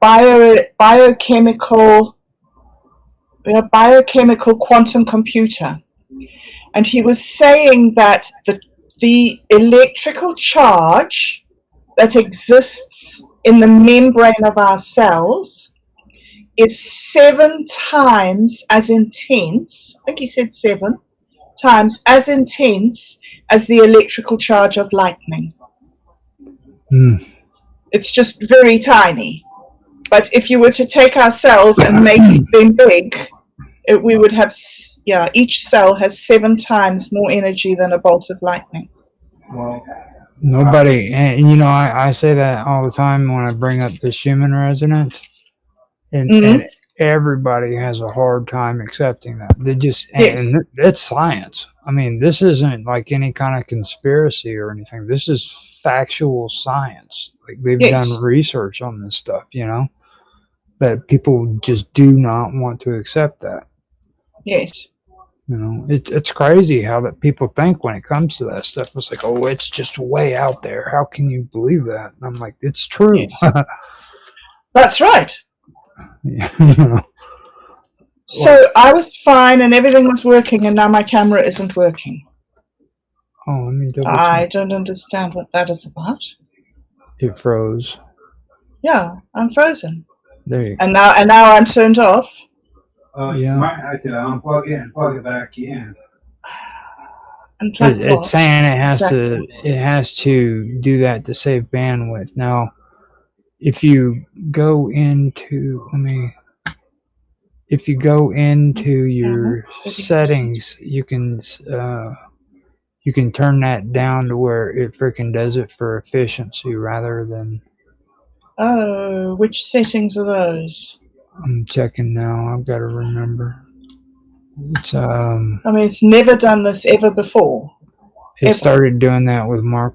biochemical quantum computer, and he was saying that the electrical charge that exists in the membrane of our cells is 7 times as intense, I think he said 7 times as intense as the electrical charge of lightning. It's just very tiny. But if you were to take our cells and make them big, we would have, each cell has 7 times more energy than a bolt of lightning. Well, nobody, and you know, I say that all the time when I bring up the Schumann resonance, and everybody has a hard time accepting that. They just, and it's science. I mean, this isn't like any kind of conspiracy or anything. This is factual science. Like they've done research on this stuff, you know, but people just do not want to accept that. Yes. You know, it's crazy how that people think when it comes to that stuff. It's like, oh, it's just way out there. How can you believe that? And I'm like, it's true. Yes. That's right. You know. So I was fine and everything was working, and now my camera isn't working. Oh, let me double check. I don't understand what that is about. It froze. Yeah, I'm frozen. There you go. And now I'm turned off. Yeah. You might have to unplug it and plug it back in. It's saying it has to do that to save bandwidth. Now, if you go into your settings, you can turn that down to where it freaking does it for efficiency rather than. Oh, which settings are those? I'm checking now. I've got to remember. It's it's never done this ever before. It started doing that with Mark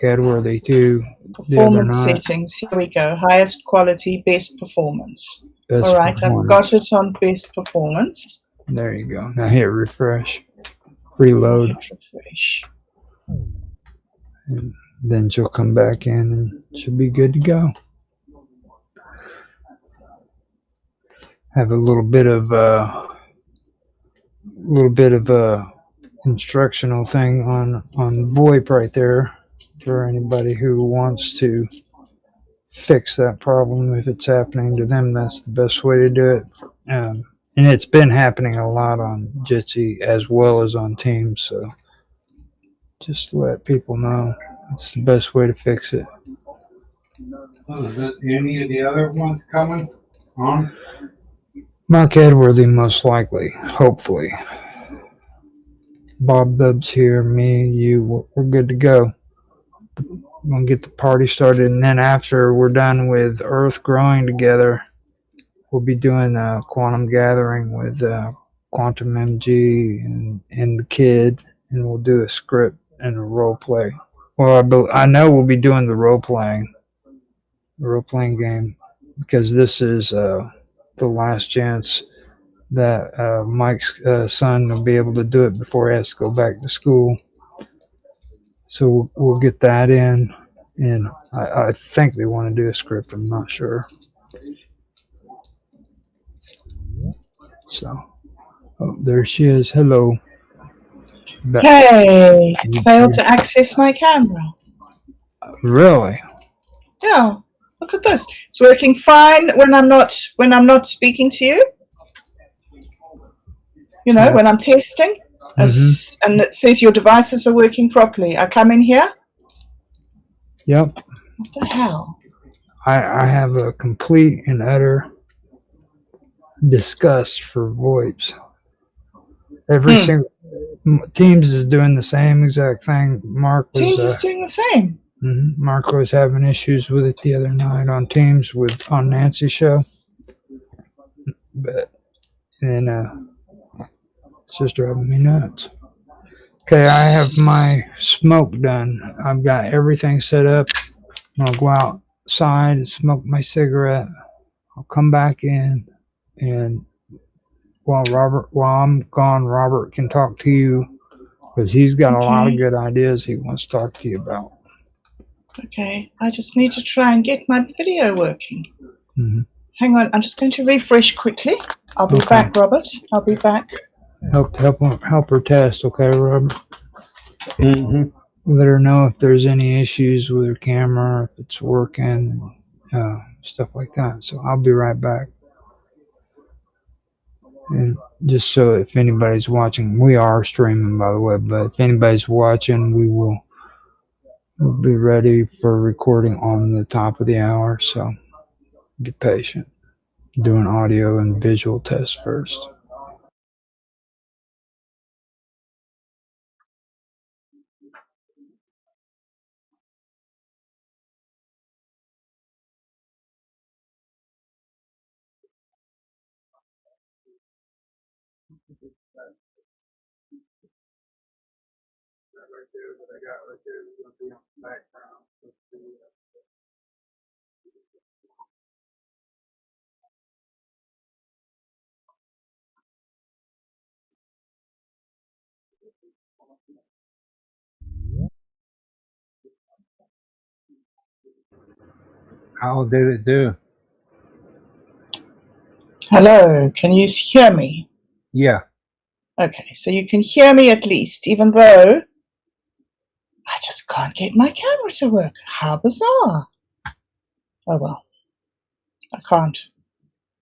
Edworthy too. Performance settings. Here we go. Highest quality, best performance. All right, I've got it on best performance. There you go. Now hit refresh. Reload. Refresh. And then she'll come back in and she'll be good to go. Have a little bit of instructional thing on VoIP right there for anybody who wants to fix that problem. If it's happening to them, that's the best way to do it. And it's been happening a lot on Jitsi as well as on Teams, so just to let people know it's the best way to fix it. Oh, is it any of the other ones coming on? Mark Edworthy, most likely, hopefully. Bob Dub's here, me, you, we're good to go. We're going to get the party started, and then after we're done with Earth growing together, we'll be doing a quantum gathering with Quantum MG and the kid, and we'll do a script and a role play. Well, I know we'll be doing the role playing game, because this is the last chance that Mike's son will be able to do it before he has to go back to school. So we'll get that in, and I think they want to do a script. I'm not sure. So, oh, there she is. Hello. Hey, failed to access my camera. Really? Yeah. Look at this. It's working fine when I'm not speaking to you. You know, when I'm testing, and it says your devices are working properly. I come in here. Yep. What the hell? I have a complete and utter disgust for VoIPs. Every single Teams is doing the same exact thing. Teams is doing the same. Mark was having issues with it the other night on Teams on Nancy's show, but it's just driving me nuts. Okay, I have my smoke done. I've got everything set up. I'm gonna go outside and smoke my cigarette. I'll come back in, and while I'm gone, Robert can talk to you, because he's got a lot of good ideas he wants to talk to you about. Okay, I just need to try and get my video working. Mhm. Hang on, I'm just going to refresh quickly. I'll be Okay. back, Robert. I'll be back. Help her test, okay, Robert? Mm-hmm. Let her know if there's any issues with her camera, if it's working, stuff like that. So I'll be right back. And just so if anybody's watching, we are streaming, by the way, but if anybody's watching, we'll be ready for recording on the top of the hour. So be patient. Doing audio and visual test first. How did it do? Hello, can you hear me? Yeah. Okay, so you can hear me at least, even though I just can't get my camera to work. How bizarre. Oh well, I can't.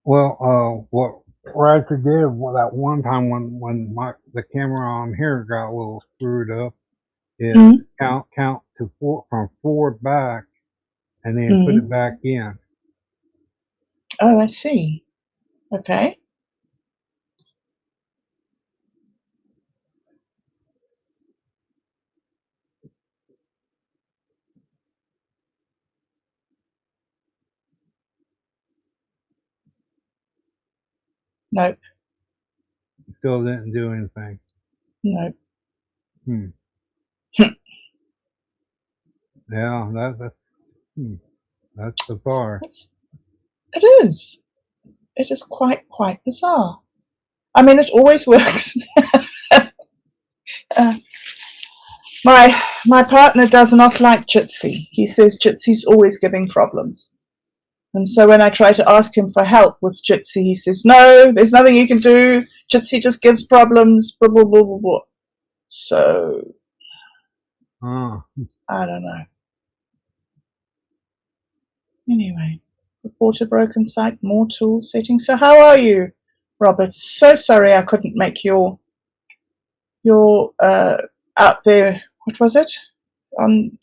Well, what Roger did that one time when the camera on here got a little screwed up is count to four from four back and then put it back in. Oh, I see. Okay. Nope. Still didn't do anything. Nope. Yeah, that's bizarre. It is. It is quite bizarre. I mean, it always works. My partner does not like Jitsi. He says Jitsi's always giving problems. And so when I try to ask him for help with Jitsi, he says, no, there's nothing you can do. Jitsi just gives problems, blah, blah, blah, blah, blah. So, I don't know. Anyway, report a broken site, more tools, settings. So how are you, Robert? So sorry I couldn't make your out there, what was it? On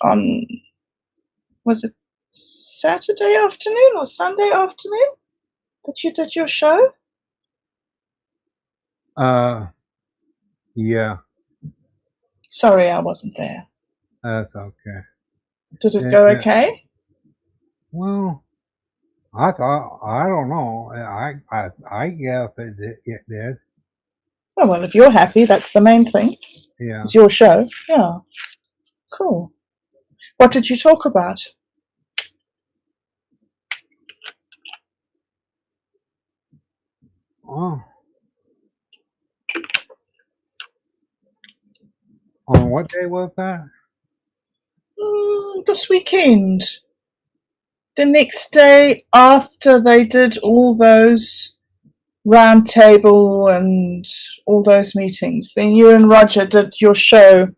was it Saturday afternoon or Sunday afternoon that you did your show? Yeah. Sorry I wasn't there. That's okay. Did it go okay? Well, I don't know. I guess it did. Oh, well, if you're happy, that's the main thing. Yeah. It's your show. Yeah. Cool. What did you talk about? Oh. On what day was that? This weekend. The next day after they did all those round table and all those meetings, then you and Roger did your show.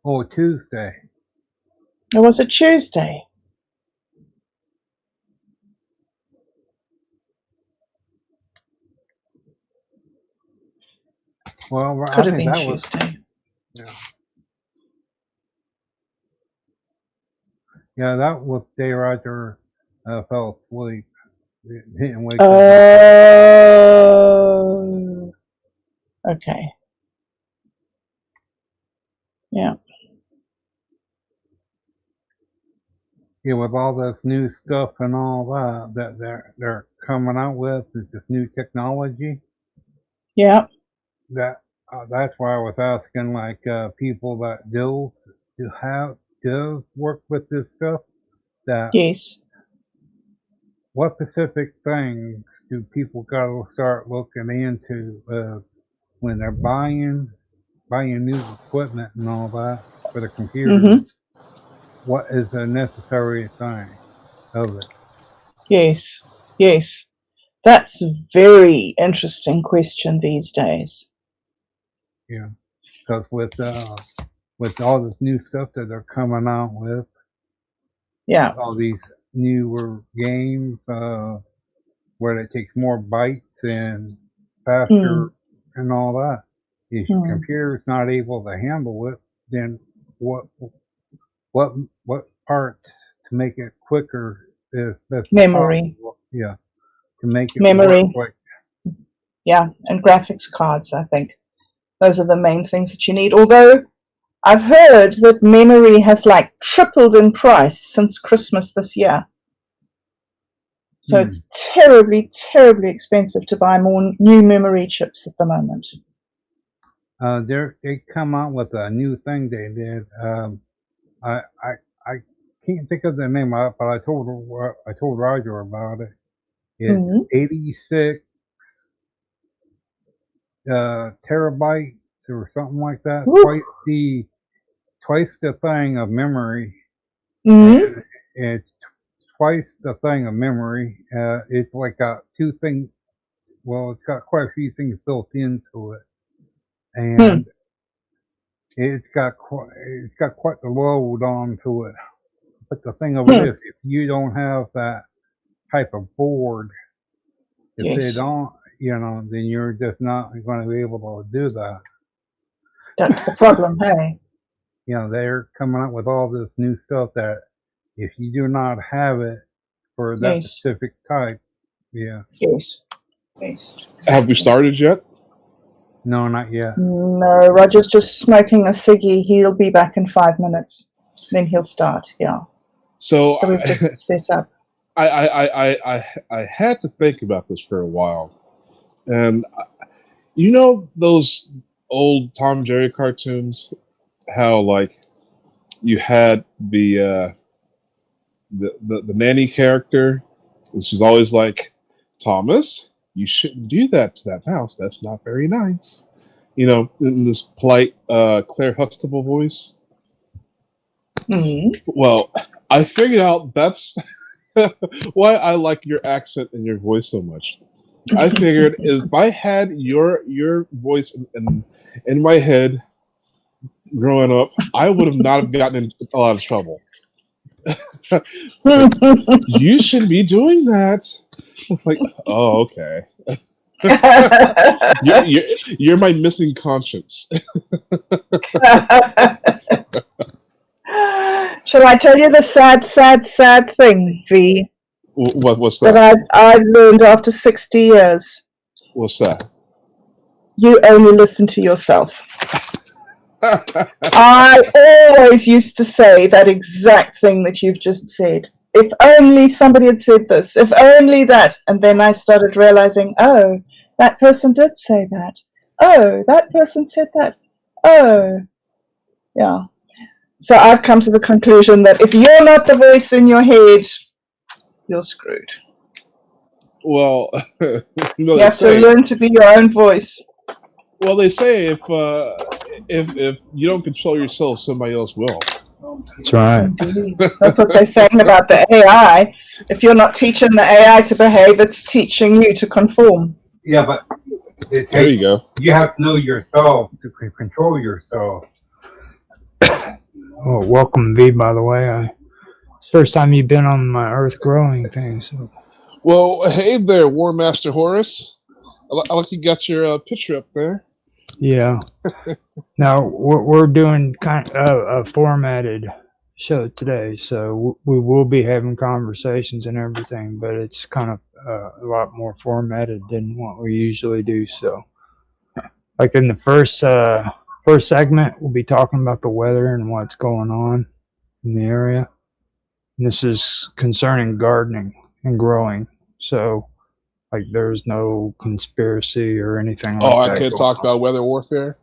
Oh, Tuesday. Or was it Tuesday? Well, Could I have think been that Tuesday. was. Yeah, that was day Roger fell asleep. Didn't wake up. Oh. Okay. Yeah. Yeah, with all this new stuff and all that they're coming out with, this new technology. Yeah. That's why I was asking, like, people that do work with this stuff. Yes. What specific things do people got to start looking into when they're buying new equipment and all that for the computers? what is a necessary thing of it? Yes, yes. That's a very interesting question these days. Yeah, because with all this new stuff that they're coming out with, Yeah. all these newer games, where it takes more bytes and faster Mm, and all that. If your mm. computer's not able to handle it, then what what what parts to make it quicker is best Memory, possible? Yeah, to make it work memory, like yeah, and graphics cards, I think. Those are the main things that you need. Although I've heard that memory has like tripled in price since Christmas this year. So it's terribly, terribly expensive to buy more new memory chips at the moment. they come out with a new thing they did. I can't think of the name of it, but I told Roger about it. It's Mm, 86 terabytes or something like that. woo, Twice the thing of memory, mm, and it's twice the thing of memory. It's like got two things. Well, it's got quite a few things built into it, mm, and it's got quite the load onto it. But the thing of it mm. is, if you don't have that type of board, if they Yes, don't, then you're just not going to be able to do that. that's the problem, hey? They're coming up with all this new stuff that if you do not have it for that Yes, specific type, yeah, yes, yes. Have we started yet? no, not yet. No, Roger's just smoking a ciggy. He'll be back in 5 minutes. Then he'll start, yeah. So So we've just set up. I had to think about this for a while, and those old Tom and Jerry cartoons, how like you had the nanny character, which is always like, Thomas, you shouldn't do that to that mouse. That's not very nice. In this polite Claire Huxtable voice. Mm. Well, I figured out that's why I like your accent and your voice so much. I figured if I had your voice in my head growing up, I would have not have gotten in a lot of trouble. You shouldn't be doing that. It's like, oh, okay. You're my missing conscience. Shall I tell you the sad, sad, sad thing, V, What's that that? I learned after 60 years? What's that? You only listen to yourself. I always used to say that exact thing that you've just said. If only somebody had said this, if only that. And then I started realizing, oh, that person did say that. Oh, that person said that. Oh, yeah. So I've come to the conclusion that if you're not the voice in your head, you're screwed. Well, You have to learn to be your own voice. Well, they say if you don't control yourself, somebody else will. That's right. Indeed. That's what they're saying about the AI. If you're not teaching the AI to behave, it's teaching you to conform. Yeah, but There you go. you have to know yourself to control yourself. Well, welcome, V, by the way. It's the first time you've been on my Earth growing thing. So. Well, hey there, War Master Horus. I like you got your picture up there. Yeah. Now, we're doing kind of a formatted show today, so we will be having conversations and everything, but it's kind of a lot more formatted than what we usually do. So, like in the first segment, we'll be talking about the weather and what's going on in the area. And this is concerning gardening and growing. So, like, there's no conspiracy or anything like that. I can't talk about weather warfare?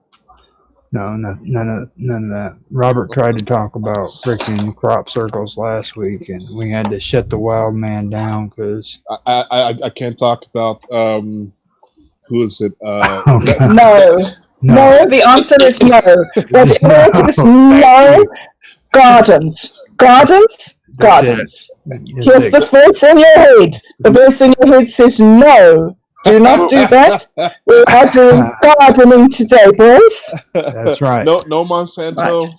No, none of that. Robert tried to talk about freaking crop circles last week, and we had to shut the wild man down because I can't talk about who is it? Okay. No, the answer is no. Whatever it is, no. Gardens. Gardens? That's Gardens. That's Here's it. this voice in your head. The voice in your head says, no, do not do that. We are doing gardening today, boys. That's right. No Monsanto.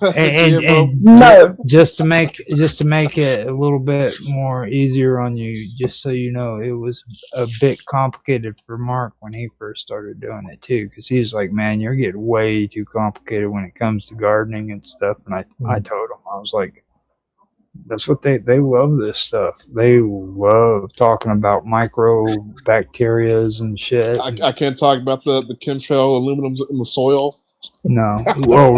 And GMO. No. just to make it a little bit more easier on you, just so you know, it was a bit complicated for Mark when he first started doing it too, because he was like, "Man, you're getting way too complicated when it comes to gardening and stuff." And I told him, I was like, "That's what they love this stuff. They love talking about microbacterias and shit." I can't talk about the chemtrail aluminums in the soil. No. Well,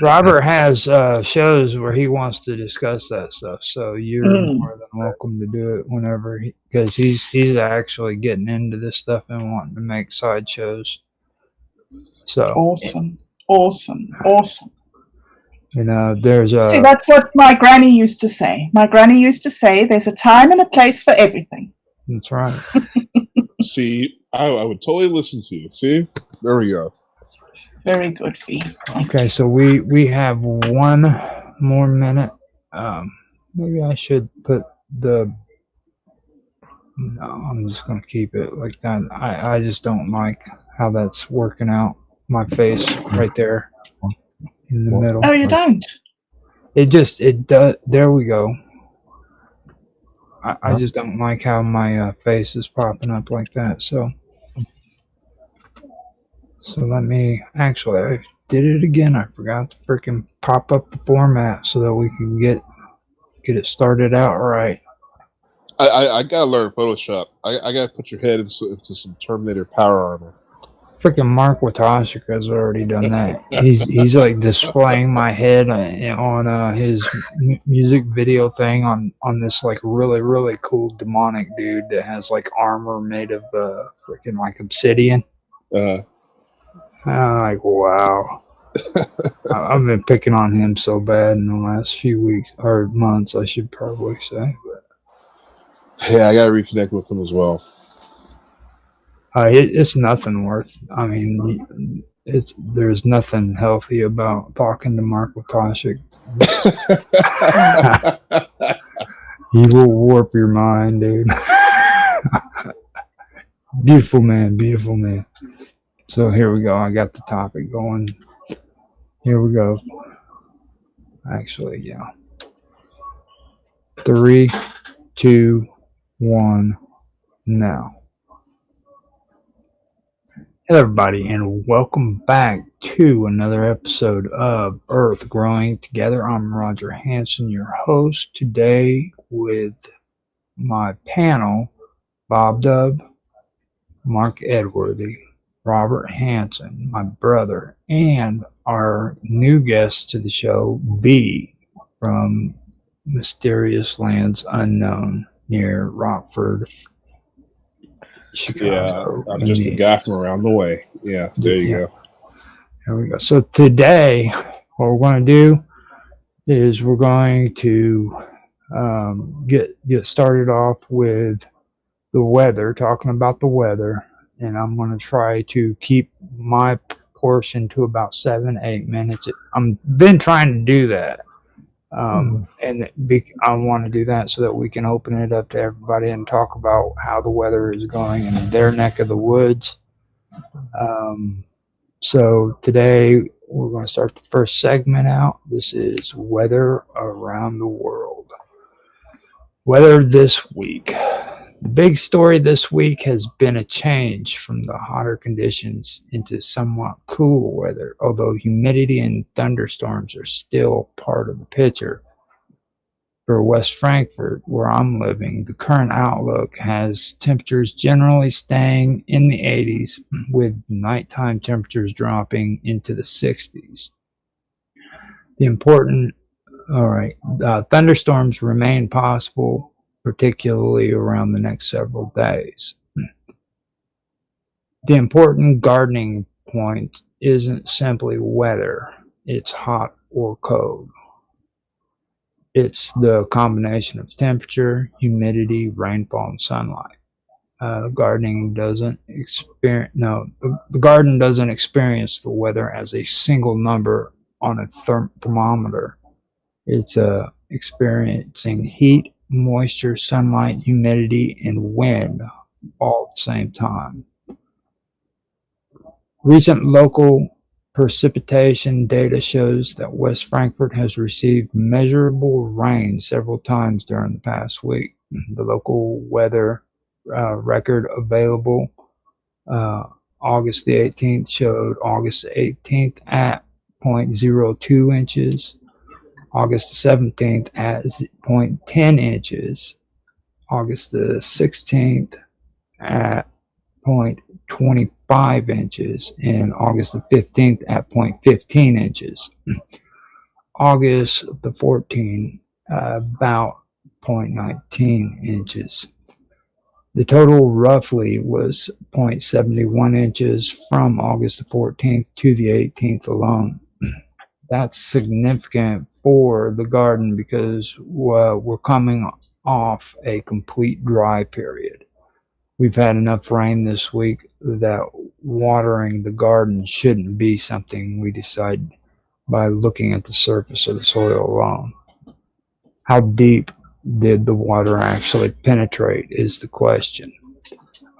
Robert has shows where he wants to discuss that stuff, so you're more than welcome to do it whenever, because he's actually getting into this stuff and wanting to make side shows. So Awesome. you know, there's a See, that's what my granny used to say. My granny used to say, "There's a time and a place for everything." That's right. See, I would totally listen to you. See, there we go. Very good, Fee. Okay, so we have one more minute. Maybe I should put the. No, I'm just gonna keep it like that. I just don't like how that's working out. My face right there in the middle. Oh, you don't? It does. There we go. I just don't like how my face is popping up like that. So let me, actually, I did it again. I forgot to freaking pop up the format so that we can get it started out right. I gotta learn Photoshop. I gotta put your head into some Terminator power armor. Freaking Mark Watashik has already done that. He's like displaying my head on his music video thing on this like really cool demonic dude that has like armor made of freaking like obsidian. I'm like, wow. I've been picking on him so bad in the last few weeks or months, I should probably say. But yeah, I gotta reconnect with him as well. It's nothing worth. I mean, there's nothing healthy about talking to Mark Watashik. He will warp your mind, dude. Beautiful man. So here we go. I got the topic going. Here we go. Actually, yeah. 3, 2, 1, now. Hello, everybody, and welcome back to another episode of Earth Growing Together. I'm Roger Hanson, your host, today with my panel, Bob Dub, Mark Edworthy, Robert Hanson, my brother, and our new guest to the show, B, from Mysterious Lands Unknown near Rockford, Chicago. Yeah, I'm just a guy from around the way. Yeah, there you go. There we go. So today, what we're going to do is we're going to get started off with the weather, talking about the weather, and I'm going to try to keep my portion to about 7-8 minutes. I've been trying to do that. And I want to do that so that we can open it up to everybody and talk about how the weather is going in their neck of the woods. So today we're going to start the first segment out. This is weather around the world. Weather this week. The big story this week has been a change from the hotter conditions into somewhat cool weather, although humidity and thunderstorms are still part of the picture. For West Frankfort, where I'm living, the current outlook has temperatures generally staying in the 80s, with nighttime temperatures dropping into the 60s. Thunderstorms remain possible, particularly around the next several days. The important gardening point isn't simply weather, it's hot or cold. It's the combination of temperature, humidity, rainfall, and sunlight. The garden doesn't experience the weather as a single number on a thermometer. It's experiencing heat, moisture, sunlight, humidity, and wind all at the same time. Recent local precipitation data shows that West Frankfort has received measurable rain several times during the past week. The local weather record available August the 18th showed August the 18th at 0.02 inches, August the 17th at 0.10 inches, August the 16th at 0.25 inches, and August the 15th at 0.15 inches. August the 14th, about 0.19 inches. The total roughly was 0.71 inches from August the 14th to the 18th alone. That's significant for the garden because we're coming off a complete dry period. We've had enough rain this week that watering the garden shouldn't be something we decide by looking at the surface of the soil alone. How deep did the water actually penetrate is the question.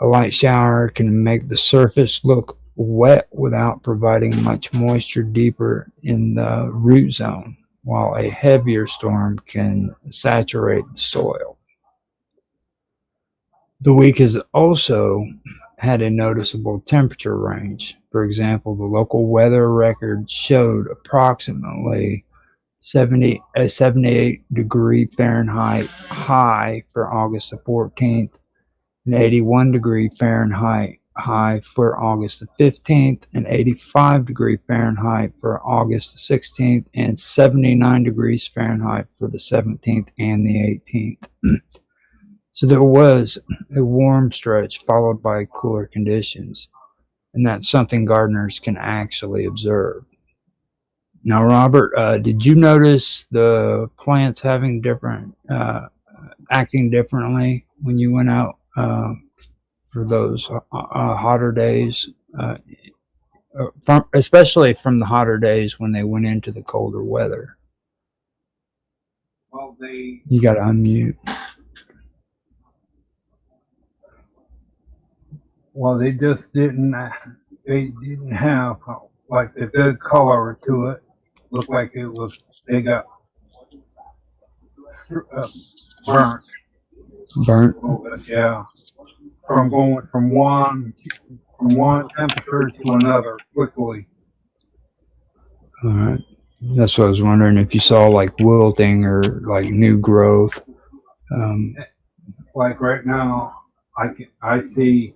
A light shower can make the surface look wet without providing much moisture deeper in the root zone, while a heavier storm can saturate the soil. The week has also had a noticeable temperature range. For example, the local weather record showed approximately 78 degree Fahrenheit high for August the 14th, an 81 degree Fahrenheit high for August the 15th, an 85 degree Fahrenheit for August the 16th, and 79 degrees Fahrenheit for the 17th and the 18th. So there was a warm stretch followed by cooler conditions, and that's something gardeners can actually observe. Now, Robert, did you notice the plants having different, acting differently when you went out for those hotter days, especially from the hotter days when they went into the colder weather? Well, You got to unmute. Well, they just didn't. They didn't have like the good color to it. Looked like it was. They got burnt. Burnt. Yeah, from going from one temperature to another quickly. All right. That's what I was wondering if you saw like wilting or like new growth. Like right now, I see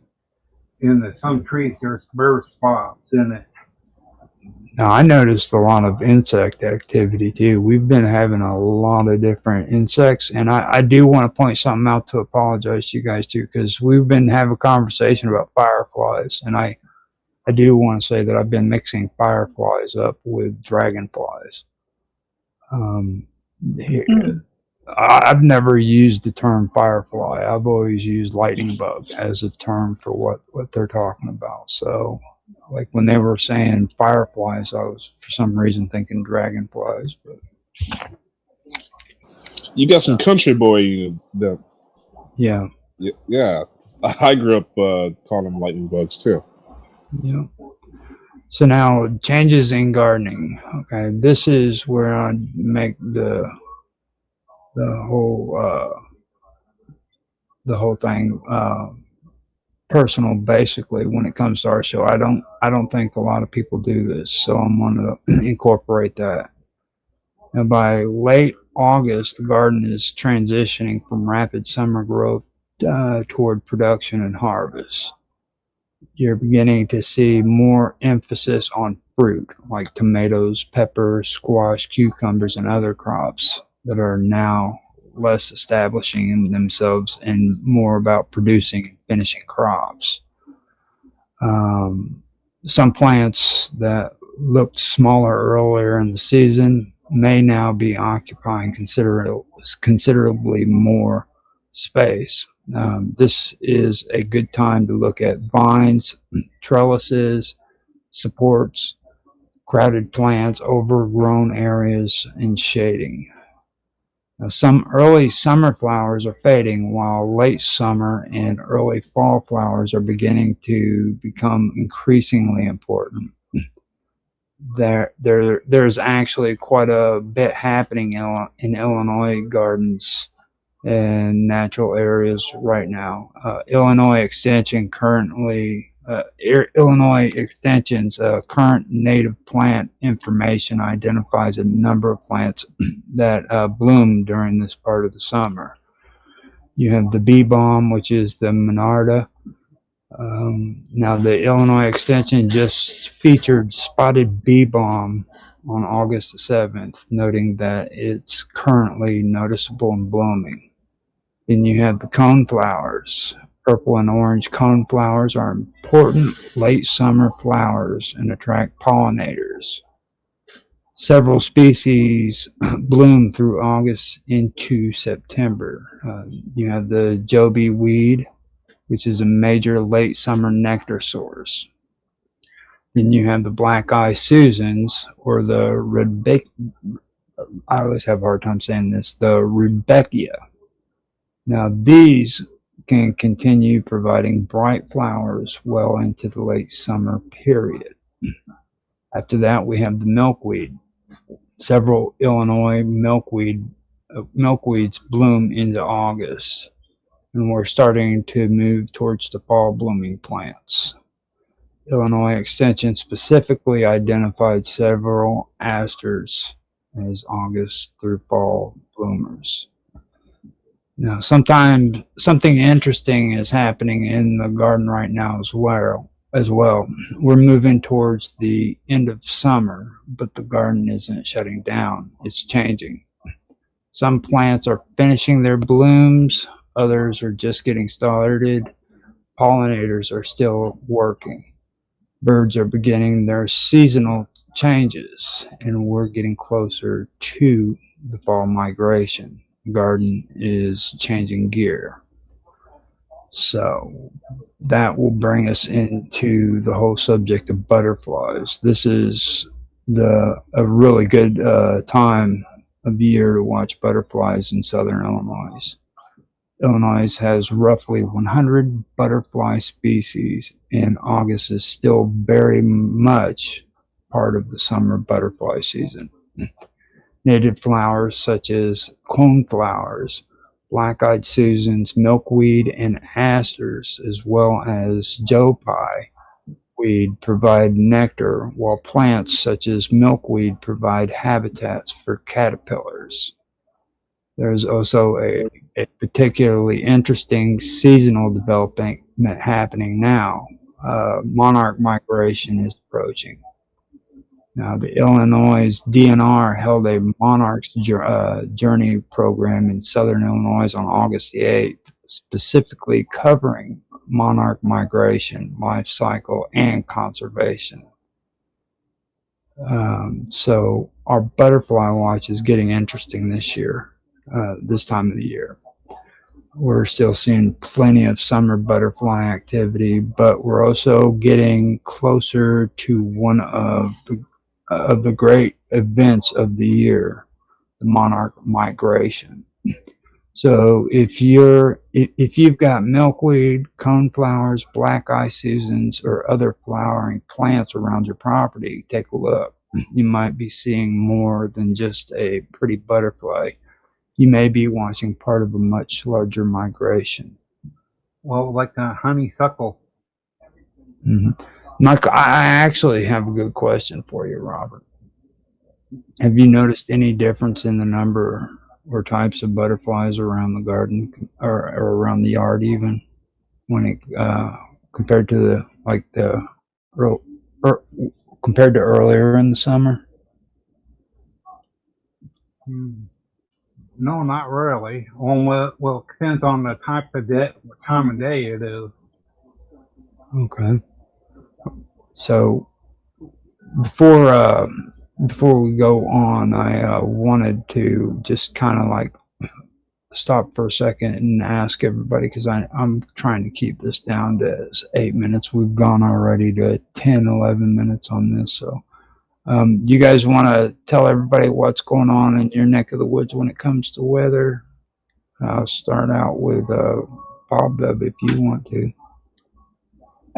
in some trees there's bare spots in it. Now, I noticed a lot of insect activity too. We've been having a lot of different insects, and I do want to point something out to apologize to you guys too, because we've been having a conversation about fireflies, and I do want to say that I've been mixing fireflies up with dragonflies. I've never used the term firefly. I've always used lightning bug as a term for what they're talking about. So, like when they were saying fireflies, I was for some reason thinking dragonflies. But You got some country boy that. yeah. Yeah. I grew up calling them lightning bugs too. Yeah. So now changes in gardening. Okay, this is where I make the whole thing personal. Basically, when it comes to our show, I don't think a lot of people do this, so I'm going to incorporate that. Now, by late August, the garden is transitioning from rapid summer growth toward production and harvest. You're beginning to see more emphasis on fruit, like tomatoes, peppers, squash, cucumbers, and other crops that are now less establishing themselves and more about producing and finishing crops. Some plants that looked smaller earlier in the season may now be occupying considerably more space. This is a good time to look at vines, trellises, supports, crowded plants, overgrown areas, and shading. Now, some early summer flowers are fading, while late summer and early fall flowers are beginning to become increasingly important. There's actually quite a bit happening in Illinois gardens and natural areas right now. Illinois Extension's current native plant information identifies a number of plants that bloom during this part of the summer. You have the bee balm, which is the Monarda. Now, the Illinois Extension just featured spotted bee balm on August the 7th, noting that it's currently noticeable and blooming. Then you have the coneflowers. Purple and orange coneflowers are important late summer flowers and attract pollinators. Several species bloom through August into September. You have the Joby weed, which is a major late summer nectar source. Then you have the black-eye Susans, or the I always have a hard time saying this, the Rudbeckia. Now, these can continue providing bright flowers well into the late summer period. After that, we have the milkweed. Several Illinois milkweeds bloom into August, and we're starting to move towards the fall blooming plants. Illinois Extension specifically identified several asters as August through fall bloomers. Now, something interesting is happening in the garden right now as well. We're moving towards the end of summer, but the garden isn't shutting down. It's changing. Some plants are finishing their blooms. Others are just getting started. Pollinators are still working. Birds are beginning their seasonal changes, and we're getting closer to the fall migration. The garden is changing gear. So that will bring us into the whole subject of butterflies. This is a really good time of year to watch butterflies in southern Illinois. Illinois has roughly 100 butterfly species, and August is still very much part of the summer butterfly season. Native flowers such as coneflowers, black-eyed Susans, milkweed, and asters, as well as Joe Pye weed, provide nectar, while plants such as milkweed provide habitats for caterpillars. There's also a particularly interesting seasonal development happening now. Monarch migration is approaching. Now, the Illinois DNR held a Monarch's Journey program in southern Illinois on August the 8th, specifically covering monarch migration, life cycle, and conservation. So our butterfly watch is getting interesting this year, this time of the year. We're still seeing plenty of summer butterfly activity, but we're also getting closer to one of the great events of the year, the monarch migration. So if you've got milkweed, coneflowers, black-eye Susans, or other flowering plants around your property, take a look. You might be seeing more than just a pretty butterfly. You may be watching part of a much larger migration. Well, like a honeysuckle. Mm-hmm. Mike, I actually have a good question for you, Robert. Have you noticed any difference in the number or types of butterflies around the garden or around the yard, even when it compared to compared to earlier in the summer? No, not really. Well, it depends on the time of day it is. Okay. So before we go on, I wanted to just kind of like stop for a second and ask everybody, because I'm trying to keep this down to 8 minutes. We've gone already to 10, 11 minutes on this. So You guys want to tell everybody what's going on in your neck of the woods when it comes to weather? I'll start out with Bob Dub if you want to.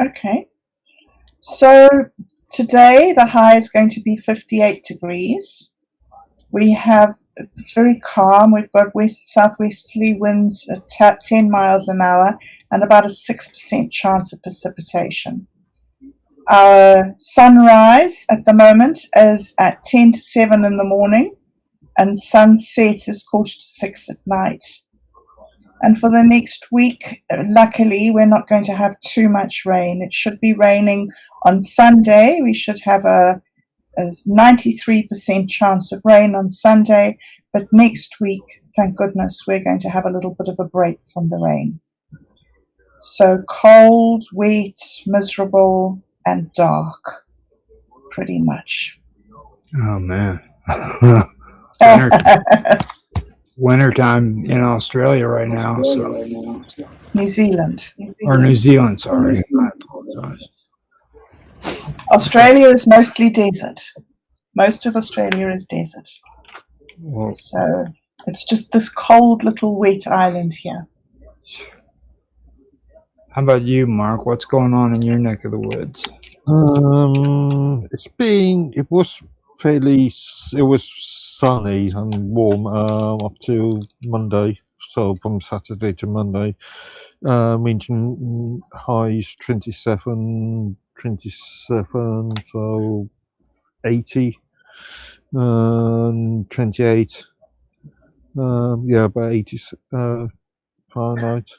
Okay. So today the high is going to be 58 degrees. It's very calm. We've got southwesterly winds at 10 miles an hour and about a 6% chance of precipitation. Our sunrise at the moment is at 10 to 7 in the morning, and sunset is 5:45 at night. And for the next week, luckily, we're not going to have too much rain. It should be raining on Sunday. We should have a 93% chance of rain on Sunday, but next week, thank goodness, we're going to have a little bit of a break from the rain. So cold, wet, miserable, and dark, pretty much. Oh man. Wintertime in Australia right now, so New Zealand. or New Zealand, sorry. I apologize. Australia is mostly desert. Most of Australia is desert. Well, So it's just this cold little wet island here. how about you, Mark? What's going on in your neck of the woods? It was sunny and warm up till Monday. So from Saturday to Monday, meaning highs 27, so 80, 28, about 80 Fahrenheit.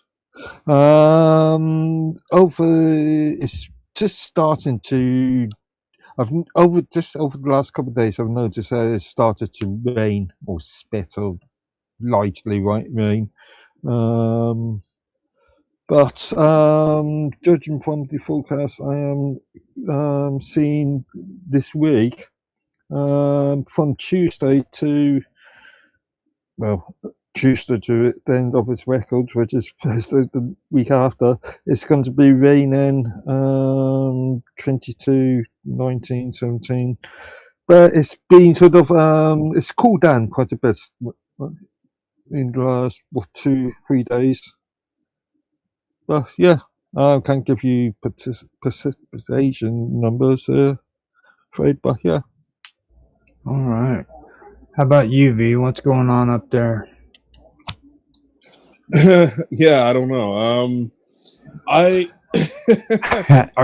It's just starting to. Over the last couple of days, I've noticed that it started to rain or spit or lightly rain. But judging from the forecast, I am seeing this week from Tuesday to the end of its records, which is Thursday the week after, it's going to be raining 22, 19, 17. But it's been sort of, it's cooled down quite a bit in the last 2-3 days. But yeah, I can't give you precipitation numbers, afraid, but yeah. All right. How about you, V? What's going on up there? Yeah, I don't know. Are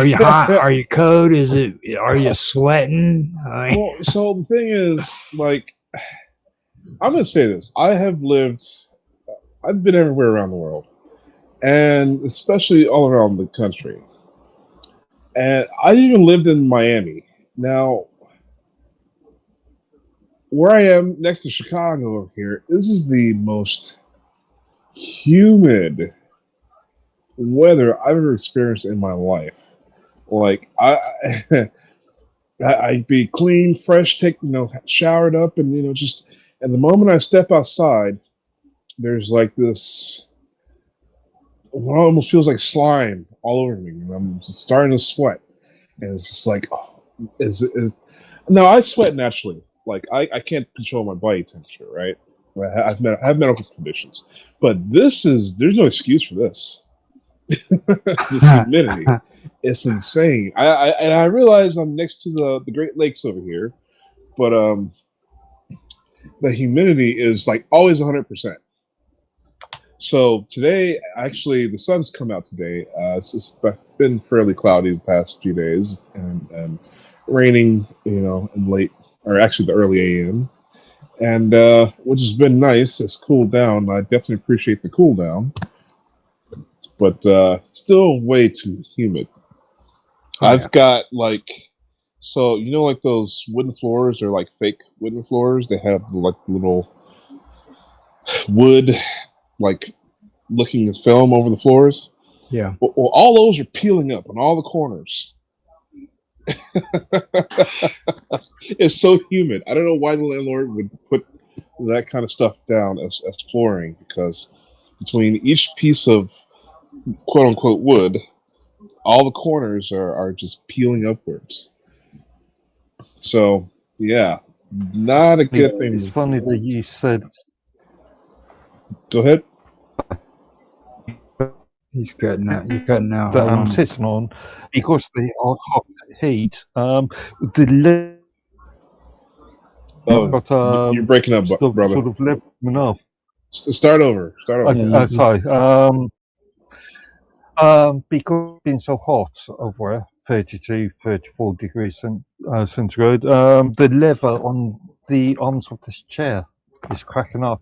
you hot? Are you cold? Are you sweating? Well, so the thing is, like, I'm gonna say this. I've been everywhere around the world, and especially all around the country. And I even lived in Miami. Now, where I am next to Chicago over here, this is the most humid weather I've ever experienced in my life. Like I'd be clean, fresh, showered up, and just. And the moment I step outside, there's like this. What almost feels like slime all over me, and I'm just starting to sweat, and it's just like, oh, no, I sweat naturally. Like I can't control my body temperature, right? I have medical conditions, but there's no excuse for this. This humidity, it's insane. I realize I'm next to the Great Lakes over here, but the humidity is like always 100%. So today, actually, the sun's come out today. It's been fairly cloudy the past few days, and raining, in late, or actually the early AM, and which has been nice. It's cooled down. I definitely appreciate the cool down, but still way too humid. I've got like those wooden floors, or like fake wooden floors. They have like little wood, like looking film over the floors. Yeah. Well, all those are peeling up on all the corners. It's so humid. I don't know why the landlord would put that kind of stuff down as flooring, because between each piece of quote unquote wood, all the corners are just peeling upwards. So Yeah, not a good thing. It's funny that you said Go ahead. He's cutting out. You're cutting out. that Hold I'm on. sitting on because the hot heat. The Oh, got you're breaking up, brother. sort of leveling off. Start over. Start over. Yeah, Sorry. Because it's been so hot over 32, 34 degrees centigrade, the lever on the arms of this chair is cracking up.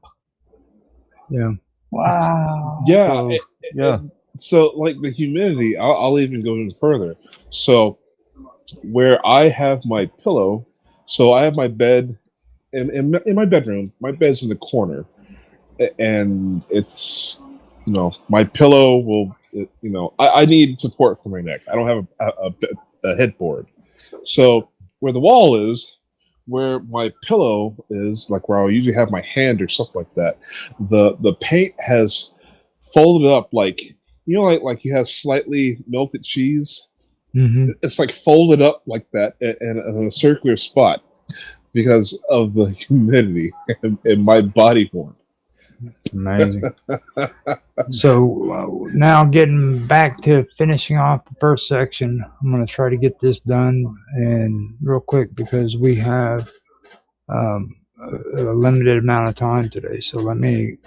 yeah. Wow. Yeah. So, yeah. So, like the humidity, I'll even go even further. So, where I have my pillow, so I have my bed in my bedroom. My bed's in the corner, and it's my pillow will I need support for my neck. I don't have a headboard, so where the wall is, where my pillow is, like where I'll usually have my hand or something like that, the paint has folded up like like you have slightly melted cheese. Mm-hmm. It's like folded up like that in a circular spot because of the humidity and my body warmth. Amazing. So now getting back to finishing off the first section, I'm going to try to get this done and real quick because we have a limited amount of time today. So let me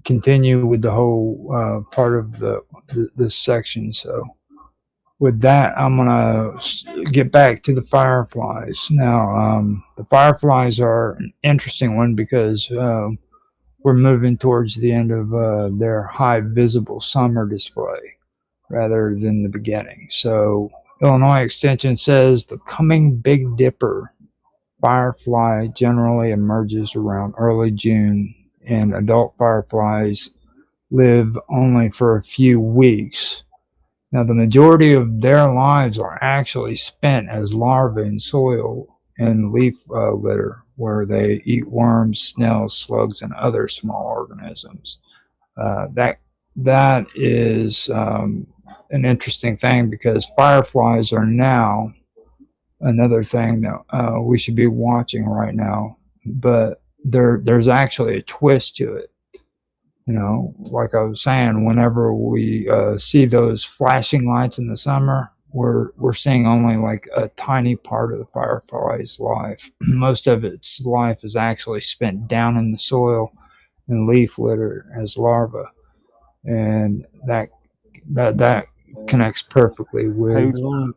continue with the whole part of this section. So with that, I'm going to get back to the fireflies. Now, the fireflies are an interesting one because we're moving towards the end of their high visible summer display rather than the beginning. So Illinois Extension says the coming Big Dipper firefly generally emerges around early June, and adult fireflies live only for a few weeks. Now, the majority of their lives are actually spent as larvae in soil and leaf litter, where they eat worms, snails, slugs, and other small organisms. That is an interesting thing because fireflies are now another thing that we should be watching right now. But there's actually a twist to it. Like I was saying, whenever we see those flashing lights in the summer, we're seeing only like a tiny part of the firefly's life. Most of its life is actually spent down in the soil and leaf litter as larvae, and that connects perfectly How long,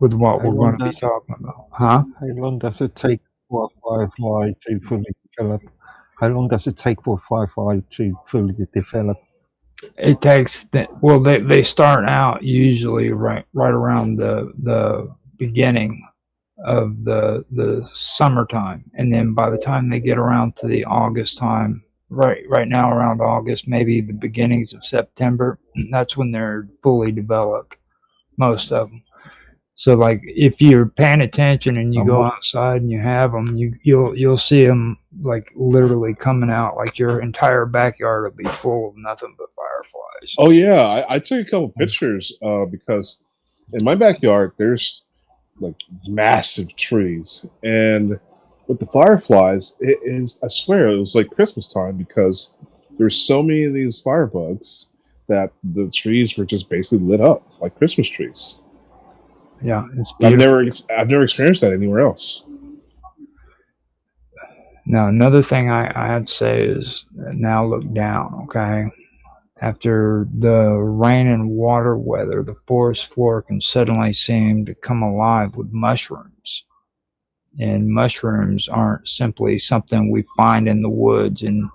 with what how we're long going to be does talking about, huh? how long does it take for a firefly to fully develop? How long does it take for a firefly to fully develop? It takes they start out usually right around the beginning of the summertime, and then by the time they get around to the August time, right now around August, maybe the beginnings of September, that's when they're fully developed, most of them. So like if you're paying attention and you go outside and you have them, you'll see them like literally coming out, like your entire backyard will be full of nothing but fireflies. Oh yeah, I took a couple pictures because in my backyard there's like massive trees, and with the fireflies, it is, I swear it was like Christmas time because there's so many of these firebugs that the trees were just basically lit up like Christmas trees. Yeah, it's beautiful. I've never experienced that anywhere else. Now, another thing I had to say is now look down, okay? After the rain and water weather, the forest floor can suddenly seem to come alive with mushrooms. And mushrooms aren't simply something we find in the woods and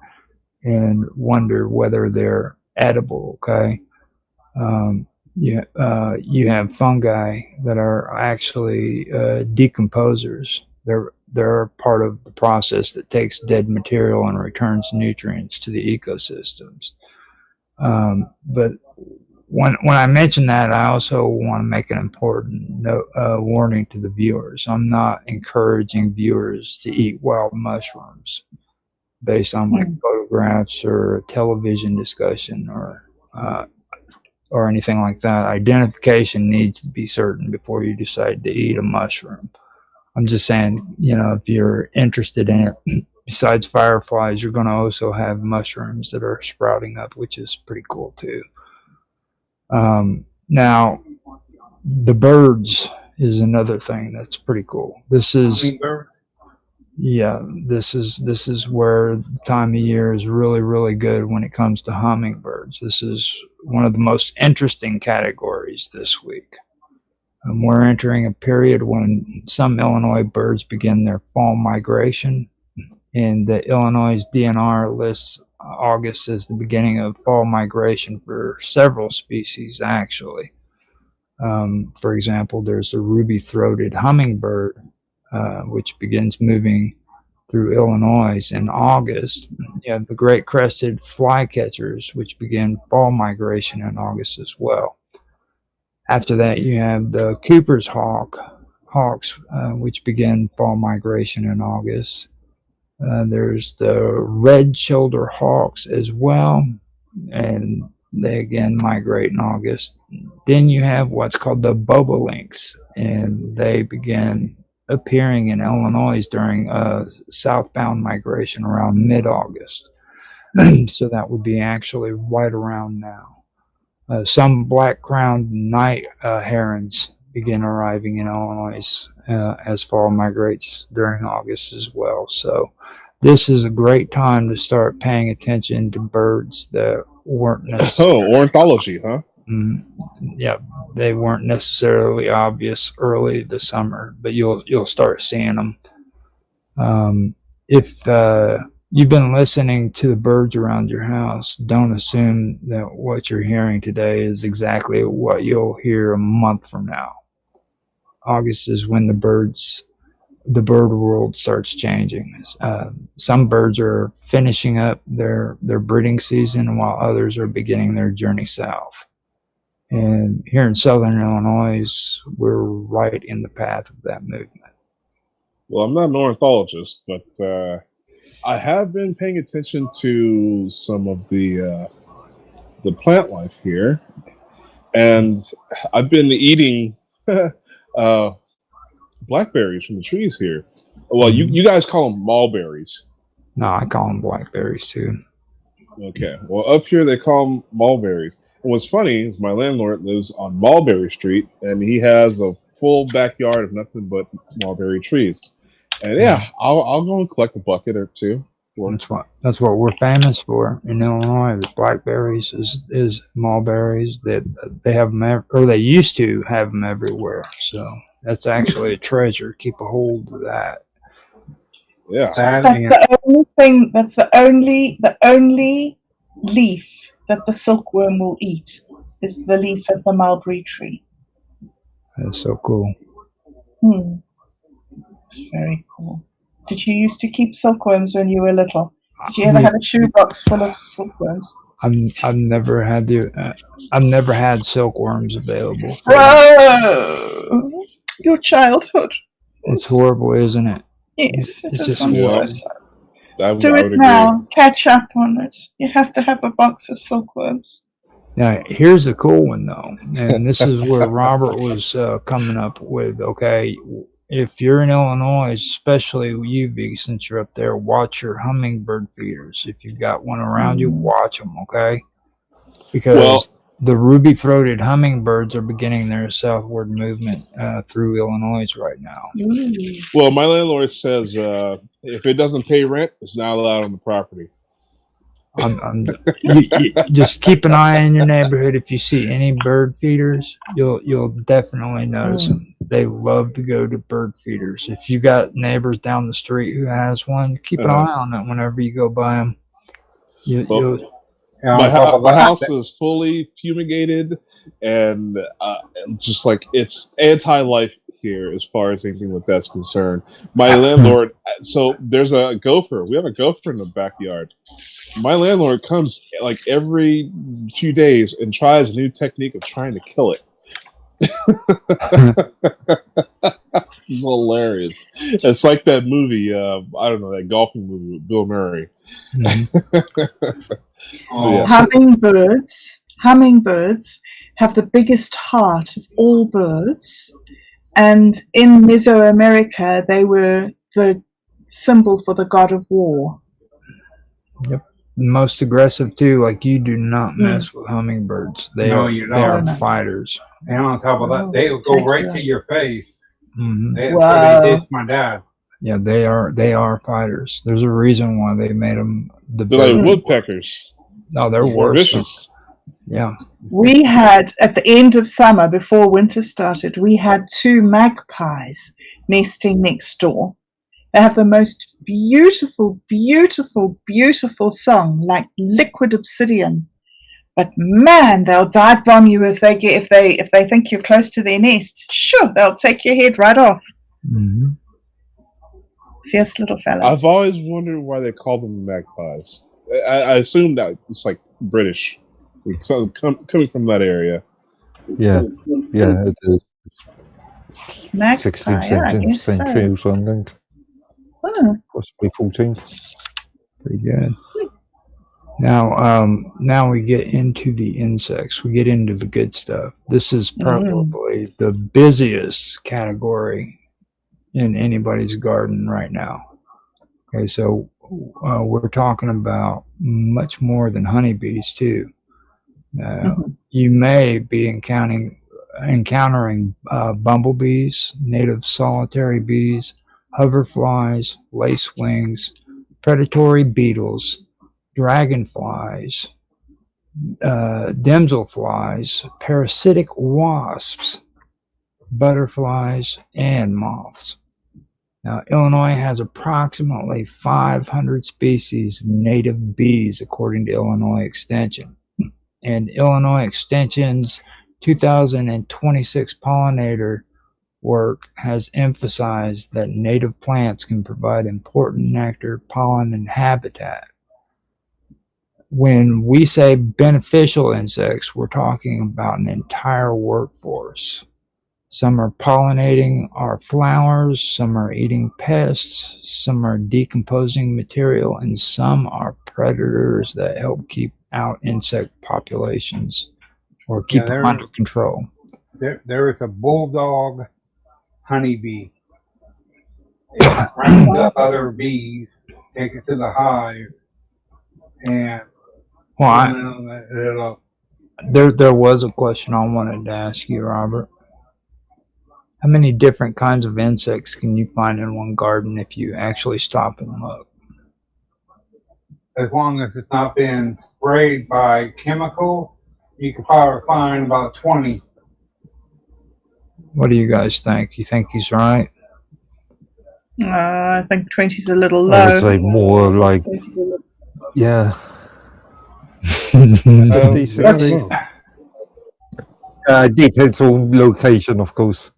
wonder whether they're edible, okay? You have fungi that are actually decomposers. They're part of the process that takes dead material and returns nutrients to the ecosystems. But when I mention that, I also want to make an important warning to the viewers. I'm not encouraging viewers to eat wild mushrooms based on like photographs or a television discussion or anything like that. Identification needs to be certain before you decide to eat a mushroom. I'm just saying, if you're interested in it, besides fireflies, you're going to also have mushrooms that are sprouting up, which is pretty cool too. Now, the birds is another thing that's pretty cool. This is where the time of year is really, really good when it comes to hummingbirds. This is one of the most interesting categories this week. We're entering a period when some Illinois birds begin their fall migration, and the Illinois DNR lists August as the beginning of fall migration for several species, actually. For example, there's the ruby-throated hummingbird, which begins moving through Illinois in August. You have the great crested flycatchers, which begin fall migration in August as well. After that, you have the Cooper's hawks, which begin fall migration in August. There's the red-shouldered hawks as well, and they again migrate in August. Then you have what's called the bobolinks, and they begin appearing in Illinois during southbound migration around mid-August. So that would be actually right around now. Some black-crowned night herons begin arriving in Illinois as fall migrates during August as well. So this is a great time to start paying attention to birds that weren't necessarily... Oh, ornithology, huh? Yeah, they weren't necessarily obvious early this summer, but you'll start seeing them. If you've been listening to the birds around your house, don't assume that what you're hearing today is exactly what you'll hear a month from now. August is when the bird world starts changing. Some birds are finishing up their breeding season, while others are beginning their journey south. And here in southern Illinois, we're right in the path of that movement. Well, I'm not an ornithologist, but I have been paying attention to some of the plant life here, and I've been eating blackberries from the trees here. Well, you guys call them mulberries. No, I call them blackberries too. Okay. Well, up here they call them mulberries. And what's funny is my landlord lives on Mulberry Street, and he has a full backyard of nothing but mulberry trees. And yeah, I'll go and collect a bucket or two. That's what we're famous for in Illinois. The blackberries is mulberries. That they have them, or they used to have them everywhere. So that's actually a treasure. Keep a hold of that. Yeah, that's the only thing. That's the only leaf that the silkworm will eat is the leaf of the mulberry tree. That's so cool. It's very cool. Did you used to keep silkworms when you were little? Did you ever have a shoebox full of silkworms? I've never had silkworms available. Whoa! Your childhood. It's horrible, isn't it? Yes, it's just horrible. Do it now. Catch up on it. You have to have a box of silkworms. Now, here's the cool one, though, and this is where Robert was coming up with. Okay, if you're in Illinois, especially you, V, since you're up there, watch your hummingbird feeders. If you've got one around you, watch them, okay? Because the ruby-throated hummingbirds are beginning their southward movement through Illinois right now. Well, my landlord says if it doesn't pay rent, it's not allowed on the property. You just keep an eye in your neighborhood. If you see any bird feeders, you'll definitely notice them. They love to go to bird feeders. If you got neighbors down the street who has one, keep an eye on it whenever you go by them. My house is fully fumigated, and just like it's anti-life here as far as anything like that's concerned. My landlord, so there's a gopher. We have a gopher in the backyard. My landlord comes like every few days and tries a new technique of trying to kill it. It's hilarious. It's like that movie, I don't know, that golfing movie with Bill Murray. Hummingbirds have the biggest heart of all birds, And in Mesoamerica, they were the symbol for the god of war. Yep. Most aggressive too. Like, you do not mess with hummingbirds. They No, are you they are don't. fighters. And on top of that, they'll go Take right you to out. your face. Hmm. That's Wow. what they did to my dad. Yeah, they are fighters. There's a reason why they made them the They're like bird. woodpeckers. No, they're They're worse. vicious. Yeah. We had, at the end of summer, before winter started, we had 2 magpies nesting next door. They have the most beautiful, beautiful, beautiful song, like liquid obsidian. But man, they'll dive bomb you if they think you're close to their nest. Sure, they'll take your head right off. Hmm. Fierce little fellas. I've always wondered why they call them magpies. I assume that it's like British, so coming from that area. Yeah, yeah, it is. Magpie, 16th yeah, I guess century so. or something. Oh, Possibly 14th. Pretty good. Now we get into the insects. We get into the good stuff. This is probably the busiest category in anybody's garden right now. Okay, so we're talking about much more than honeybees too. You may be encountering bumblebees, native solitary bees, hoverflies, lacewings, predatory beetles, dragonflies, damselflies, parasitic wasps, butterflies, and moths. Now, Illinois has approximately 500 species of native bees, according to Illinois Extension. And Illinois Extension's 2026 pollinator work has emphasized that native plants can provide important nectar, pollen, and habitat. When we say beneficial insects, we're talking about an entire workforce. Some are pollinating our flowers, some are eating pests, some are decomposing material, and some are predators that help keep out insect populations or keep them under control. There is a bulldog honeybee. It rounds up other bees, take it to the hive, and there was a question I wanted to ask you, Robert. How many different kinds of insects can you find in one garden if you actually stop and look? As long as it's not been sprayed by chemicals, you can probably find about 20. What do you guys think? You think he's right? I think 20 is a little low. I would say more like, yeah. 50, 60. Depends on location, of course.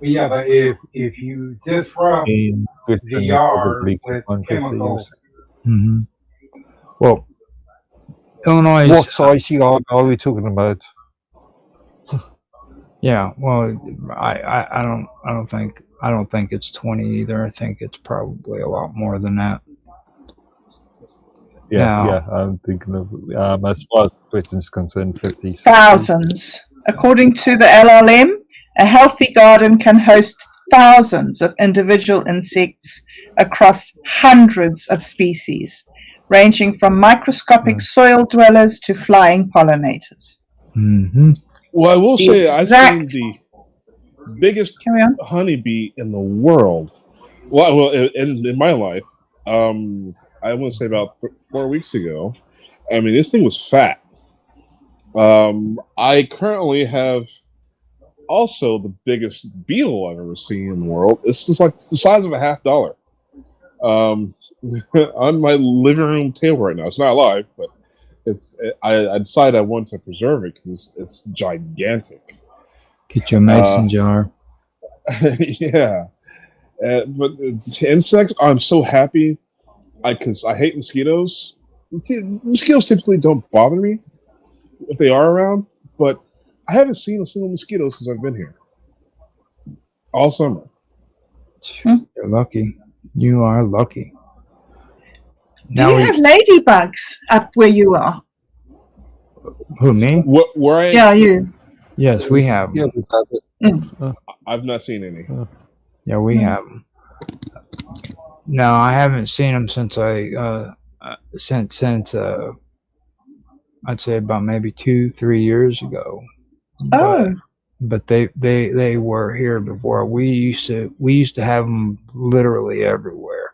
Yeah, but if you disrupt In Britain, the you yard probably with could find 50 or chemicals, Mm-hmm. Well, Illinois. What size yard are we talking about? Yeah, well, I don't think it's 20 either. I think it's probably a lot more than that. Yeah, I'm thinking of as far as Britain's concerned, 50. 60. Thousands. According to the LLM, a healthy garden can host thousands of individual insects across hundreds of species, ranging from microscopic soil dwellers to flying pollinators. Mm-hmm. Well, I will say I've seen the biggest honeybee in the world. Well, in my life, I want to say about 4 weeks ago. I mean, this thing was fat. I currently have also the biggest beetle I've ever seen in the world. It's just like the size of a $50. On my living room table right now. It's not alive, but I decided I want to preserve it because it's gigantic. Get your mason jar. Yeah, but insects. I'm so happy because I hate mosquitoes. Mosquitoes typically don't bother me if they are around, but I haven't seen a single mosquito since I've been here all summer. You're lucky. You are lucky. Do you have ladybugs up where you are? Who, me? Where I? Yeah, you. Yes, we have. Yeah, I've not seen any. Yeah, we have them. No, I haven't seen them since I'd say about maybe 2-3 years ago. Oh, But they were here before. We used to have them literally everywhere.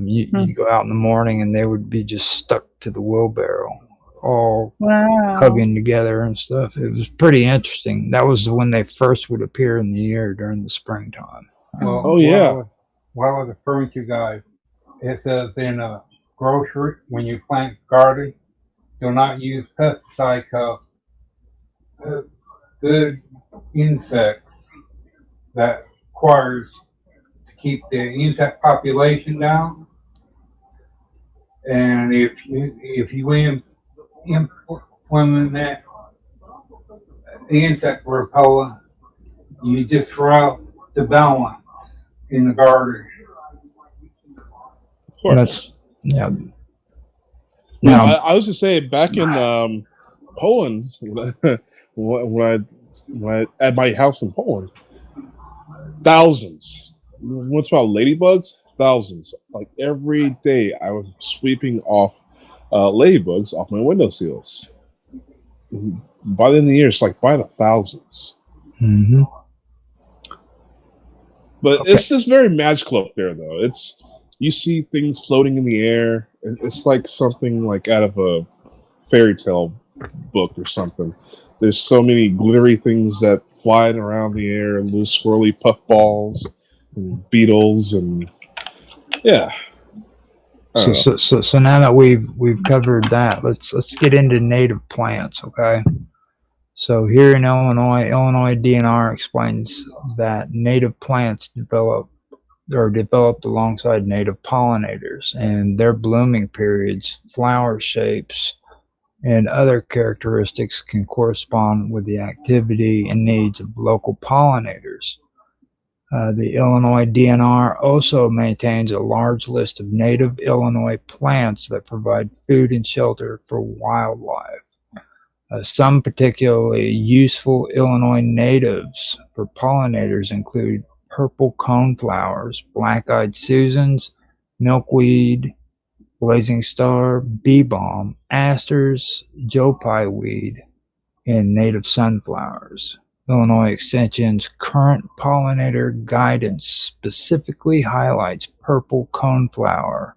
You'd go out in the morning and they would be just stuck to the wheelbarrow, all wow. hugging together and stuff. It was pretty interesting. That was when they first would appear in the year during the springtime. Well, Oh, yeah. What I was referring to, guys, it says in a grocery, when you plant garden, do not use pesticide because good insects that requires to keep the insect population down. And if you implement that insect repellent, you disrupt the balance in the garden. Of course. That's yeah. Yeah, Now, I was to say back in Poland when I at my house in Poland, thousands. What's about ladybugs? Thousands. Like every day, I was sweeping off ladybugs off my windowsills. By the end of the year, it's like by the thousands. mhm. But Okay. it's just very magical up there, though. It's you see things floating in the air. It's like something like out of a fairy tale book or something. There's so many glittery things that flying around the air, and little swirly puffballs and beetles, and yeah. I don't know. So now that we've covered that, let's get into native plants, okay? So here in Illinois DNR explains that native plants developed alongside native pollinators, and their blooming periods, flower shapes, and other characteristics can correspond with the activity and needs of local pollinators. The Illinois DNR also maintains a large list of native Illinois plants that provide food and shelter for wildlife. Some particularly useful Illinois natives for pollinators include purple coneflowers, black-eyed Susans, milkweed, blazing star, bee balm, asters, joe pie weed, and native sunflowers. Illinois Extension's current pollinator guidance specifically highlights purple coneflower,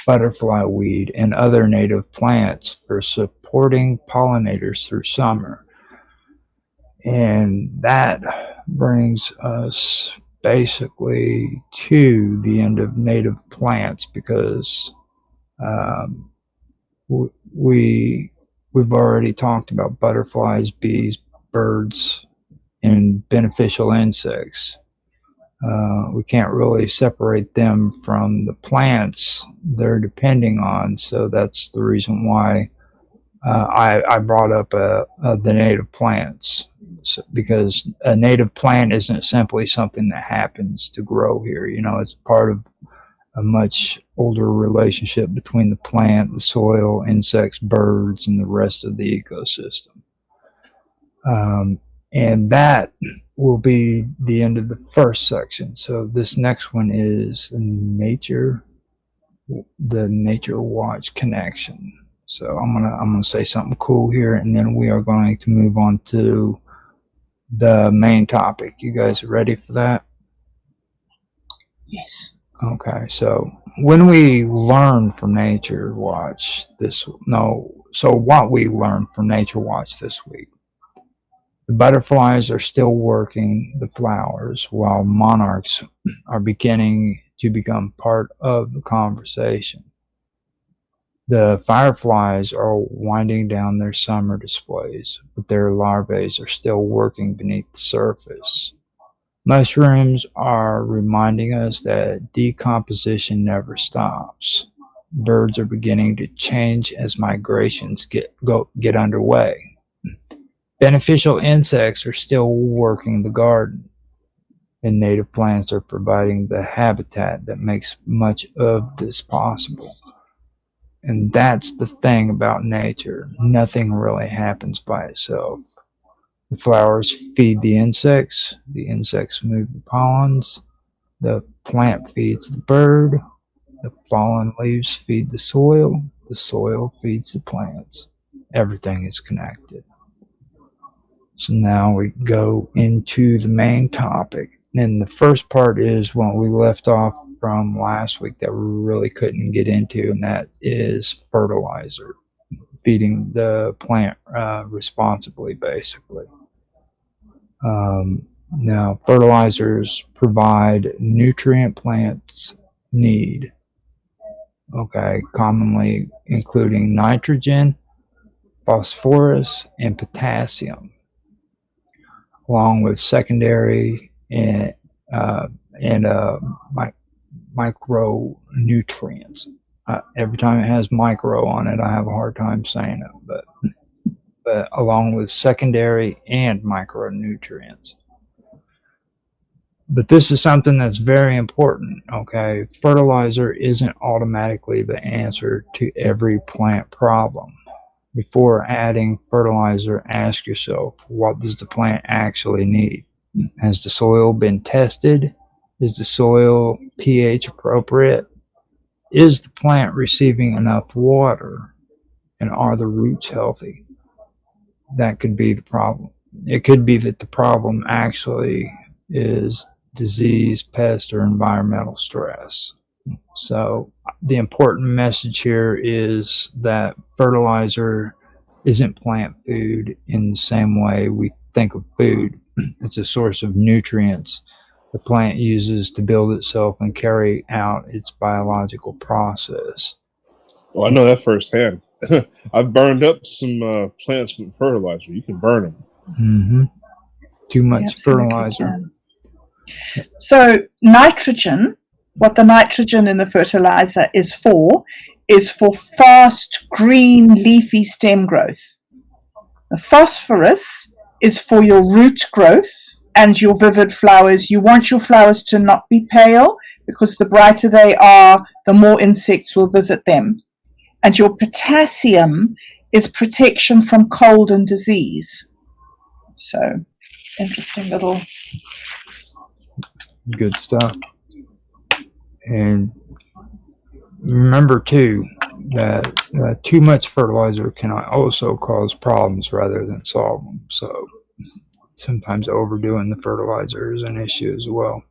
butterfly weed, and other native plants for supporting pollinators through summer. And that brings us basically to the end of native plants because we've already talked about butterflies, bees, birds, and beneficial insects. We can't really separate them from the plants they're depending on, so that's the reason why I brought up the native plants. Because a native plant isn't simply something that happens to grow here. It's part of a much older relationship between the plant, the soil, insects, birds, and the rest of the ecosystem. And that will be the end of the first section. So this next one is the nature watch connection. So I'm gonna say something cool here, and then we are going to move on to the main topic. You guys ready for that? Yes. Okay, so when we learn from Nature Watch what we learned from Nature Watch this week. The butterflies are still working the flowers while monarchs are beginning to become part of the conversation. The fireflies are winding down their summer displays, but their larvae are still working beneath the surface. Mushrooms are reminding us that decomposition never stops. Birds are beginning to change as migrations get underway. Beneficial insects are still working the garden, and native plants are providing the habitat that makes much of this possible. And that's the thing about nature. Nothing really happens by itself. The flowers feed the insects move the pollens, the plant feeds the bird, the fallen leaves feed the soil feeds the plants. Everything is connected. So now we go into the main topic. And the first part is what we left off from last week that we really couldn't get into, and that is fertilizer. Feeding the plant responsibly, basically. Now, fertilizers provide nutrient plants need. Okay, commonly including nitrogen, phosphorus, and potassium, along with secondary and micronutrients. Every time it has micro on it, I have a hard time saying it, but along with secondary and micronutrients. But this is something that's very important, okay? Fertilizer isn't automatically the answer to every plant problem. Before adding fertilizer, ask yourself, what does the plant actually need? Has the soil been tested? Is the soil pH appropriate? Is the plant receiving enough water? And are the roots healthy? That could be the problem. It could be that the problem actually is disease, pest, or environmental stress. So the important message here is that fertilizer isn't plant food in the same way we think of food. It's a source of nutrients the plant uses to build itself and carry out its biological process. Well, I know that firsthand. I've burned up some plants with fertilizer. You can burn them. Mm-hmm. Too much fertilizer. So nitrogen, what the nitrogen in the fertilizer is for fast green leafy stem growth. The phosphorus is for your root growth and your vivid flowers. You want your flowers to not be pale because the brighter they are, the more insects will visit them. And your potassium is protection from cold and disease. So, interesting little... Good stuff. And remember, too, that too much fertilizer can also cause problems rather than solve them. So sometimes overdoing the fertilizer is an issue as well.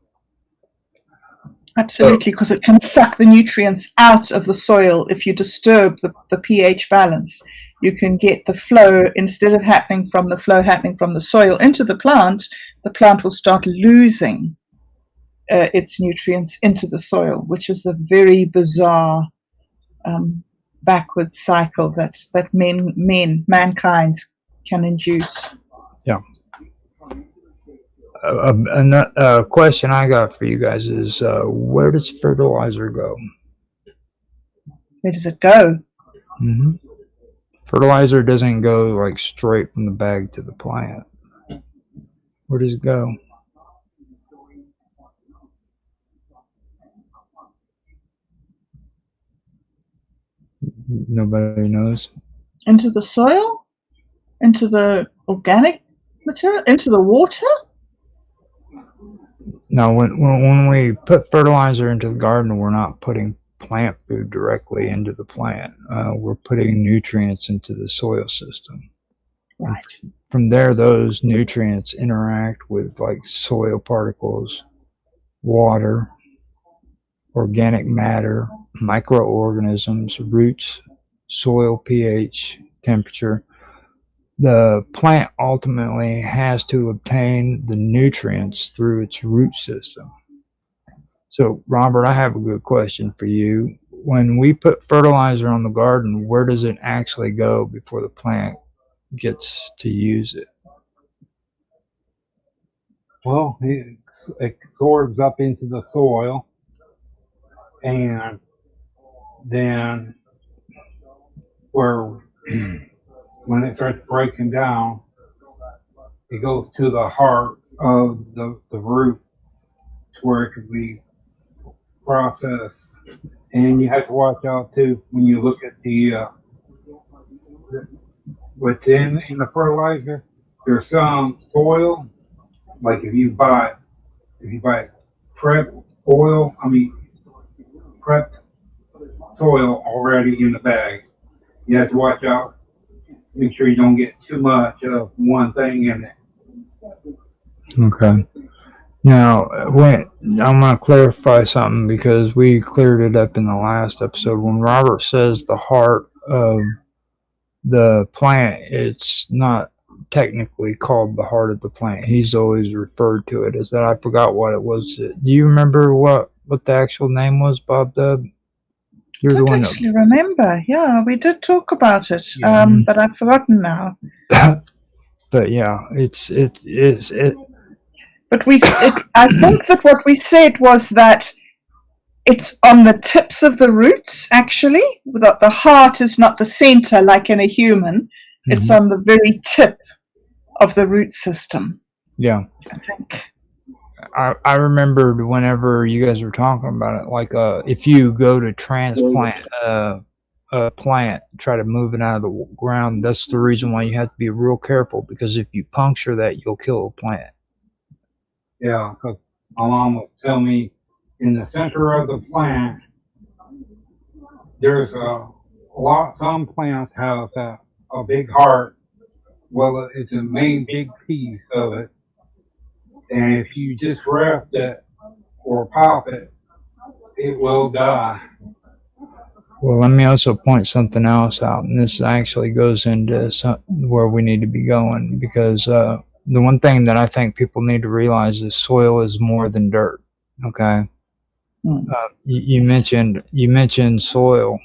Absolutely, because it can suck the nutrients out of the soil. If you disturb the pH balance, you can get the flow, instead of happening from the soil into the plant will start losing its nutrients into the soil, which is a very bizarre backward cycle that mankind can induce. Yeah. A question I got for you guys is, where does fertilizer go? Where does it go? Mm-hmm. Fertilizer doesn't go like straight from the bag to the plant. Where does it go? Nobody knows. Into the soil? Into the organic material? Into the water? Now, when we put fertilizer into the garden, we're not putting plant food directly into the plant. We're putting nutrients into the soil system. Right. From there, those nutrients interact with like soil particles, water, organic matter, microorganisms, roots, soil pH, temperature. The plant ultimately has to obtain the nutrients through its root system. So, Robert, I have a good question for you. When we put fertilizer on the garden, where does it actually go before the plant gets to use it? Well, it absorbs up into the soil, and then when it starts breaking down, it goes to the heart of the root to where it could be processed. And you have to watch out too when you look at what's in the fertilizer. there's some soil, like if you buy prep oil, prepped soil already in the bag. You have to watch out. Make sure you don't get too much of one thing in it. Okay. Now, wait, I'm going to clarify something because we cleared it up in the last episode. When Robert says the heart of the plant, it's not technically called the heart of the plant. He's always referred to it as that. I forgot what it was. Do you remember what the actual name was, Bob Dub? I don't actually remember. Yeah, we did talk about it, but I've forgotten now. But yeah, it's. But I think that what we said was that it's on the tips of the roots, actually. The heart is not the center like in a human. Mm-hmm. It's on the very tip of the root system. Yeah. I think. I remembered whenever you guys were talking about it, like if you go to transplant a plant, try to move it out of the ground, that's the reason why you have to be real careful, because if you puncture that, you'll kill a plant. Yeah, because my mom was telling me in the center of the plant, there's some plants have a big heart. Well, it's a main big piece of it. And if you just wrap it or pop it, it will die. Well, let me also point something else out, and this actually goes into where we need to be going, because the one thing that I think people need to realize is soil is more than dirt. Okay, you mentioned soil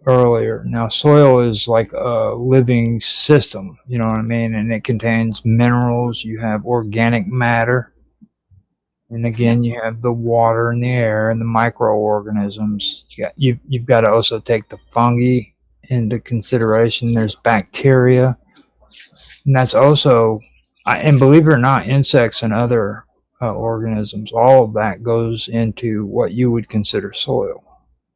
earlier. Now, soil is like a living system, you know what I mean? And it contains minerals, you have organic matter, and again, you have the water and the air and the microorganisms. You've got to also take the fungi into consideration. There's bacteria, and that's also, and believe it or not, insects and other organisms, all of that goes into what you would consider soil.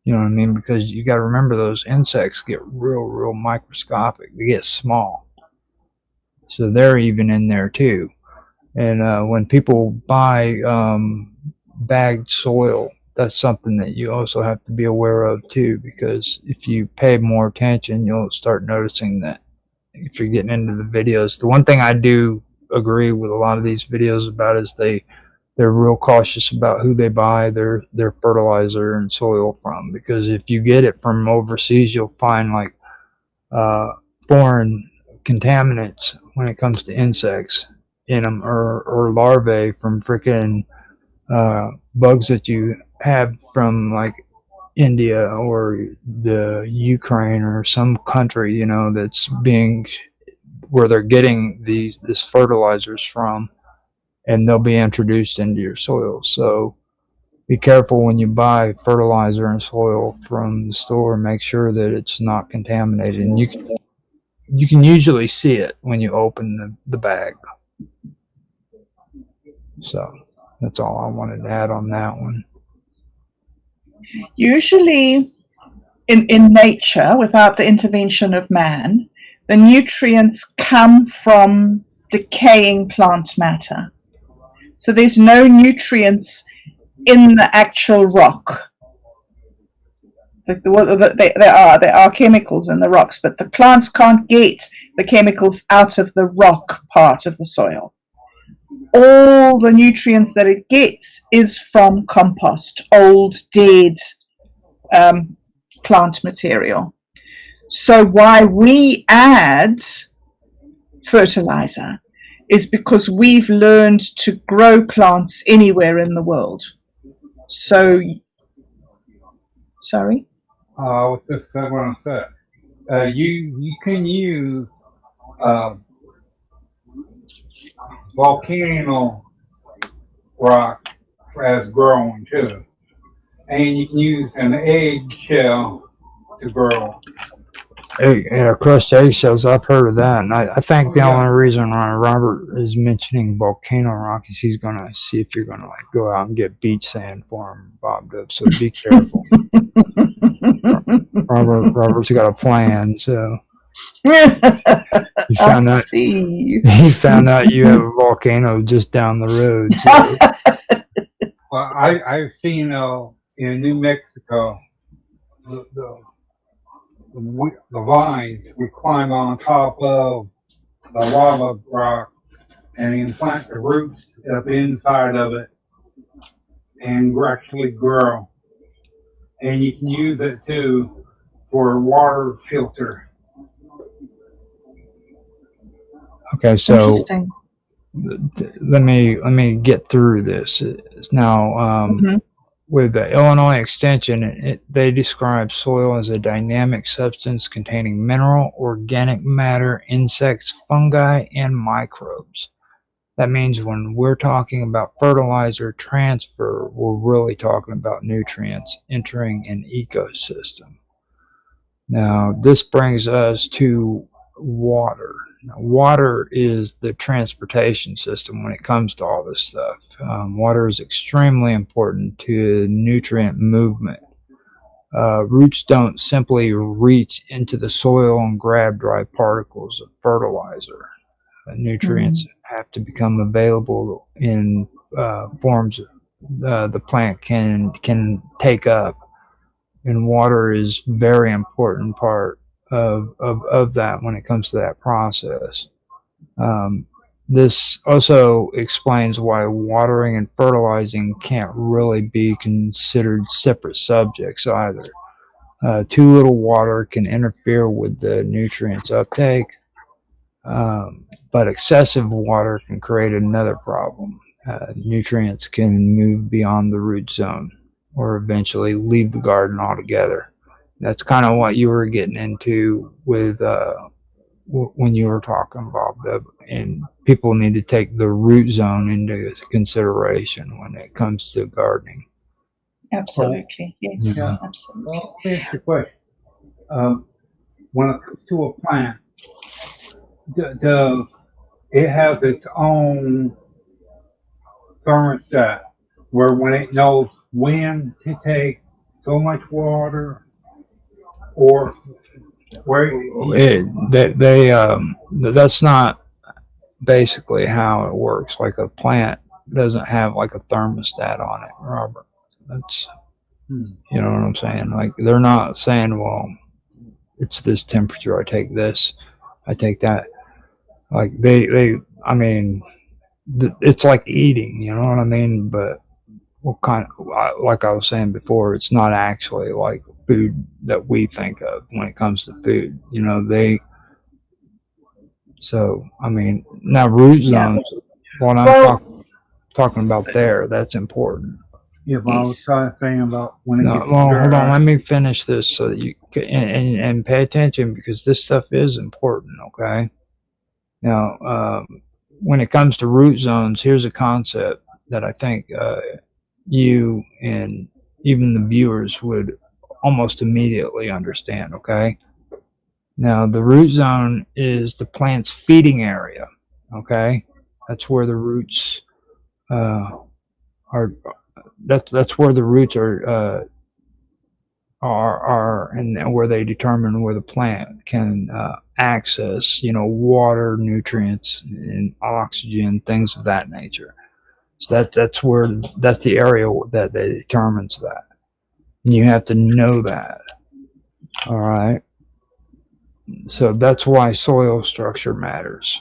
You know what I mean? Because you got to remember, those insects get real microscopic. They get small. So they're even in there too. And when people buy bagged soil, that's something that you also have to be aware of too, because if you pay more attention, you'll start noticing that if you're getting into the videos. The one thing I do agree with a lot of these videos about is they're real cautious about who they buy their fertilizer and soil from, because if you get it from overseas, you'll find like foreign contaminants when it comes to insects in them, or larvae from freaking bugs that you have from like India or the Ukraine or some country, you know, that's being where they're getting this fertilizers from, and they'll be introduced into your soil. So be careful when you buy fertilizer and soil from the store. Make sure that it's not contaminated. And you can usually see it when you open the bag. So that's all I wanted to add on that one. Usually in nature, without the intervention of man, the nutrients come from decaying plant matter. So there's no nutrients in the actual rock. There are chemicals in the rocks, but the plants can't get the chemicals out of the rock part of the soil. All the nutrients that it gets is from compost, old, dead plant material. So why we add fertilizer is because we've learned to grow plants anywhere in the world. So, sorry? I was just saying what I said. You can use volcano rock as growing too, and you can use an eggshell to grow. Crushed eggshells, I've heard of that, and I think the only reason why Robert is mentioning volcano rock is he's going to see if you're going to like go out and get beach sand for him, Bob Dub, so be careful. Robert's got a plan, so. He found I out see. he found out you have a volcano just down the road. So. Well, I've seen in New Mexico the vines would climb on top of the lava rock and implant the roots up inside of it and actually grow. And you can use it too for a water filter. Okay, so Interesting. let me get through this. Now, with the Illinois Extension, they describe soil as a dynamic substance containing mineral, organic matter, insects, fungi, and microbes. That means when we're talking about fertilizer transfer, we're really talking about nutrients entering an ecosystem. Now, this brings us to water. Now, water is the transportation system when it comes to all this stuff. Water is extremely important to nutrient movement. Roots don't simply reach into the soil and grab dry particles of fertilizer. Nutrients have to become available in forms the plant can take up, and water is very important part of that when it comes to that process. This also explains why watering and fertilizing can't really be considered separate subjects either. Too little water can interfere with the nutrients uptake, but excessive water can create another problem. Nutrients can move beyond the root zone or eventually leave the garden altogether. That's kind of what you were getting into with when you were talking about and people need to take the root zone into consideration when it comes to gardening. Absolutely. Yes, Yeah. absolutely. Well, let me ask you a question. When it comes to a plant, does it has its own thermostat where when it knows when to take so much water or where That's not basically how it works. Like a plant doesn't have like a thermostat on it, Robert. That's you know what I'm saying. Like they're not saying, well, it's this temperature. I take this, I take that. Like I mean, it's like eating. You know what I mean? But what kind of, like I was saying before, it's not actually like food that we think of when it comes to food. You know, so I mean, now root zones, what I'm talking about there, that's important. Yeah, but I was saying about when it gets Well, dry. hold on, let me finish this so that you can, and pay attention because this stuff is important, okay? Now, when it comes to root zones, here's a concept that I think you and even the viewers would almost immediately understand, okay? Now, the root zone is the plant's feeding area, okay? That's where the roots are. That's where the roots are, and where they determine where the plant can access, water, nutrients, and oxygen, things of that nature. So that's the area that determines that, and you have to know that. All right. So that's why soil structure matters.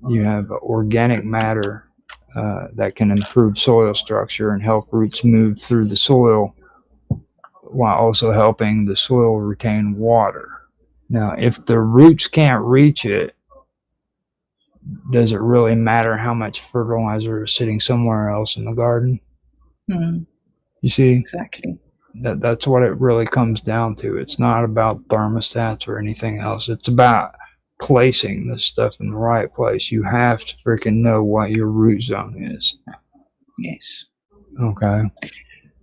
You have organic matter that can improve soil structure and help roots move through the soil while also helping the soil retain water. Now, if the roots can't reach it, does it really matter how much fertilizer is sitting somewhere else in the garden? You see? Exactly. That's what it really comes down to. It's not about thermostats or anything else. It's about placing this stuff in the right place. You have to freaking know what your root zone is. Yes. Okay.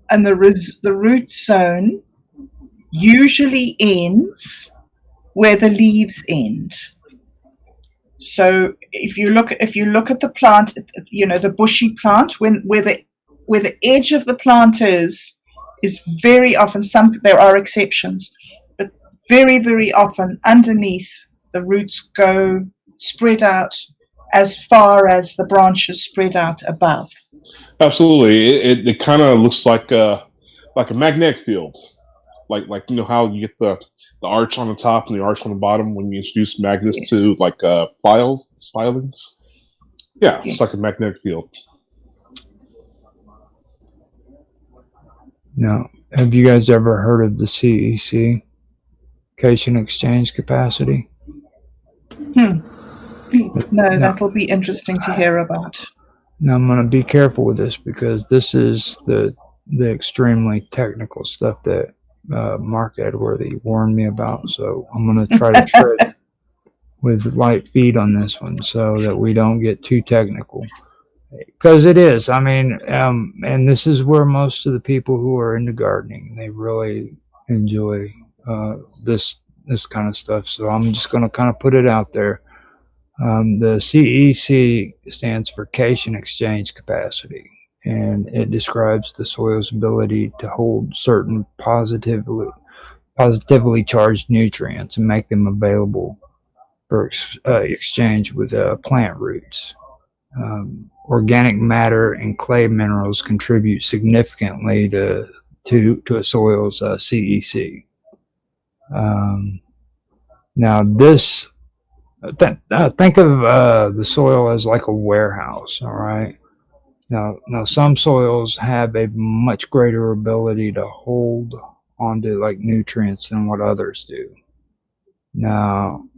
And the root zone usually ends where the leaves end. So if you look at the plant, the bushy plant, where the edge of the plant is very often, there are exceptions, but very, very often underneath the roots go spread out as far as the branches spread out above. Absolutely. It kind of looks like a magnetic field. Like you know how you get the arch on the top and the arch on the bottom when you introduce magnets Yes. to like filings. Yeah, Yes. it's like a magnetic field. Now, have you guys ever heard of the CEC, cation exchange capacity? No, No. that'll be interesting to hear about. Now, I'm going to be careful with this because this is the extremely technical stuff that Mark Edworthy warned me about. So I'm going to try to tread with light feet on this one so that we don't get too technical. Because it is. I mean, and this is where most of the people who are into gardening, they really enjoy this kind of stuff. So I'm just going to kind of put it out there. The CEC stands for cation exchange capacity, and it describes the soil's ability to hold certain positively charged nutrients and make them available for exchange with plant roots. Organic matter and clay minerals contribute significantly to a soil's CEC. Now, this think of the soil as like a warehouse. All right. Now, some soils have a much greater ability to hold onto like nutrients than what others do. Now,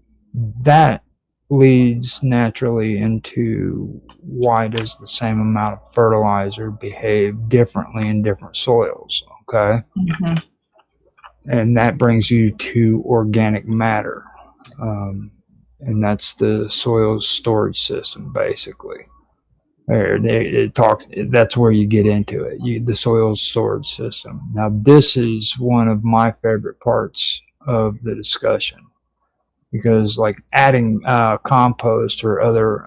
that leads naturally into why does the same amount of fertilizer behave differently in different soils, okay? Mm-hmm. And that brings you to organic matter, and that's the soil's storage system, basically. That's where you get into it, the soil's storage system. Now, this is one of my favorite parts of the discussion, because like adding compost or other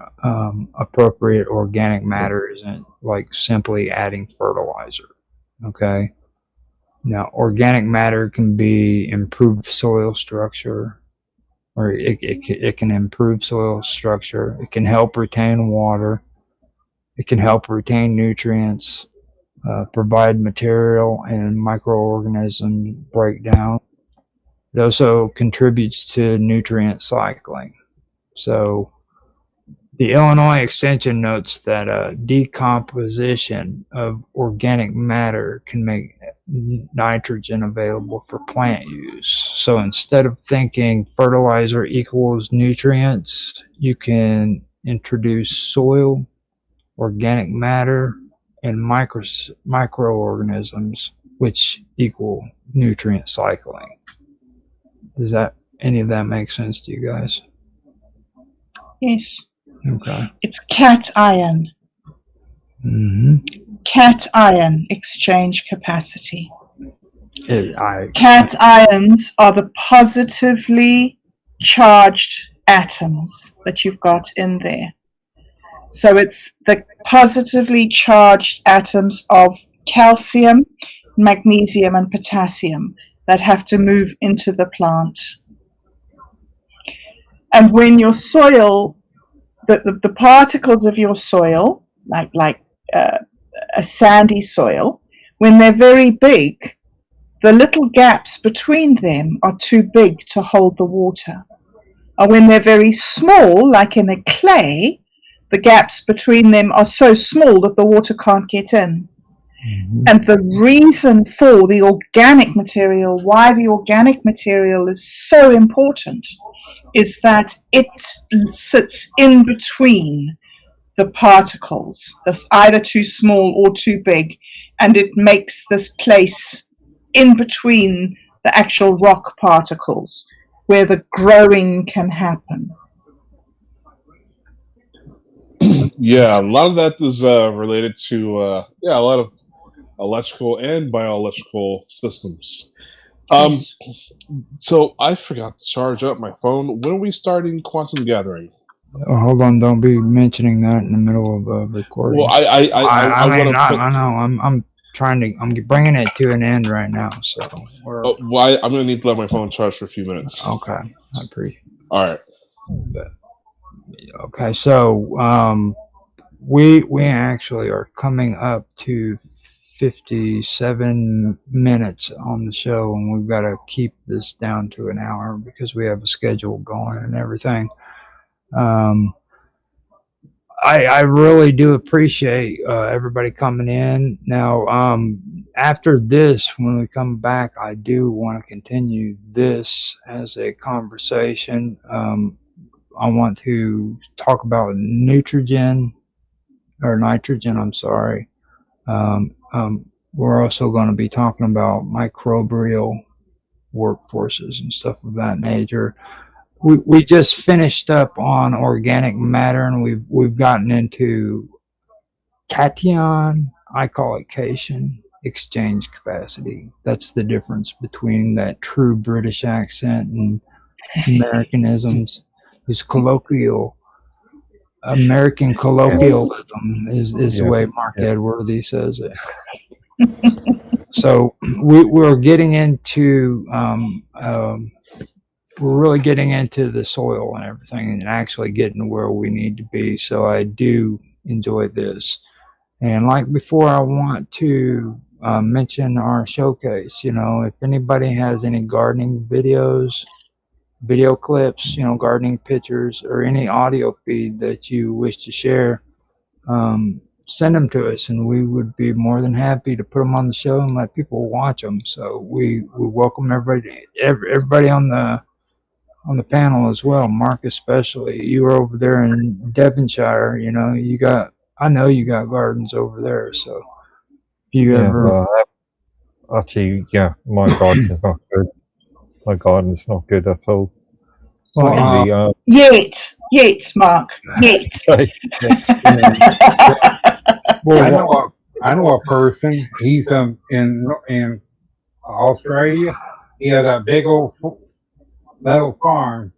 appropriate organic matter isn't like simply adding fertilizer. Okay. Now, organic matter can be improved soil structure, or it can improve soil structure. It can help retain water. It can help retain nutrients, provide material and microorganism breakdown. It also contributes to nutrient cycling. So the Illinois Extension notes that decomposition of organic matter can make nitrogen available for plant use. So instead of thinking fertilizer equals nutrients, you can introduce soil, organic matter, and microorganisms, which equal nutrient cycling. Does any of that make sense to you guys? Yes. Okay. It's cation. Mm-hmm. Cation exchange capacity. Cations are the positively charged atoms that you've got in there. So it's the positively charged atoms of calcium, magnesium, and potassium that have to move into the plant. And when your soil, the particles of your soil, like a sandy soil, when they're very big, the little gaps between them are too big to hold the water. Or when they're very small, like in a clay, the gaps between them are so small that the water can't get in. Mm-hmm. And the reason for the organic material, why the organic material is so important, is that it sits in between the particles. That's either too small or too big, and it makes this place in between the actual rock particles where the growing can happen. Yeah, a lot of that is related to a lot of electrical and bioelectrical systems. Yes. So I forgot to charge up my phone. When are we starting quantum gathering? Oh, hold on! Don't be mentioning that in the middle of a recording. Well, I know. I'm trying to. I'm bringing it to an end right now. So I'm gonna need to let my phone charge for a few minutes. Okay, I appreciate it. All right. But, okay, so we actually are coming up to 57 minutes on the show, and we've got to keep this down to an hour because we have a schedule going and everything. I really do appreciate everybody coming in. Now, after this, when we come back, I do want to continue this as a conversation. I want to talk about nitrogen, I'm sorry. We're also going to be talking about microbial workforces and stuff of that nature. We just finished up on organic matter, and we've gotten into cation, I call it cation, exchange capacity. That's the difference between that true British accent and Americanisms. Is colloquial. American colloquialism is the way Mark Edworthy says it. So we're getting into we're really getting into the soil and everything, and actually getting to where we need to be. So I do enjoy this. And like before, I want to mention our showcase. You know, if anybody has any gardening videos, video clips, you know, gardening pictures, or any audio feed that you wish to share, send them to us, and we would be more than happy to put them on the show and let people watch them. So we welcome everybody on the panel as well. Mark especially. You were over there in Devonshire. You know, I know you got gardens over there. So if you ever actually, my garden is not good. My garden is not good at all. Well, Yet, Mark, yet. Well, I know a person. He's in Australia. He has a big old metal farm.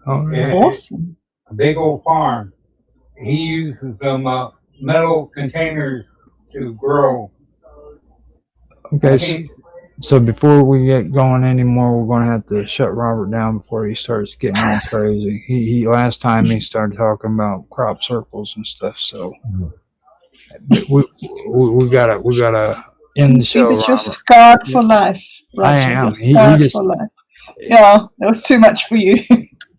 Awesome. A big old farm. He uses some metal containers to grow. Okay, so before we get going anymore, we're going to have to shut Robert down before he starts getting all crazy. He last time he started talking about crop circles and stuff. So we gotta end the show. You're scarred for life. Roger. I am. He just. For life. Yeah, that was too much for you.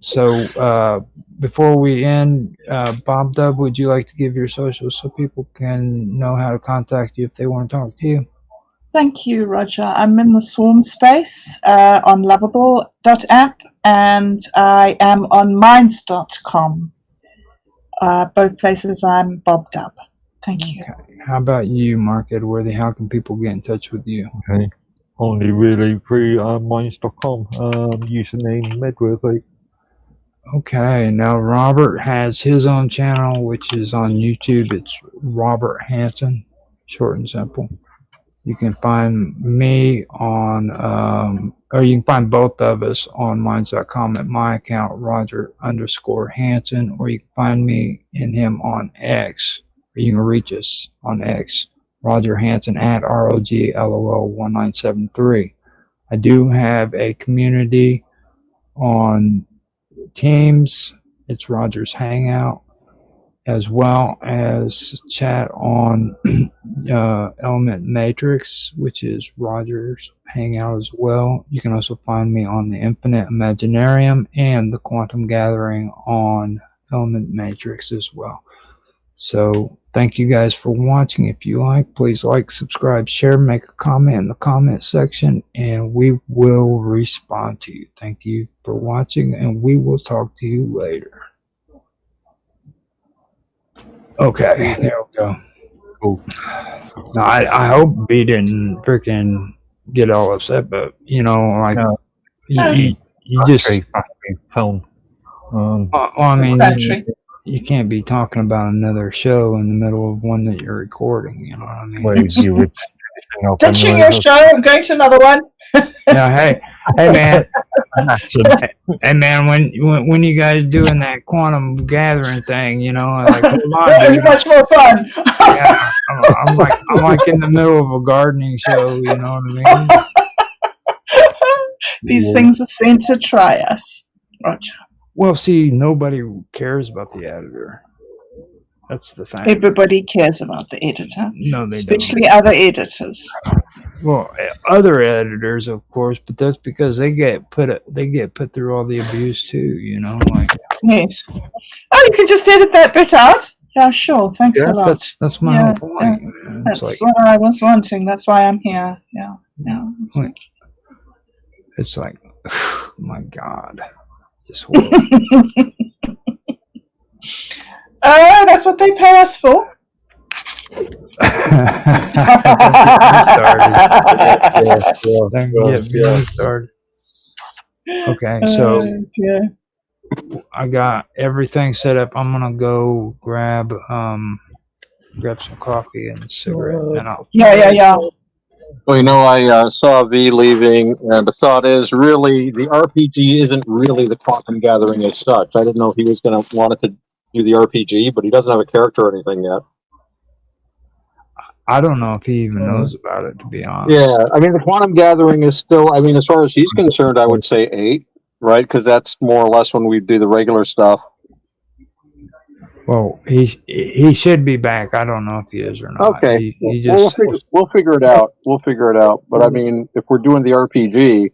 So before we end, Bob Dub, would you like to give your socials so people can know how to contact you if they want to talk to you? Thank you, Roger. I'm in the Swarm space on lovable.app, and I am on minds.com. Both places I'm Bob Dub. Thank you. Okay. How about you, Mark Edworthy? How can people get in touch with you? Okay. Only really through minds.com. Username Medworthy. Okay, now Robert has his own channel, which is on YouTube. It's Robert Hanson, short and simple. You can find me on, or you can find both of us on minds.com at my account, Roger_Hanson, or you can find me and him on X, or you can reach us on X, Roger Hanson at ROGLOL1973. I do have a community on Teams. It's Roger's Hangout, as well as chat on Element Matrix, which is Roger's Hangout as well. You can also find me on the Infinite Imaginarium and the Quantum Gathering on Element Matrix as well. So thank you guys for watching. If you like, please like, subscribe, share, make a comment in the comment section, and we will respond to you. Thank you for watching, and we will talk to you later. Okay, there we go. Cool. Now, I hope B didn't freaking get all upset, but you know, like you just. Phone. I mean, you can't be talking about another show in the middle of one that you're recording. You know what I mean? You were Ditching your show, I'm going to another one. Yeah, hey man, hey man, when you guys doing that quantum gathering thing, you know, like hold on, it's much more fun. Yeah, I'm like in the middle of a gardening show. You know what I mean? These things are sent to try us. Roger. Well, see, nobody cares about the editor. That's the thing. Everybody cares about the editor, No, they especially other editors. don't. Well, other editors, of course, but that's because they get put through all the abuse too. You know, like Yes. Oh, you can just edit that bit out. Yeah, sure. Thanks a lot. that's my Yeah, whole point. That's It's like what I was wanting. That's why I'm here. Yeah. it's like, my God, just horrible. That's what they pay us for. Don't get me started. Okay, so Yeah. I got everything set up. I'm gonna go grab some coffee and cigarettes, and I'll. Yeah. Well, I saw V leaving, and the thought is really the RPG isn't really the Quantum Gathering as such. I didn't know if he was going to want it to do the RPG, but he doesn't have a character or anything yet. I don't know if he even knows about it, to be honest. Yeah, I mean, the Quantum Gathering is still, I mean, as far as he's concerned, I would say 8, right? Because that's more or less when we do the regular stuff. Well, he should be back. I don't know if he is or not. Okay, He just, we'll figure it out. We'll figure it out. But I mean, if we're doing the RPG,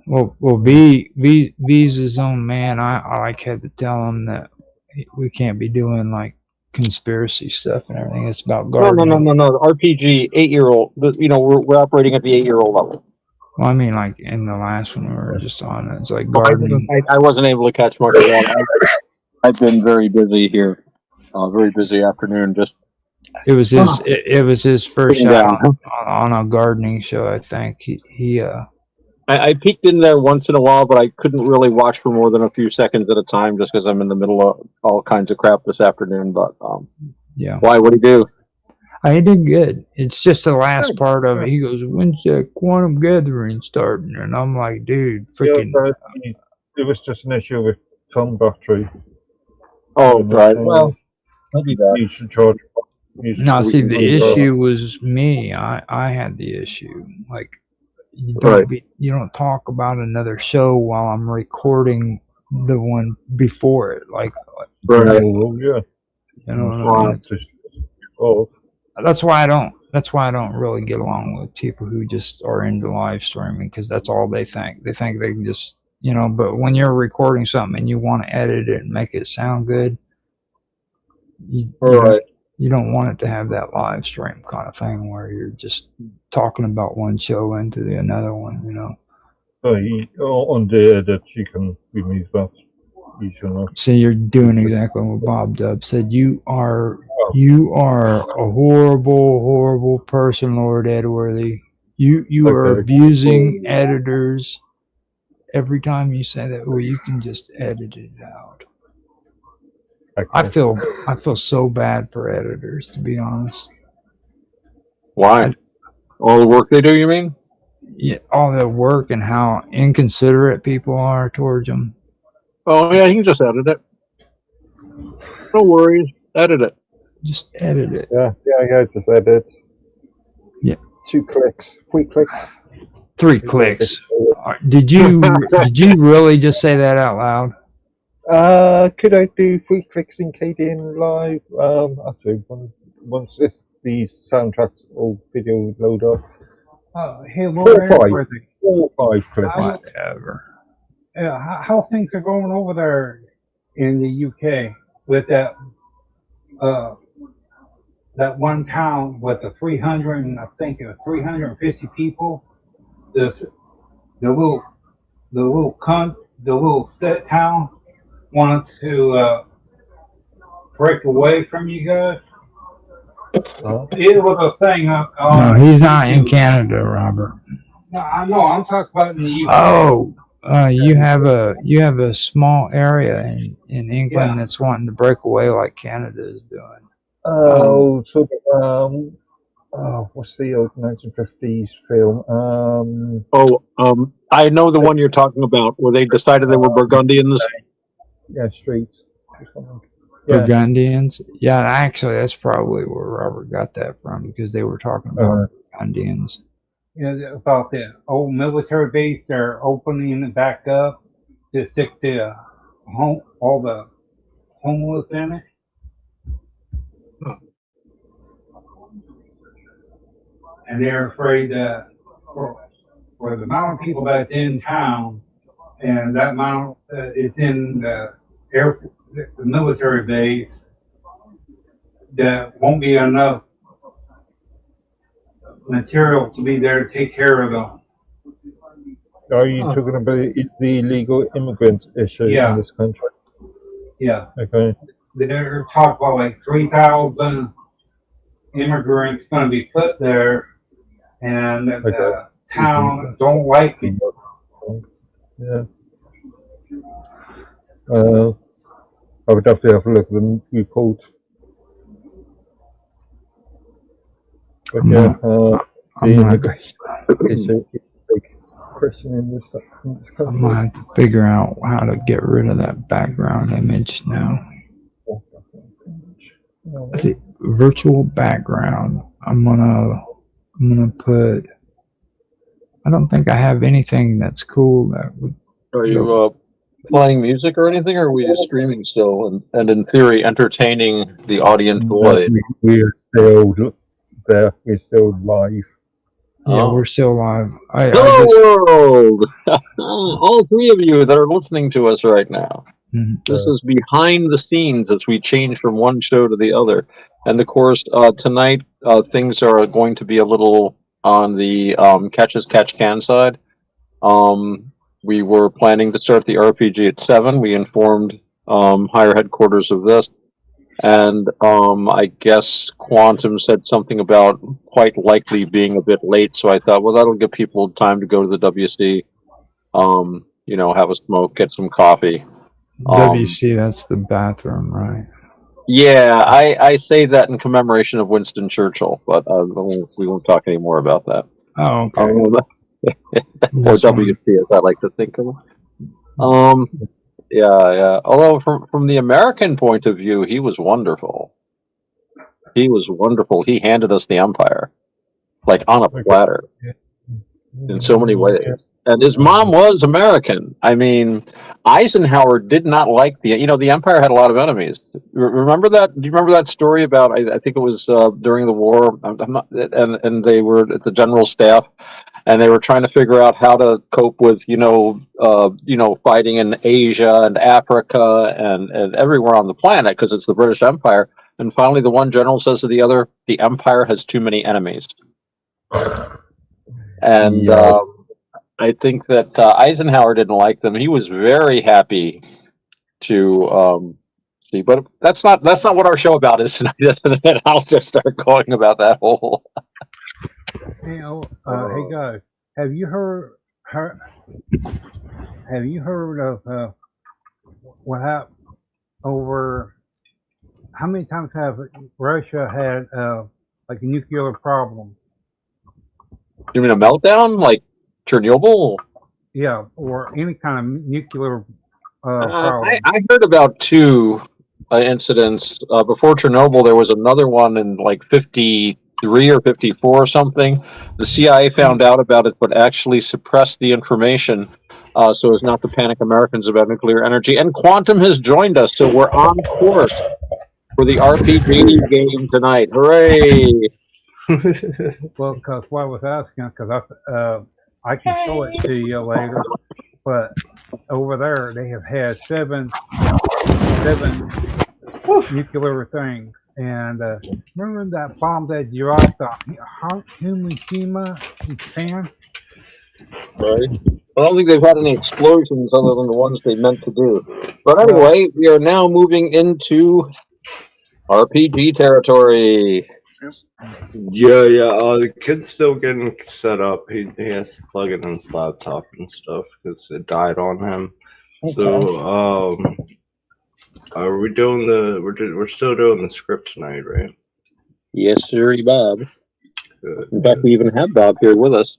Well, V's his own man. I had to tell him that we can't be doing like conspiracy stuff and everything. It's about gardening. No. The RPG 8-year-old. We're operating at the 8-year-old level. Well, I mean, like in the last one we were just on, it's like gardening. I wasn't able to catch much of that. I've been very busy here. Very busy afternoon. Just it was his first shot on a gardening show. I think I peeked in there once in a while, but I couldn't really watch for more than a few seconds at a time, just because I'm in the middle of all kinds of crap this afternoon. But yeah. Why? What do you do? I did good. It's just the last part of it. He goes, "When's that Quantum Gathering starting?" And I'm like, "Dude, freaking!" Yeah, it was just an issue with phone battery. Oh, right. Well, maybe that. You should charge. No, see, the issue was me. I had the issue. Like, you don't talk about another show while I'm recording the one before it. Like, right. Yeah. You know what I mean? That's why I don't really get along with people who just are into live streaming, because that's all they think. They think they can just, but when you're recording something and you want to edit it and make it sound good, you don't want it to have that live stream kind of thing where you're just talking about one show into another one, On the edit, you can remove that. So you're doing exactly what Bob Dub said. You are a horrible person, Lord Edworthy. You are abusing editors every time you say that. Well, you can just edit it out. Okay. I feel so bad for editors, to be honest. Why? All the work they do, you mean? Yeah, all the work and how inconsiderate people are towards them. Oh, yeah, you can just edit it. No worries. Edit it. Just edit it. Yeah, just edit. Yeah. 2 clicks. 3 clicks. 3 clicks. Did you really just say that out loud? Could I do 3 clicks in KDN Live? Actually, once the soundtracks or video load up. Hey, 4 or 5 clicks. Whatever. How things are going over there in the UK with that one town with the 300 and I think 350 people. The little town wanted to break away from you guys. It was a thing. No, he's not in Canada, Robert. No, I know. I'm talking about in the UK. Oh. You have a small area in England that's wanting to break away like Canada is doing. What's the old 1950s film? I know the one you're talking about, where they decided they were Burgundians. Yeah, Streets. Burgundians? Yeah, actually, that's probably where Robert got that from, because they were talking about Burgundians. about the old military base. They're opening it back up to stick the all the homeless in it. And they're afraid that for the amount of people that's in town and that amount is in the military base, that won't be enough material to be there to take care of them. Are you talking about the illegal immigrant issue in this country? Yeah. Okay. They're talking about like 3,000 immigrants going to be put there, and the town don't like it. Yeah. I would have to have a look at the report. But yeah, the immigration issue is a big question in this country. I'm gonna have to figure out how to get rid of that background image now. See, virtual background. I'm gonna put. I don't think I have anything that's cool that would. Are you playing music or anything, or are we just streaming still and in theory entertaining the audience void? We are still there. We're still live. Yeah, we're still live. Hello, world! All three of you that are listening to us right now. This is behind the scenes as we change from one show to the other. And of course, tonight things are going to be a little on the catch as catch can side. We were planning to start the RPG at 7. We informed higher headquarters of this. And I guess Quantum said something about quite likely being a bit late. So I thought, well, that'll give people time to go to the WC, have a smoke, get some coffee. WC, that's the bathroom, right? Yeah, I say that in commemoration of Winston Churchill, but we won't talk any more about that. Oh, okay. Or WC, as I like to think of it. Yeah. Although from the American point of view, he was wonderful. He was wonderful. He handed us the empire, like on a platter, in so many ways. And his mom was American. I mean, Eisenhower did not like the empire had a lot of enemies. Remember that? Do you remember that story about? I think it was during the war. And they were at the general staff, and they were trying to figure out how to cope with fighting in Asia and Africa and everywhere on the planet because it's the British Empire. And finally, the one general says to the other, "The empire has too many enemies." And I think that Eisenhower didn't like them. He was very happy to see, but that's not what our show about is tonight. And I'll just start going about that whole. Hey guys, have you heard of what happened over? How many times have Russia had like nuclear problems? You mean a meltdown like Chernobyl? Yeah, or any kind of nuclear problem. I heard about 2 incidents before Chernobyl. There was another one in like 53 or 54 or something. The CIA found out about it, but actually suppressed the information so as not to panic Americans about nuclear energy. And Quantum has joined us, so we're on course for the RPG game tonight. Hooray! Well, because what I was asking, because I can show it to you later, but over there they have had seven nuclear things. And remember that bomb that dropped on Hiroshima, Japan? Right. I don't think they've had any explosions other than the ones they meant to do. But anyway, we are now moving into RPG territory. Yeah. The kid's still getting set up. He has to plug it in his laptop and stuff because it died on him. Okay. So, are we doing we're still doing the script tonight, right? Yes, sir, Bob. Good. In fact, we even have Bob here with us.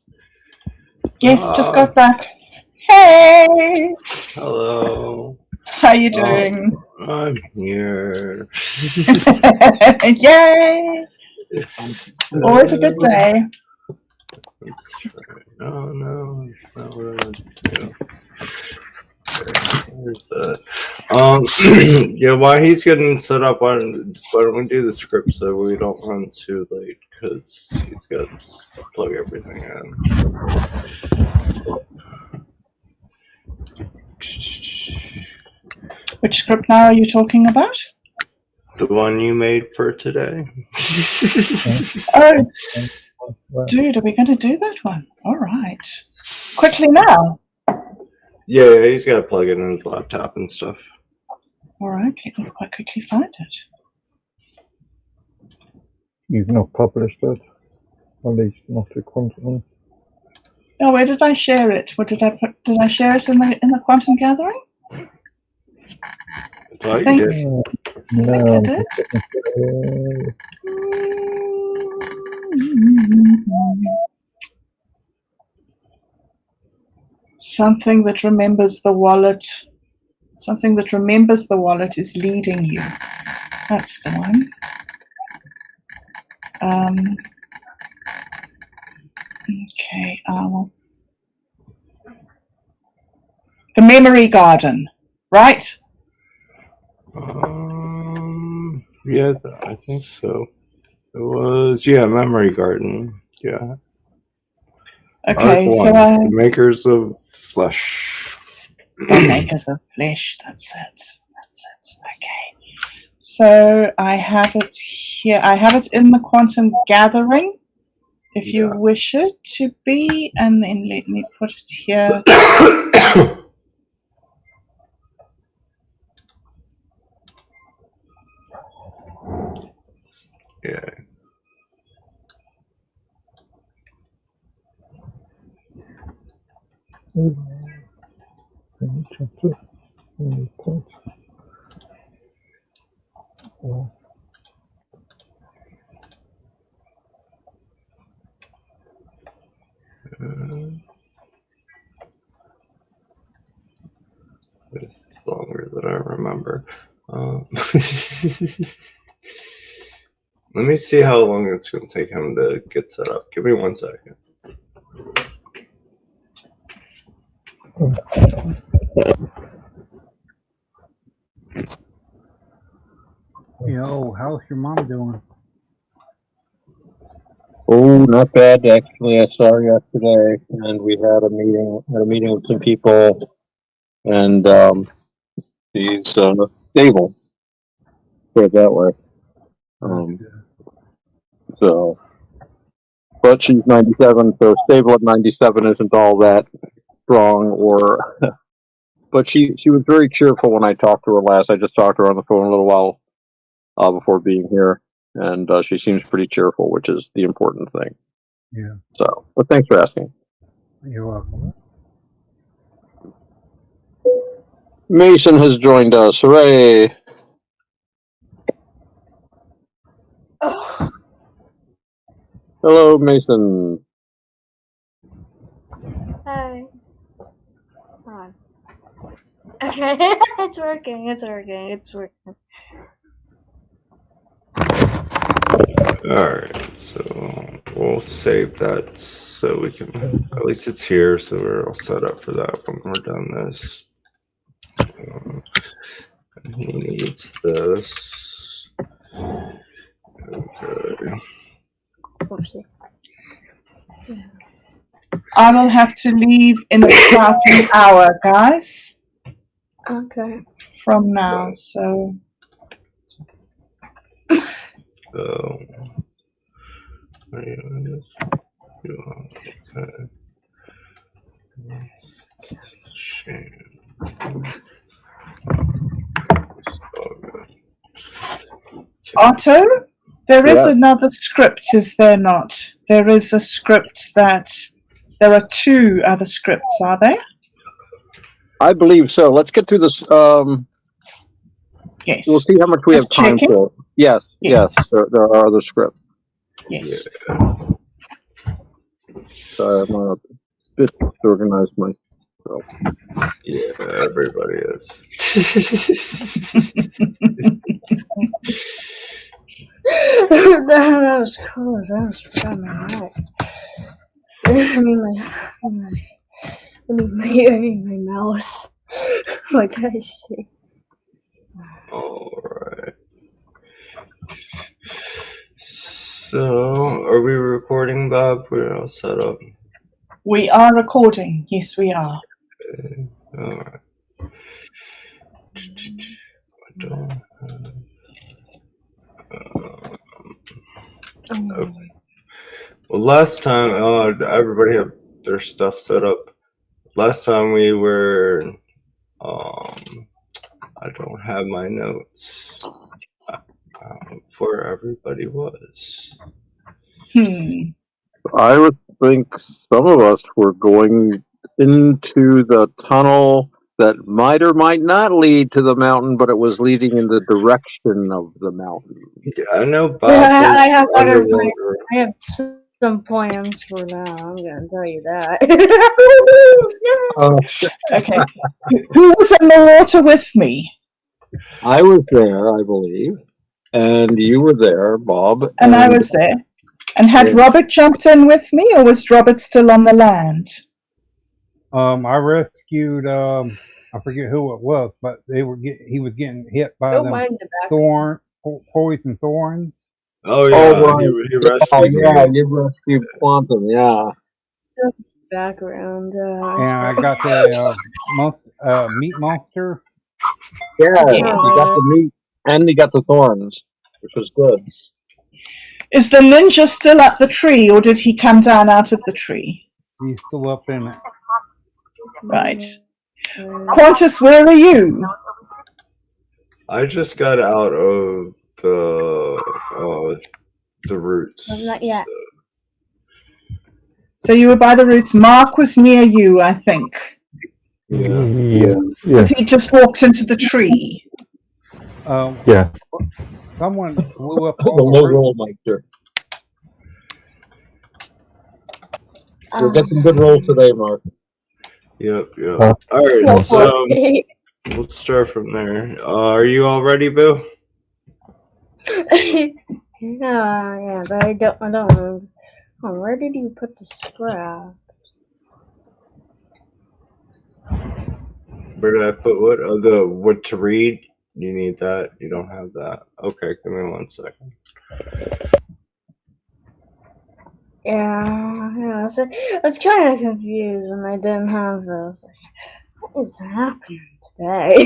Yes, just got back. Hey! Hello. How you doing? I'm here. Yay! Always a good day. Let's try. No, it's not what I want to do. Where's that? Yeah, while he's getting set up, why don't we do the script so we don't run too late? Because he's got to plug everything in. Which script now are you talking about? The one you made for today. Oh, dude, are we going to do that one? All right. Quickly now. Yeah, he's got to plug it in his laptop and stuff. All right, let me quite quickly find it. You've not published it, at least not the quantum. Oh, where did I share it? What did I put? Did I share it in the quantum gathering? I thought you did. No, I did. Something that remembers the wallet. Something that remembers the wallet is leading you. That's the one. Okay. The memory garden, right? Yeah, I think so. It was, Memory Garden. Yeah. Okay, Arc so one, the makers of flesh. the makers of flesh. That's it. Okay. So I have it here. I have it in the quantum gathering, if you wish it to be, and then let me put it here. Yeah. This is longer than I remember. Let me see how long it's going to take him to get set up. Give me 1 second. Yo, how's your mom doing? Oh, not bad. Actually, I saw her yesterday, and we had a meeting with some people, and she's stable. Put it that way. So, but she's 97, so stable at 97 isn't all that strong. Or, but she was very cheerful when I talked to her last. I just talked to her on the phone a little while before being here, and she seems pretty cheerful, which is the important thing. Yeah. So, but thanks for asking. You're welcome. Mason has joined us. Hooray! Hello, Mason. Hi. Hi. Okay, it's working. Alright, so we'll save that so we can, at least it's here, so we're all set up for that when we're done this. And he needs this. Okay. Oopsie. I will have to leave in about an hour, guys. Okay. From now, so. Otto, there is another script, is there not? There is a script that there are 2 other scripts, are there? I believe so. Let's get through this. Yes. We'll see how much we have time for. Yes. There are other scripts. Yes. So I'm a bit disorganized myself. Yeah, everybody is. That was cool. That was fun. All right. I mean my mouse. What did I say? Alright. So, are we recording, Bob? We're all set up. We are recording. Yes, we are. Okay. Alright. Okay. Well, last time, everybody have their stuff set up. Last time we were, I don't have my notes where everybody was. I would think some of us were going into the tunnel that might or might not lead to the mountain, but it was leading in the direction of the mountain. Yeah, I know Bob. I have some plans for now. I'm gonna tell you that. Okay. Who was in the water with me? I was there, I believe, and you were there, Bob. And I was there. And had Robert jumped in with me, or was Robert still on the land? I rescued I forget who it was, but he was getting hit by Don't them mind the poison thorns. Oh yeah, right. he rescued me. Yeah, you rescued Quantum, yeah. background. And I got the meat monster. Yeah, you got the meat and you got the thorns, which was good. Is the ninja still up the tree, or did he come down out of the tree? He's still up in it. Right. Qantas, where are you? I just got out of the roots. Not yet. So you were by the roots. Mark was near you, I think. Yeah. Because he just walked into the tree. Yeah. Someone blew up The all the low roots. roll Meister. You'll get some good rolls today, Mark. Yep. All right, so let's start from there. Are you all ready, Bill? Yeah, but I don't know. Oh, where did you put the scrap? Where did I put what? Oh, the what to read? You need that? You don't have that? Okay, give me 1 second. Yeah, so I was kind of confused and I didn't have those. What is happening today?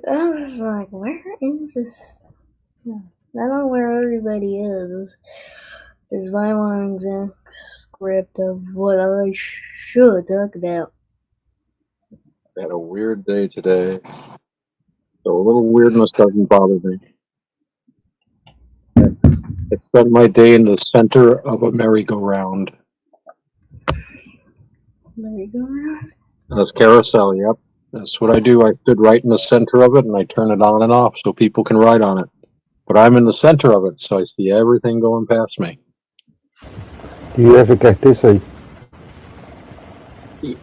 I was like, where is this? I don't know where everybody is. Is my one exact script of what I should talk about. I had a weird day today, so a little weirdness doesn't bother me. I spent my day in the center of a merry-go-round. Merry-go-round? That's carousel, yep. That's what I do. I stood right in the center of it, and I turn it on and off so people can ride on it. But I'm in the center of it, so I see everything going past me. Do you ever get dizzy?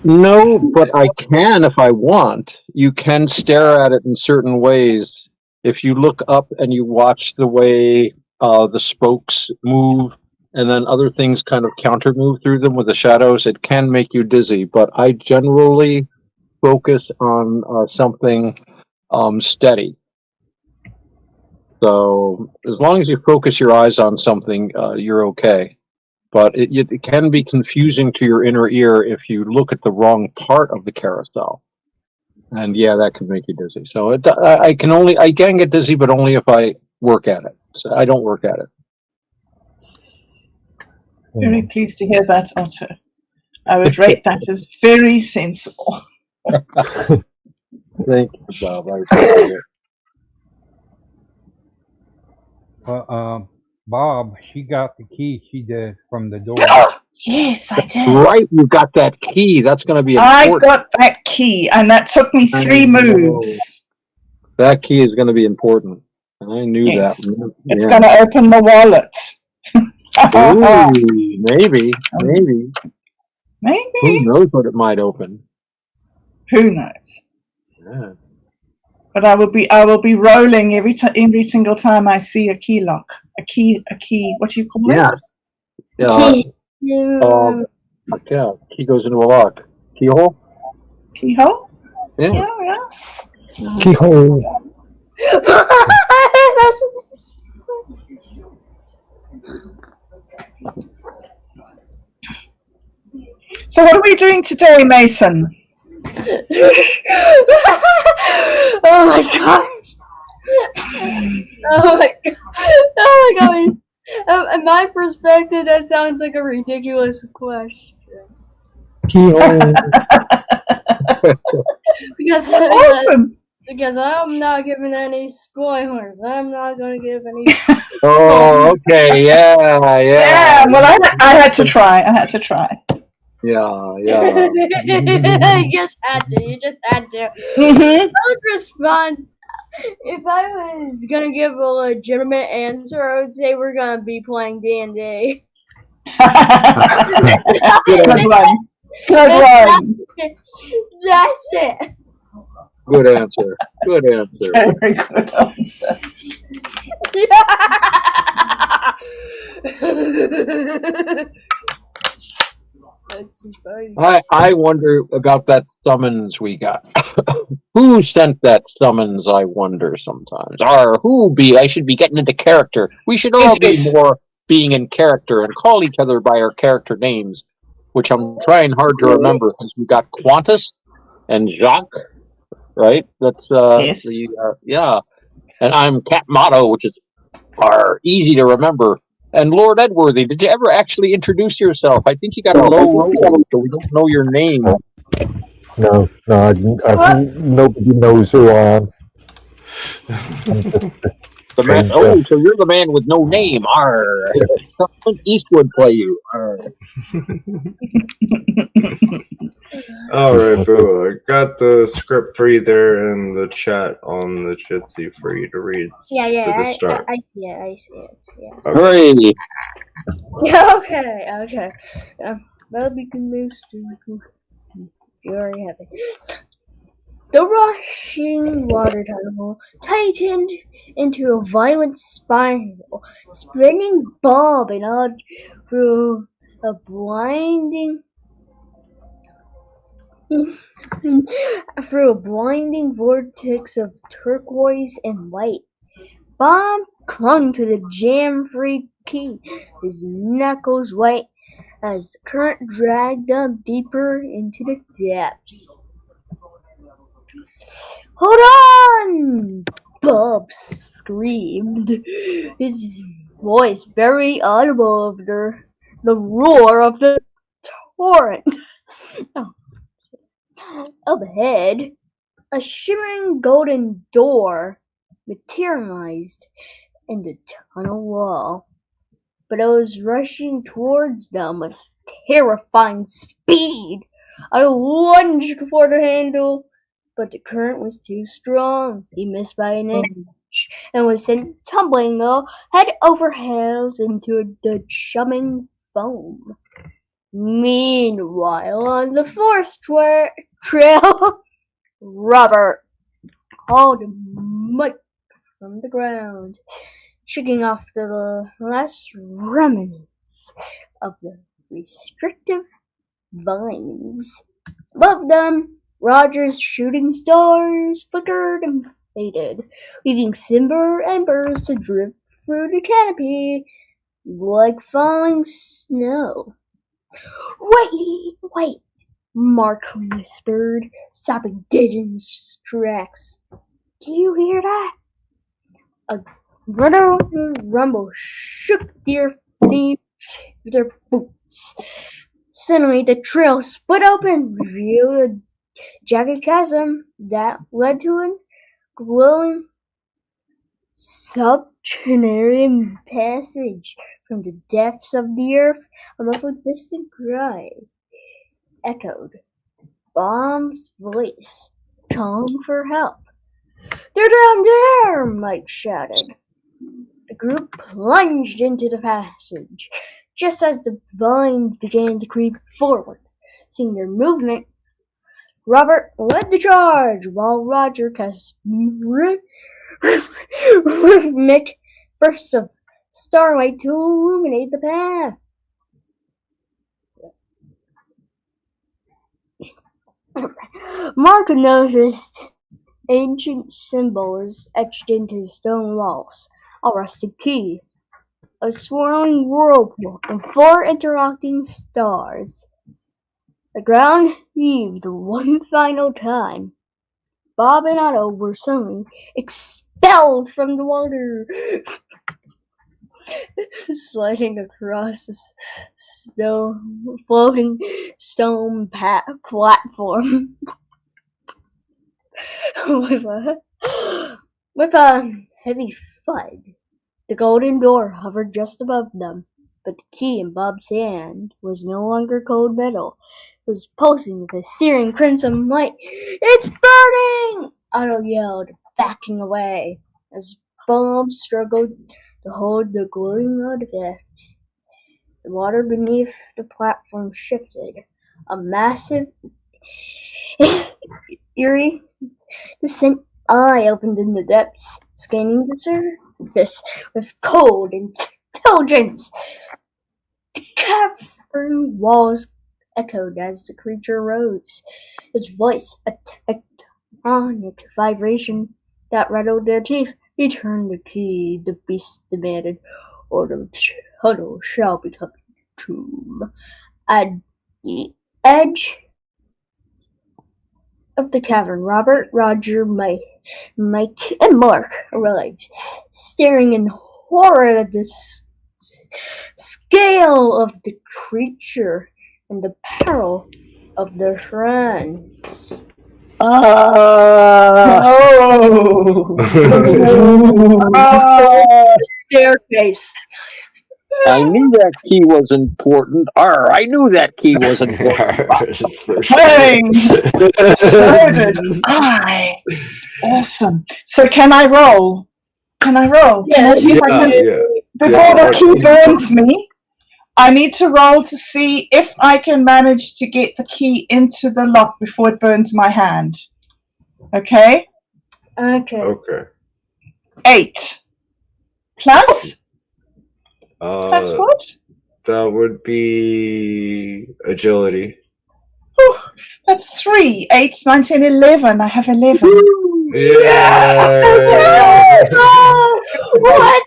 No, but I can if I want. You can stare at it in certain ways. If you look up and you watch the way the spokes move, and then other things kind of counter move through them with the shadows, it can make you dizzy. But I generally focus on something steady. So as long as you focus your eyes on something, you're okay. But it can be confusing to your inner ear if you look at the wrong part of the carousel. And yeah, that can make you dizzy. So I can get dizzy, but only if I work at it. So I don't work at it. Very pleased to hear that, Otto. I would rate that as very sensible. Thank you, Bob. I appreciate it. But Bob, she got the key. She did from the door. Yes, I did. Right, you got that key. That's going to be important. I got that key, and that took me 3 moves. That key is going to be important. I knew Yes. that. It's going to open the wallet. Ooh, maybe. Maybe. Who knows what it might open? Who knows? Yeah. But I will be rolling every single time I see a key lock. A key. What do you call it? Yes. Yeah. Key. Yeah. Key goes into a lock. Keyhole. Keyhole. Yeah. Yeah. Keyhole. So what are we doing today, Mason? Oh my gosh! Oh my god! Oh my god! In my perspective, that sounds like a ridiculous question. Keyhole. Awesome. Because I'm not giving any spoilers. I'm not gonna give any. Oh, okay. Yeah. Yeah. Well, I had to try. Yeah. You just had to. Mm-hmm. I would respond if I was gonna give a legitimate answer. I would say we're gonna be playing D&D. Good one. That's it. Good answer. Very good answer. I wonder about that summons we got. Who sent that summons? I wonder sometimes. Or I should be getting into character. We should all be more being in character and call each other by our character names, which I'm trying hard to remember because we got Qantas and Jacques, right? That's Yes. yeah. And I'm Cat Motto, which is easy to remember. And Lord Edworthy, did you ever actually introduce yourself? I think you got a low roll, so we don't know your name. No, nobody knows who I am. The man. So you're the man with no name. Arr. Clint Eastwood play you. Arr. All right, bro. I got the script for you there in the chat on the Jitsi for you to read. Yeah, To the start. I see it. Yeah. Hooray! Okay. That'll be good news. You already have it. The rushing water tunnel tightened into a violent spiral, spinning Bob and Odd through a blinding vortex of turquoise and white. Bob clung to the jam-free key, his knuckles white as the current dragged him deeper into the depths. "Hold on!" Bob screamed, his voice very audible over the roar of the torrent. Up ahead, a shimmering golden door materialized in the tunnel wall, but it was rushing towards them with terrifying speed. I lunged for the handle, but the current was too strong. He missed by an inch and was sent tumbling head over heels into the chumming foam. Meanwhile, on the forest trail, Robert hauled Mike from the ground, shaking off the last remnants of the restrictive vines. Above them, Roger's shooting stars flickered and faded, leaving silver embers to drip through the canopy like falling snow. Wait, Mark whispered, stopping dead in his tracks. Do you hear that? A rumble shook the earth beneath their boots. Suddenly, the trail split open, revealed a jagged chasm that led to a glowing subterranean passage. From the depths of the earth, a muffled distant cry echoed. Bob's voice called for help. "They're down there!" Mike shouted. The group plunged into the passage, just as the vines began to creep forward. Seeing their movement, Robert led the charge while Roger cast rhythmic bursts of starlight to illuminate the path. Mark noticed ancient symbols etched into stone walls, a rusted key, a swirling whirlpool, and 4 interlocking stars. The ground heaved one final time. Bob and Otto were suddenly expelled from the water, sliding across the floating stone platform with a heavy thud. The golden door hovered just above them, but the key in Bob's hand was no longer cold metal. It was pulsing with a searing crimson light. "It's burning!" Otto yelled, backing away, as Bob struggled to hold the glowing artifact. The water beneath the platform shifted. A massive, eerie, distant eye opened in the depths, scanning the surface with cold intelligence. The cavern walls echoed as the creature rose, its voice a tectonic vibration that rattled their teeth. "Return the key," the beast demanded, "or the tunnel shall become a tomb." At the edge of the cavern, Robert, Roger, Mike, and Mark arrived, staring in horror at the scale of the creature and the peril of their friends. The staircase. I knew that key was important. I knew that key was important. Bang! So did I. Awesome. So can I roll? Can I roll? Yeah, Before the key burns me, I need to roll to see if I can manage to get the key into the lock before it burns my hand. Okay? Okay. 8. Plus? Plus what? That would be agility. Whew, that's 3. 8, 9, 10, 11. I have 11. Yeah! What?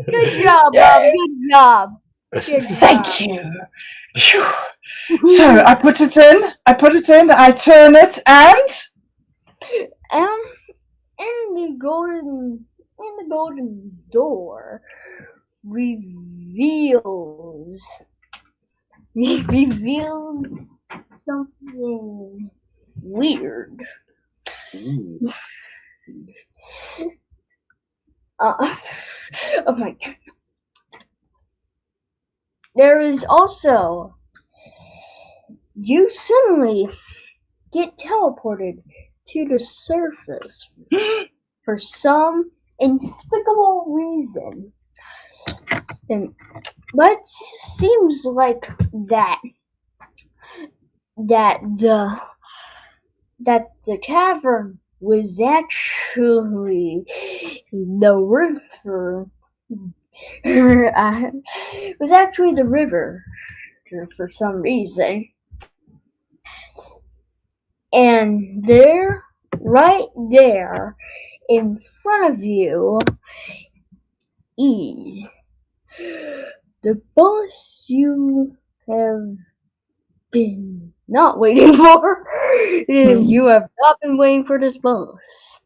Good job, Bob. Good job. Thank you. Phew. So I put it in, I turn it, and in the golden door reveals something weird. Oh my God. There is also, you suddenly get teleported to the surface for some inexplicable reason. And but seems like that the cavern was actually the river. Was actually the river for some reason. And there, right there, in front of you, is the boss you have been not waiting for. You have not been waiting for this boss.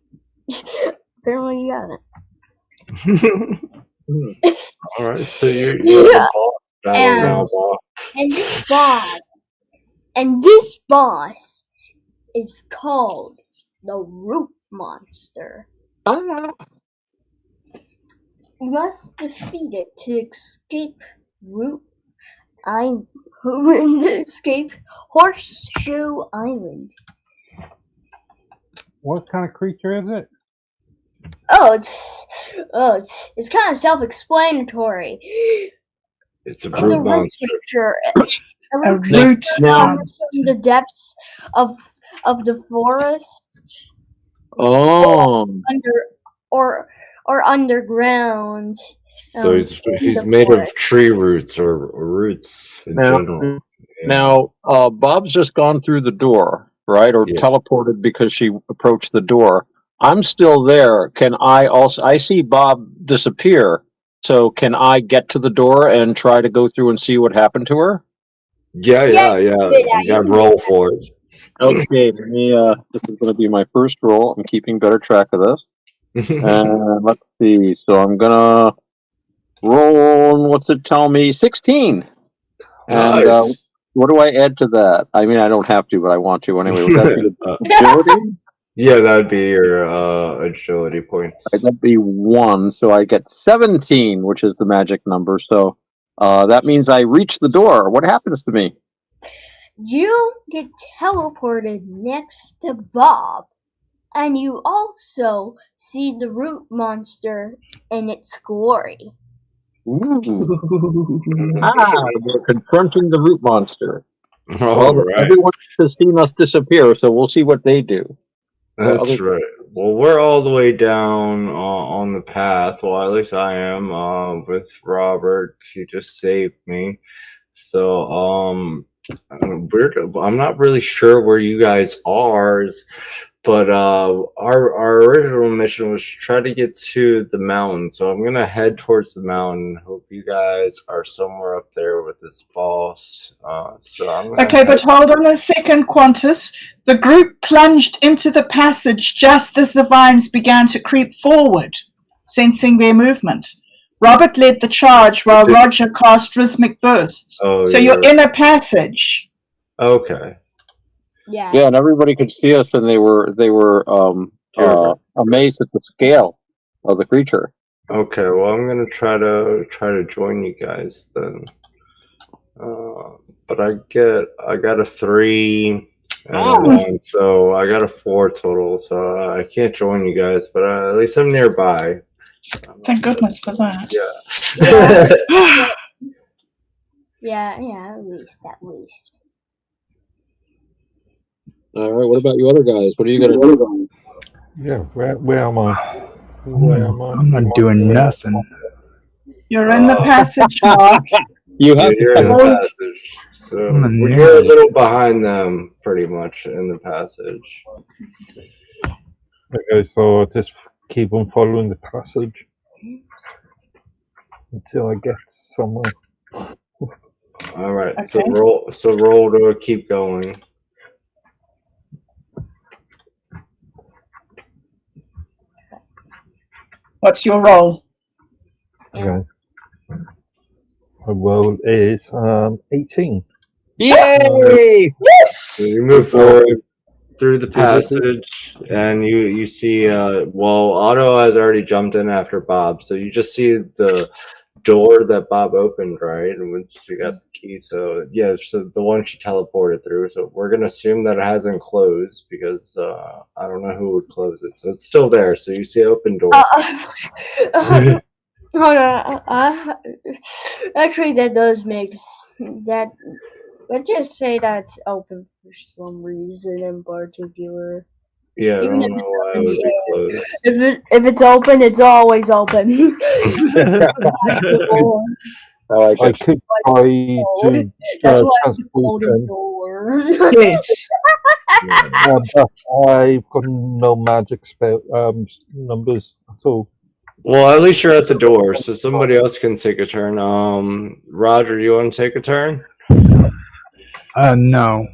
Apparently you haven't. Alright, so you're the boss battle now, boss. And this boss is called the Root Monster. You must defeat it to escape escape Horseshoe Island. What kind of creature is it? It's kind of self-explanatory. It's a brute monster. Creature. A root root Now- monster. from the depths of the forest Oh, or underground. So he's made of tree roots or roots in general. Yeah. now Bob's just gone through the door, right? Or Yeah. teleported because she approached the door. I'm still there. Can I also? I see Bob disappear. So can I get to the door and try to go through and see what happened to her? Yeah. You got to roll for it. Okay, let me. This is going to be my first roll. I'm keeping better track of this. And let's see. So I'm gonna roll. What's it tell me? 16. And Nice. what do I add to that? I mean, I don't have to, but I want to anyway. Would that be agility? Yeah, that'd be your agility points. That'd be 1. So I get 17, which is the magic number. So that means I reach the door. What happens to me? You get teleported next to Bob, and you also see the root monster in its glory. Ooh. We're confronting the root monster. All Well, right. everyone has seen us disappear, so we'll see what they do. That's right. Well, we're all the way down on the path. Well, at least I am with Robert. He just saved me. So, I'm not really sure where you guys are, but our original mission was to try to get to the mountain. So I'm gonna head towards the mountain. Hope you guys are somewhere up there with this boss. So I'm gonna Okay, but hold on a second, Qantas. The group plunged into the passage just as the vines began to creep forward, sensing their movement. Robert led the charge while Roger cast rhythmic bursts. Oh, So you're in a passage. Okay. Yeah. Yeah, and everybody could see us, and they were amazed at the scale of the creature. Okay, well, I'm gonna try to join you guys then. But I got a 3 and a 1, so I got a 4 total. So I can't join you guys, but at least I'm nearby. Thank goodness for that. Yeah. Yeah, at least. All right, what about you other guys? What are you gonna do? Yeah, where am I? Where am I? I'm not doing nothing. You're in the passage, Mark. You have You're in the passage, so you're a little behind them, pretty much, in the passage. Okay, so I'll just keep on following the passage until I get somewhere. All right, Okay. so roll to keep going. What's your roll? Okay. My roll is 18. Yay! Yes! So you move forward through the passage, and you see. Well, Otto has already jumped in after Bob, so you just see the door that Bob opened, right? And once you got the key, so yeah, so the one she teleported through. So we're gonna assume that it hasn't closed because I don't know who would close it. So it's still there. So you see open door. Hold on. Actually, that does make that. Let's just say that's open for some reason in particular. Yeah, I Even don't if know it's why up it in would the be air. closed. If it's open, it's always open. I like I it. could try to That's why it's a transport folding them, door. Yes. but I've got no magic spell numbers at all. Well, at least you're at the door, so somebody else can take a turn. Roger, you want to take a turn? No. No.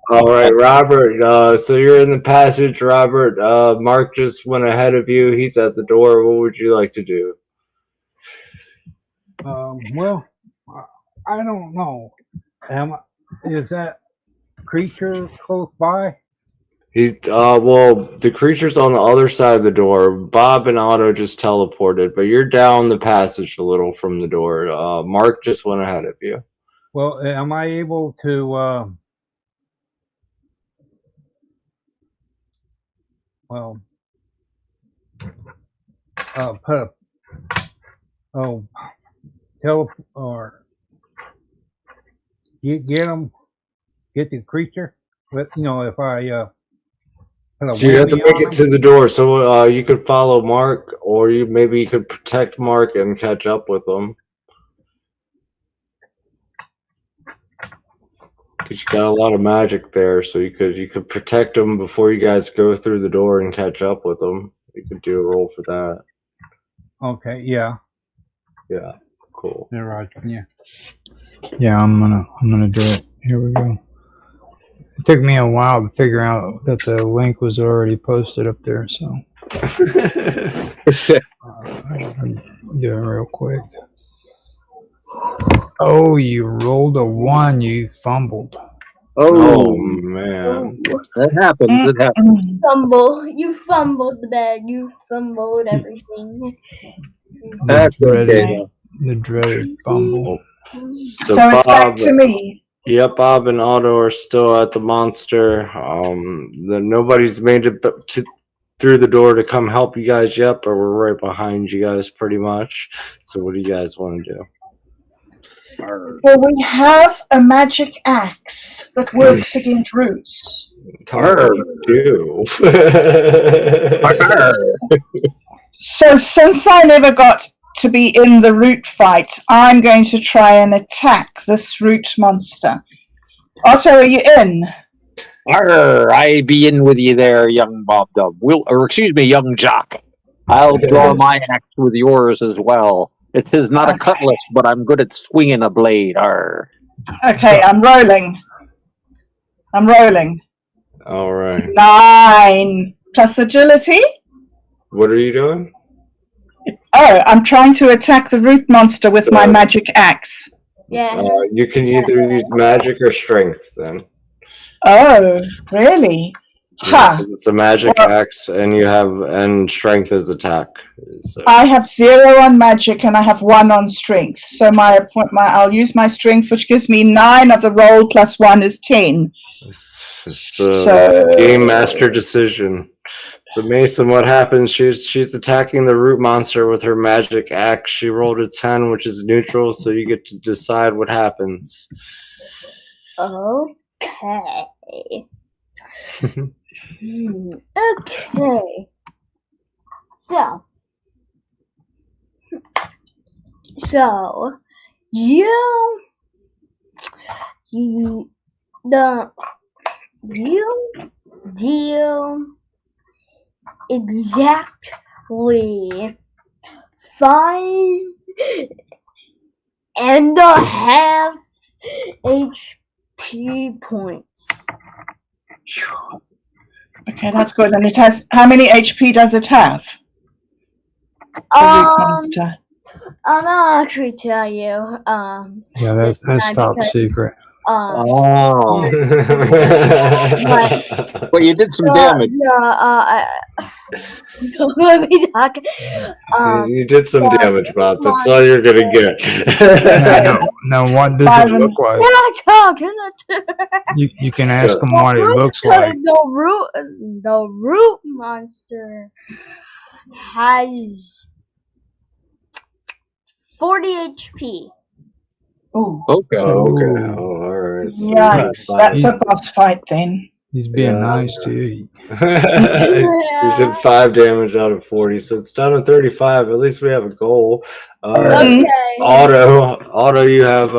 All right, Robert. So you're in the passage, Robert. Mark just went ahead of you. He's at the door. What would you like to do? Well, I don't know. Is that creature close by? He's well, the creature's on the other side of the door. Bob and Otto just teleported, but you're down the passage a little from the door. Mark just went ahead of you. Well, am I able to? Put a. Oh, or get the creature. But if I put a So you have to whammy make on it to the door. So you could follow Mark, or maybe you could protect Mark and catch up with him. Because you got a lot of magic there, so you could protect him before you guys go through the door and catch up with him. You could do a roll for that. Okay, yeah. Yeah, cool. Yeah, right. Yeah. Yeah, I'm gonna do it. Here we go. It took me a while to figure out that the link was already posted up there, so I'm doing it real quick. Oh, you rolled a 1. You fumbled. Oh man, that happens. It happens. Fumble. You fumbled the bag. You fumbled everything. That's The dreaded fumble. So it's back to me. Yep, Bob and Otto are still at the monster. Nobody's made it through the door to come help you guys yet, but we're right behind you guys pretty much. So what do you guys want to do? Well, we have a magic axe that works against roots. Do. So since I never got to be in the root fight, I'm going to try and attack this root monster. Otto, are you in? I be in with you there, young Bob Dub. Young Jock. I'll draw my axe with yours as well. It is not a cutlass, but I'm good at swinging a blade. Arr. Okay, I'm rolling. All right. 9 plus agility. What are you doing? Oh, I'm trying to attack the root monster with my magic axe. Yeah. You can either use magic or strength then. Oh, really? Yeah, 'cause it's a magic axe, and strength is attack. So. I have 0 on magic and I have 1 on strength. So I'll use my strength, which gives me 9 of the roll plus 1 is 10. So game master decision. So Mason, what happens? She's attacking the root monster with her magic axe. She rolled a 10, which is neutral, so you get to decide what happens. Okay. Okay. So you deal exactly 5.5 HP points. Okay, that's good. And it has, how many HP does it have? The root monster. I'll actually tell you. Yeah, that's top secret. Well, you did some damage. Don't let me talk. You did some damage, Bob. That's all you're gonna get. Now, what does it look like? Can I talk? You can ask him what it looks like. The root monster has 40 HP. Ooh. Okay. Oh, all right. So Yikes, that's a boss fight then. He's being nice to you. You did 5 damage out of 40, so it's down to 35. At least we have a goal. Okay. Otto, you have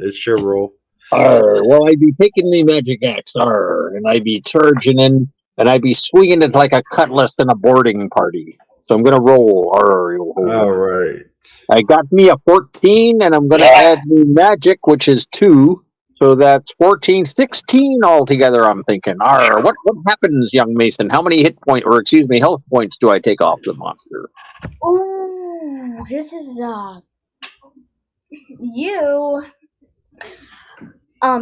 it's your roll. Well, I be taking me magic axe, and I be charging in, and I be swinging it like a cutlass in a boarding party. So I'm gonna roll. All right. I got me a 14, and I'm gonna add me magic, which is 2. So that's 14, 16 altogether, I'm thinking. What happens, young Mason? How many health points do I take off the monster? Ooh, this is, you,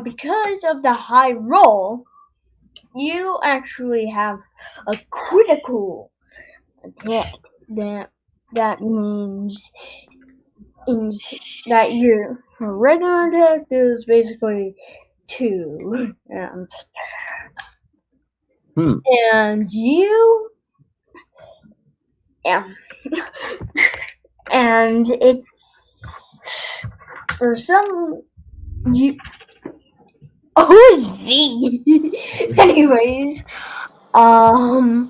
because of the high roll, you actually have a critical attack. That means that your regular attack is basically 2, and you, and it's for some you. Who is V? Anyways, the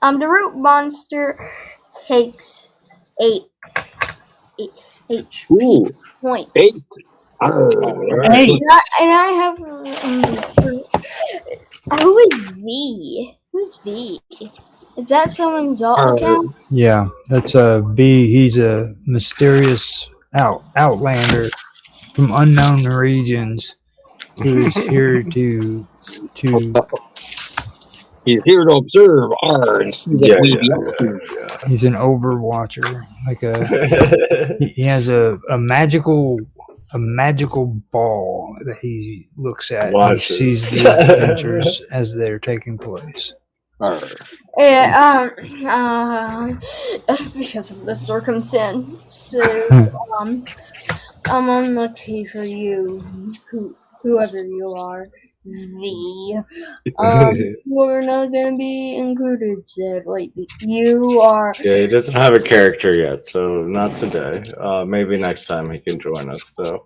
root monster takes 8 HP Ooh, points. 8. Hey, And I have who is V? Who's V? Is that someone's account? yeah, that's a B. He's a mysterious outlander from unknown regions who is here to He's here to observe and see what we be up to. he's an overwatcher. He has a magical ball that he looks at. Watches. He sees the adventures as they're taking place. Yeah, because of the circumstances, I'm unlucky for you, whoever you are, V. We're not gonna be included today. Like, you are. Yeah, he doesn't have a character yet, so not today. Maybe next time he can join us, though.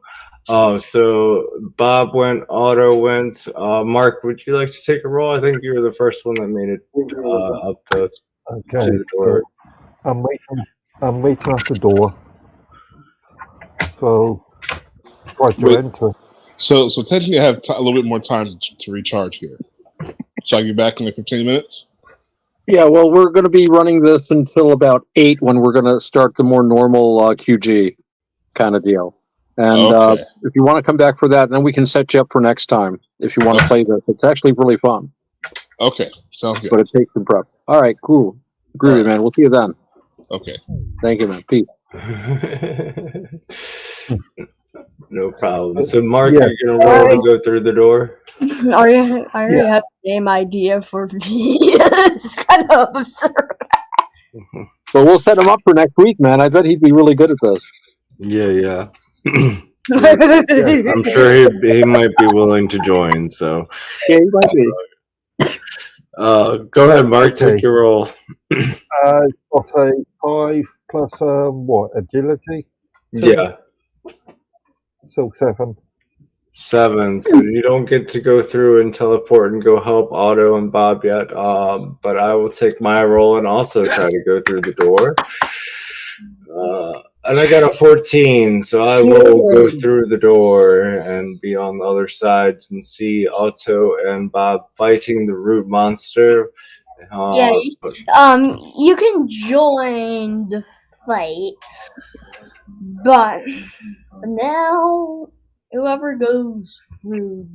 So Bob went, Otto went. Mark, would you like to take a roll? I think you were the first one that made it up to the door. I'm waiting at the door. So, Roger, enter. So technically, I have a little bit more time to recharge here. Shall I get back in like 15 minutes? Yeah, well, we're going to be running this until about 8 when we're going to start the more normal QG kind of deal. And if you want to come back for that, then we can set you up for next time if you want to play this. It's actually really fun. Okay, sounds good. But it takes some prep. All right, cool. Groovy, man. We'll see you then. Okay. Thank you, man. Peace. No problem. So, Mark, you're going to roll and go through the door? I already have the name idea for V. It's kind of absurd. But we'll set him up for next week, man. I bet he'd be really good at this. Yeah. I'm sure he might be willing to join, so. Yeah, he might be. Go ahead, Mark, take your roll. Got a 5 plus, agility? Yeah. So 7. 7. So you don't get to go through and teleport and go help Otto and Bob yet. But I will take my role and also try to go through the door. And I got a 14, so I will go through the door and be on the other side and see Otto and Bob fighting the root monster. You can join the fight, but now whoever goes through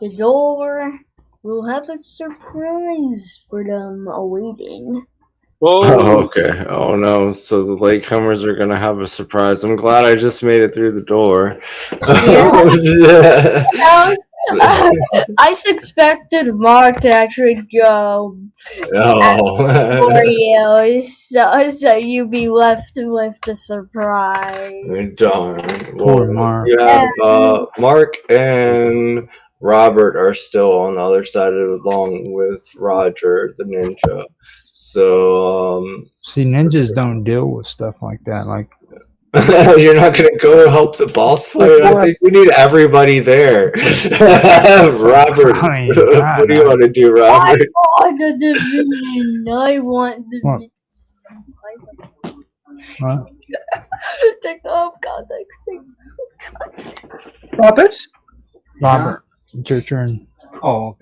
the door will have a surprise for them awaiting. Oh, okay. Oh no. So the latecomers are gonna have a surprise. I'm glad I just made it through the door. I suspected Mark to actually go for you, so you'd be left with the surprise. Darn. Poor Mark. You have Mark and Robert are still on the other side of it, along with Roger the ninja. So see, ninjas don't deal with stuff like that. Like you're not gonna go help the boss fight. I think we need everybody there. Robert, what do you want to do, Robert? I want the division. I want the. What? Take off context. Robert? It's your turn. Oh,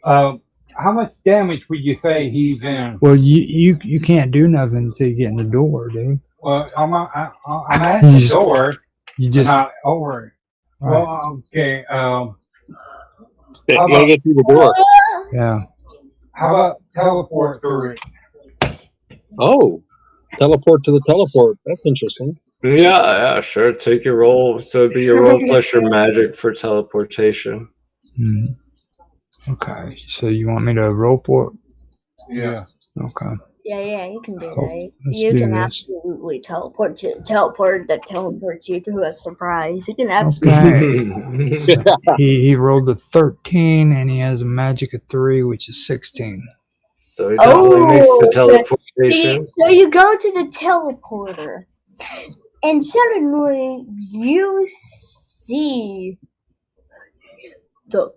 okay. How much damage would you say he's in? Well, you can't do nothing until you get in the door, dude. Well, I'm at the door. You just not over it. Right. Well, okay. You gotta get through the door. Yeah. How about teleport through it? Oh, teleport to the teleport. That's interesting. Yeah, sure. Take your roll. So it'd be your roll plus your magic for teleportation. Okay. So you want me to roll for it? Yeah. Okay. Yeah, you can do Oh, that. let's You do can this. absolutely teleport that teleports you to a surprise. You can absolutely. Okay. he rolled a 13 and he has a magic of 3, which is 16. So he definitely makes the teleportation. So you go to the teleporter, and suddenly you see the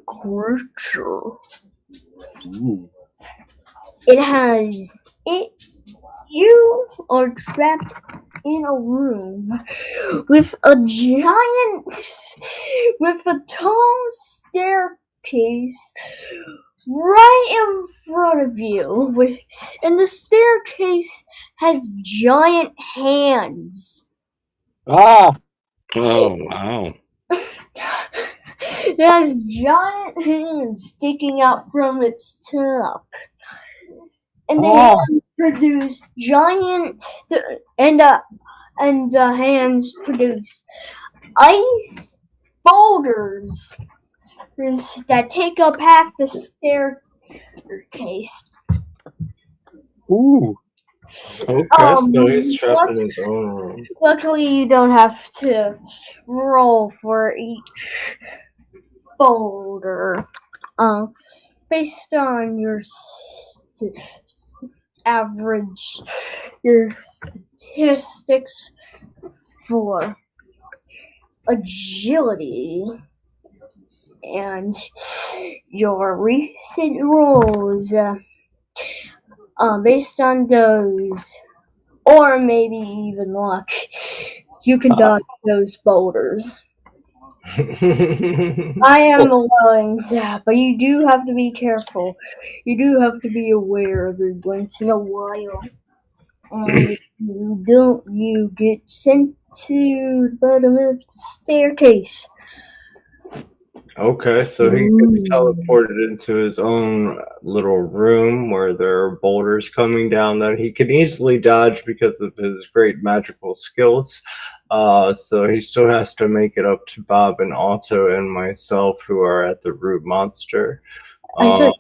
creature. Ooh. You are trapped in a room with a tall staircase right in front of you, and the staircase has giant hands. Ah! Oh wow. It has giant hands sticking out from its top. And the hands produce and the hands produce ice boulders that take up half the staircase. Ooh. Okay, so he's trapped in his own room. Luckily, you don't have to roll for each boulder. Based on your your statistics for agility and your recent rolls, based on those, or maybe even luck, you can dodge those boulders. I am allowing that, but you do have to be careful. You do have to be aware every once in a while. If you don't, you get sent to the bottom of the staircase. Okay, so he gets teleported into his own little room where there are boulders coming down that he can easily dodge because of his great magical skills. So he still has to make it up to Bob and Otto and myself, who are at the root monster. And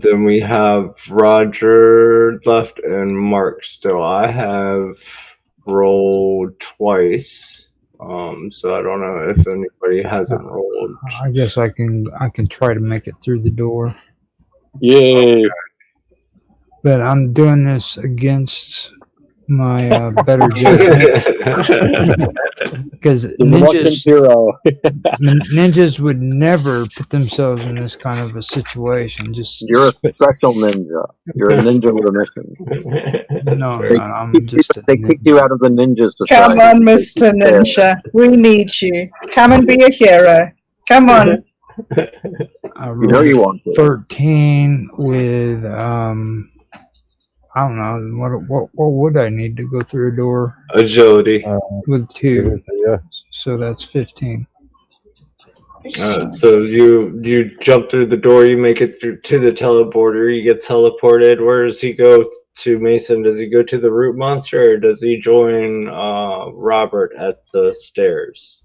then we have Roger left and Mark still. I have rolled twice. So I don't know if anybody hasn't rolled. I guess I can try to make it through the door. Yay! But I'm doing this against my better judgment because ninjas would never put themselves in this kind of a situation. You're a special ninja. You're a ninja with a mission. No, I'm just. They kicked you out of the ninja society. Come on, Mr. Ninja. We need you. Come and be a hero. Come on. I rolled you want to. 13 with I don't know what would I need to go through a door? Agility. With 2, yeah. So that's 15. So you jump through the door, you make it through to the teleporter, you get teleported. Where does he go to, Mason? Does he go to the root monster, or does he join Robert at the stairs?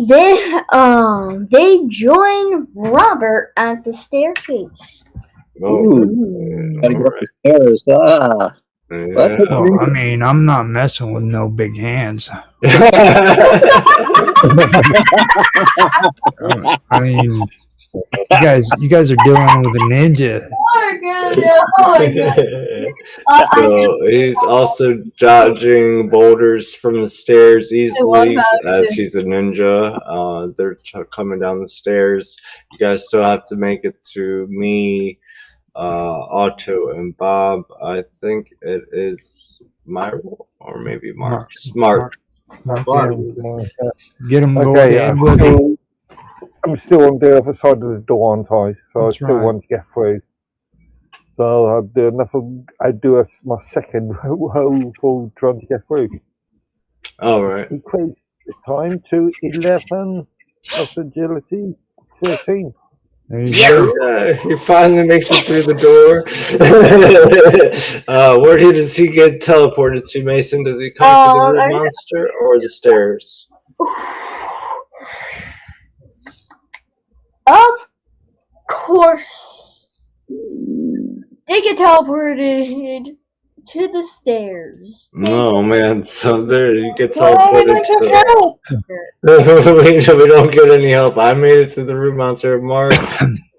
They join Robert at the staircase. Gotta go up the stairs. Yeah. I mean, I'm not messing with no big hands. I mean, you guys are dealing with a ninja. So he's also dodging boulders from the stairs easily as he's a ninja. They're coming down the stairs. You guys still have to make it to me, Otto, and Bob. I think it is my role, or maybe Mark's. Mark. Get him Okay, going. I'm still on the other side of the door, aren't I? So That's I still right. want to get through. So I do my second roll for trying to get through. All right. Equates the time to 11 plus agility 13. Yeah, he finally makes it through the door. Where does he get teleported to, Mason? Does he come to the root monster or the stairs? Of course, they get teleported to the stairs. Oh man, so there you get Why teleported don't you to. help? We don't get any help. I made it to the root monster. Mark,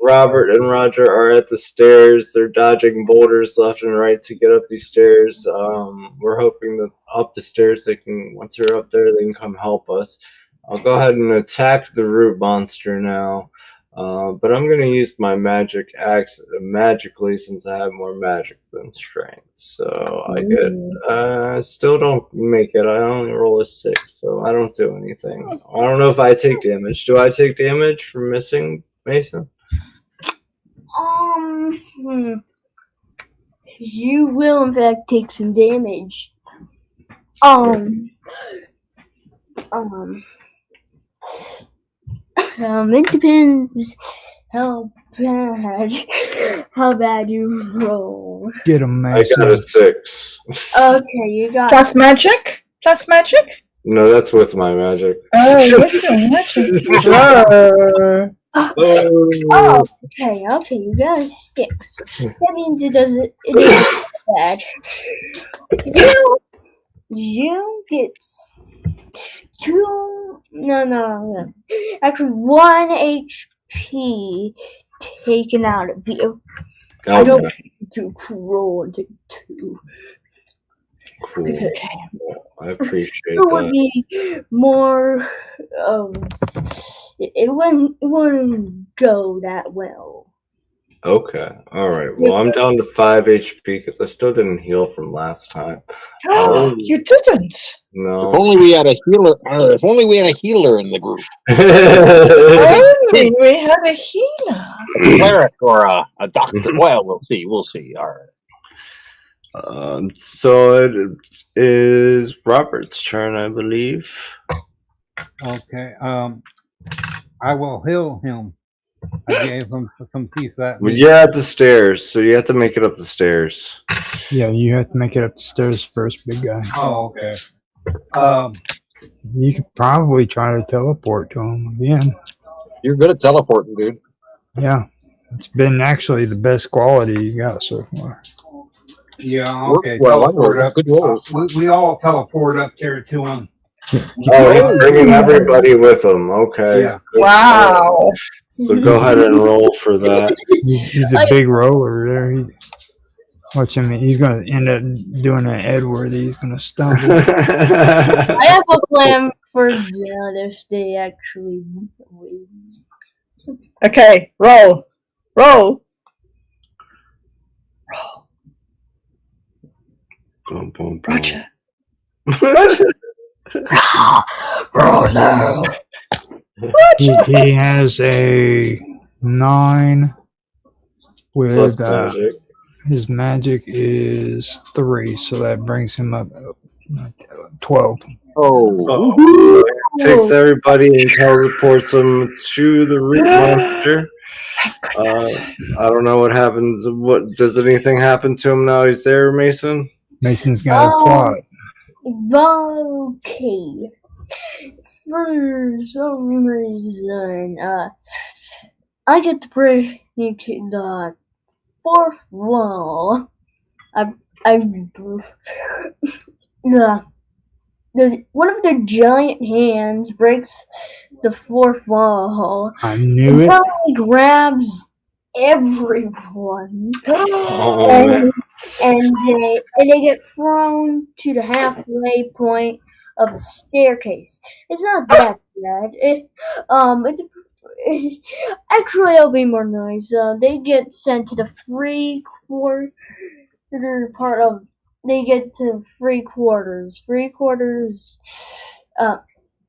Robert and Roger are at the stairs. They're dodging boulders left and right to get up these stairs. We're hoping that up the stairs they can. Once they're up there, they can come help us. I'll go ahead and attack the root monster now. But I'm going to use my magic axe magically since I have more magic than strength. So I get, still don't make it. I only roll a 6, so I don't do anything. I don't know if I take damage. Do I take damage for missing, Mason? You will in fact take some damage. It depends how bad you roll. Get him, I Mason. got a 6. Okay, you got Plus magic? Plus magic? No, that's with my magic. Oh, what's your magic? Oh, okay, you got a 6. That means it is bad. You get 2. No. Actually, 1 HP taken out of you. I don't want you to roll and take 2. Cool. I appreciate It would that. be more of. It wouldn't go that well. Okay. All right. Well, I'm down to 5 HP because I still didn't heal from last time. You didn't. No. If only we had a healer. If only we had a healer in the group. Only we had a healer. A cleric or a doctor. Well, we'll see. We'll see. All right. So it is Robert's turn, I believe. Okay. I will heal him. I gave him some piece that. Well, you're at the stairs, so you have to make it up the stairs. Yeah, you have to make it up the stairs first, big guy. Oh, okay. You could probably try to teleport to him again. You're good at teleporting, dude. Yeah, it's been actually the best quality you got so far. Yeah, okay. Well, Teleport up. good rolls. We all teleport up there to him. Oh, he's bringing everybody with him. Okay. Yeah. Wow. So go ahead and roll for that. He's a big roller there. Watch him. He's going to end up doing an Edward. He's going to stumble. I have a plan for that if they actually win. Okay, roll. Boom, boom, boom. Roger. He has a 9 with Plus magic. His magic is 3, so that brings him up 12. Oh. So it takes everybody and teleports them to the root monster. I don't know what happens. What does anything happen to him now? He's there, Mason. Mason's got a plot. Okay. For some reason, I get to break the 4th wall. One of their giant hands breaks the 4th wall. I knew and it. suddenly grabs everyone. Oh, and they get thrown to the halfway point of the staircase. It's not that bad. Actually, it'll be more nice. They get sent to the free quarter part of. They get to 3 quarters. 3 quarters.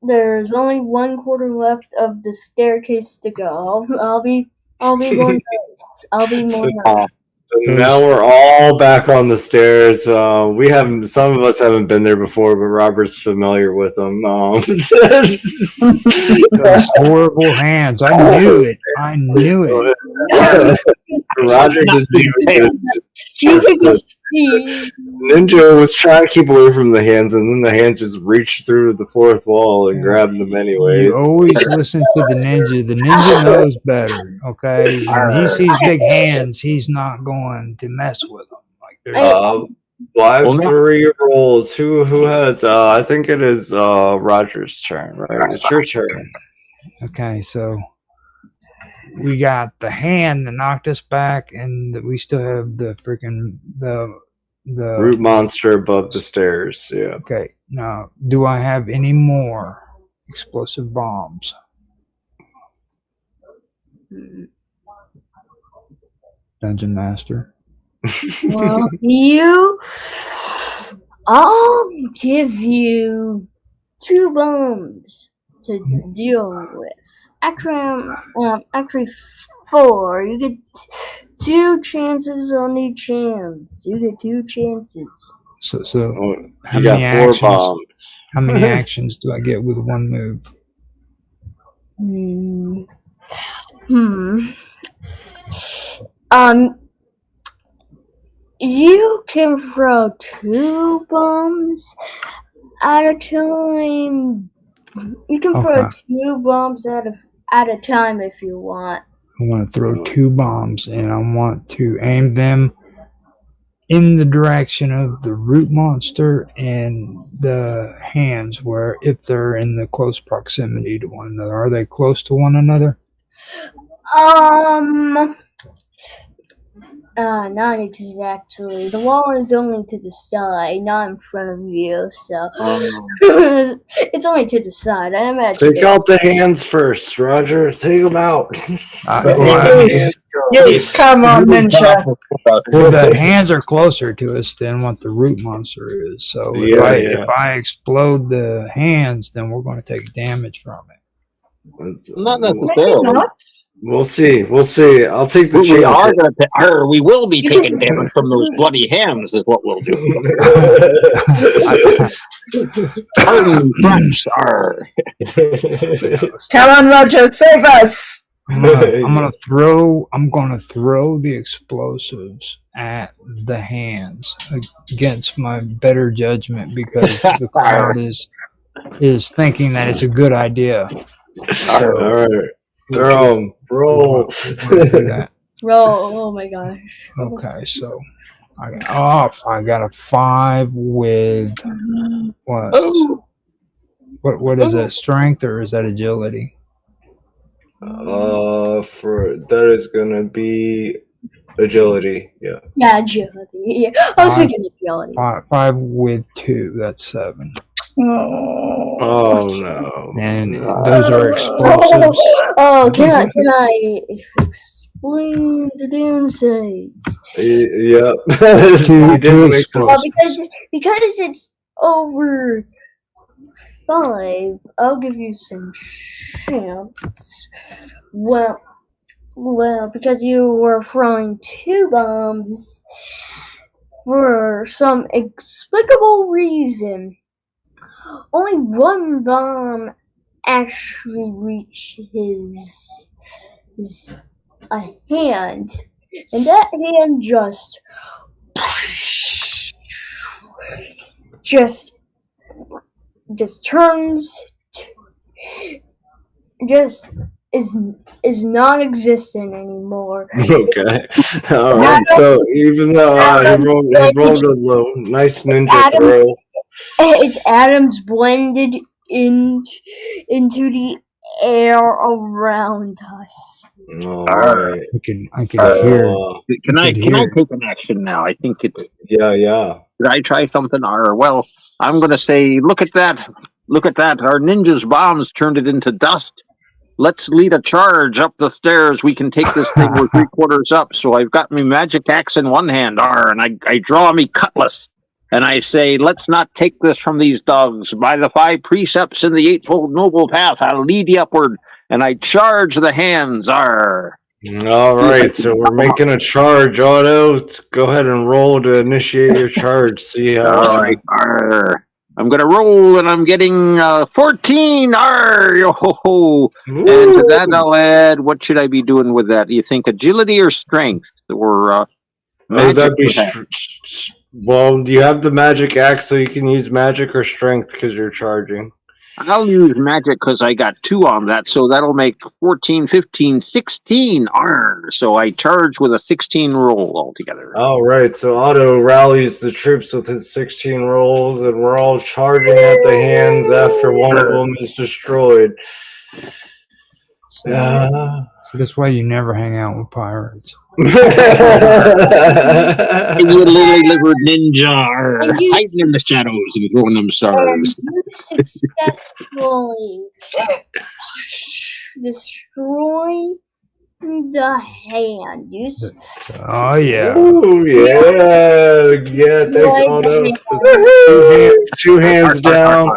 There's only 1 quarter left of the staircase to go. I'll be more nice. I'll be more nice. So now we're all back on the stairs. We haven't. Some of us haven't been there before, but Robert's familiar with them. Those horrible hands. I knew it. Roger You could just see. Ninja was trying to keep away from the hands, and then the hands just reached through the 4th wall and grabbed them anyways. You always listen to the ninja. The ninja knows better, okay? When he sees big hands, he's not going to mess with them. Well, I have 3 rolls. Who has? I think it is Roger's turn, right? It's your turn. Okay, so we got the hand that knocked us back, and we still have the freaking the Root monster above the stairs. Yeah. Okay, now do I have any more explosive bombs? Dungeon Master. Well, I'll give you 2 bombs to deal with. Actually 4. You get 2 chances on each hands. You get 2 chances. So you got 4 bombs. How many actions do I get with one move? You can throw 2 bombs at a time. You can throw 2 bombs at a time if you want. I want to throw 2 bombs, and I want to aim them in the direction of the root monster and the hands, where if they're in the close proximity to one another. Are they close to one another? Not exactly. The wall is only to the side, not in front of you, so it's only to the side. I imagine. Take out the hands first, Roger. Take them out. Yes, come on, Ninja. Well, the hands are closer to us than what the root monster is. So if I explode the hands, then we're going to take damage from it. Not necessarily. We'll see. I'll take the chance. We will be taking damage from those bloody hands, is what we'll do. Come on, Roger, save us. I'm gonna throw the explosives at the hands against my better judgment, because the crowd is thinking that it's a good idea. All right. Roll. Roll. Oh my gosh. Okay, so I got a 5 with what? What is that? Strength, or is that agility? That is gonna be agility. Yeah. Yeah, agility. Yeah. I was thinking agility. 5 with 2. That's 7. Oh no! And those are explosives. Can I explain the downsides? Yeah. Two explosives. Because it's over 5, I'll give you some chance. Well, because you were throwing 2 bombs for some inexplicable reason. Only 1 bomb actually reaches a hand, and that hand just turns, is non-existent anymore. Okay. All right. So even though he rolled a low, nice ninja throw. Its atoms blended into the air around us. All right. I can hear. Can I take an action now? I think it's. Yeah. Did I try something? Well, I'm going to say, look at that. Our ninja's bombs turned it into dust. Let's lead a charge up the stairs. We can take this thing. We're 3/4 up. So I've got my magic axe in one hand, and I draw me cutlass. And I say, let's not take this from these dogs. By the 5 precepts in the 8-fold noble path, I'll lead you upward. And I charge the hands. All right, so we're making a charge, Otto. Go ahead and roll to initiate your charge. See how. All right. I'm going to roll, and I'm getting 14. Yo-ho-ho. And to that, I'll add, what should I be doing with that? Do you think agility or strength? Or that'd be well, you have the magic axe, so you can use magic or strength because you're charging. I'll use magic because I got 2 on that, so that'll make 14, 15, 16. So I charge with a 16 roll altogether. All right, so Otto rallies the troops with his 16 rolls, and we're all charging at the hands after one of them is destroyed. So that's why you never hang out with pirates. You lily livered ninja, And you- hiding in the shadows and throwing them stars. You successfully destroy the hand. Oh yeah. Oh yeah. Thanks, Otto. Two hands down.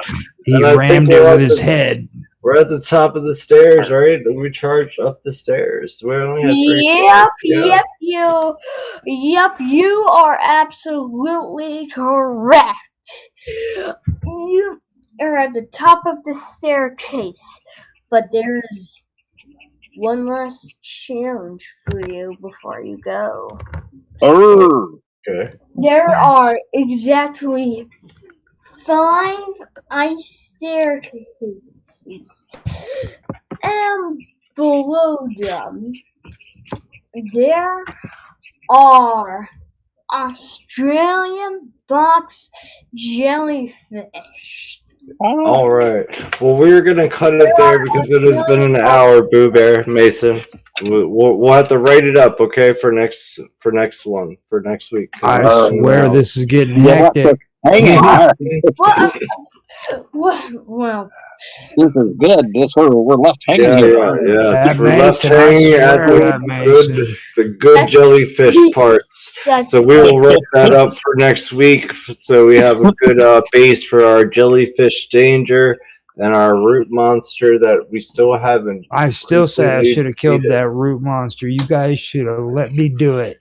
He And I think rammed it we're with at his the- head. We're at the top of the stairs, right? And we charge up the stairs. We only have 3 Yep, floors. Yeah. you are absolutely correct. You are at the top of the staircase, but there's one last challenge for you before you go. Okay. There are exactly 5 ice staircases, and below them there are Australian box jellyfish. All right. Well, we're gonna cut it there because it has been an hour, Boo Bear Mason. We'll have to write it up, okay, for next week. I swear this is getting Yeah. hectic. Hang on. Well, This is good. We're left hanging Yeah. here. That We're left Mason, I hanging at swear that Mason. the good jellyfish parts. that's So we will write that up for next week, so we have a good base for our jellyfish danger and our root monster that we still haven't. I still say I completely should have killed defeated. that root monster. You guys should have let me do it.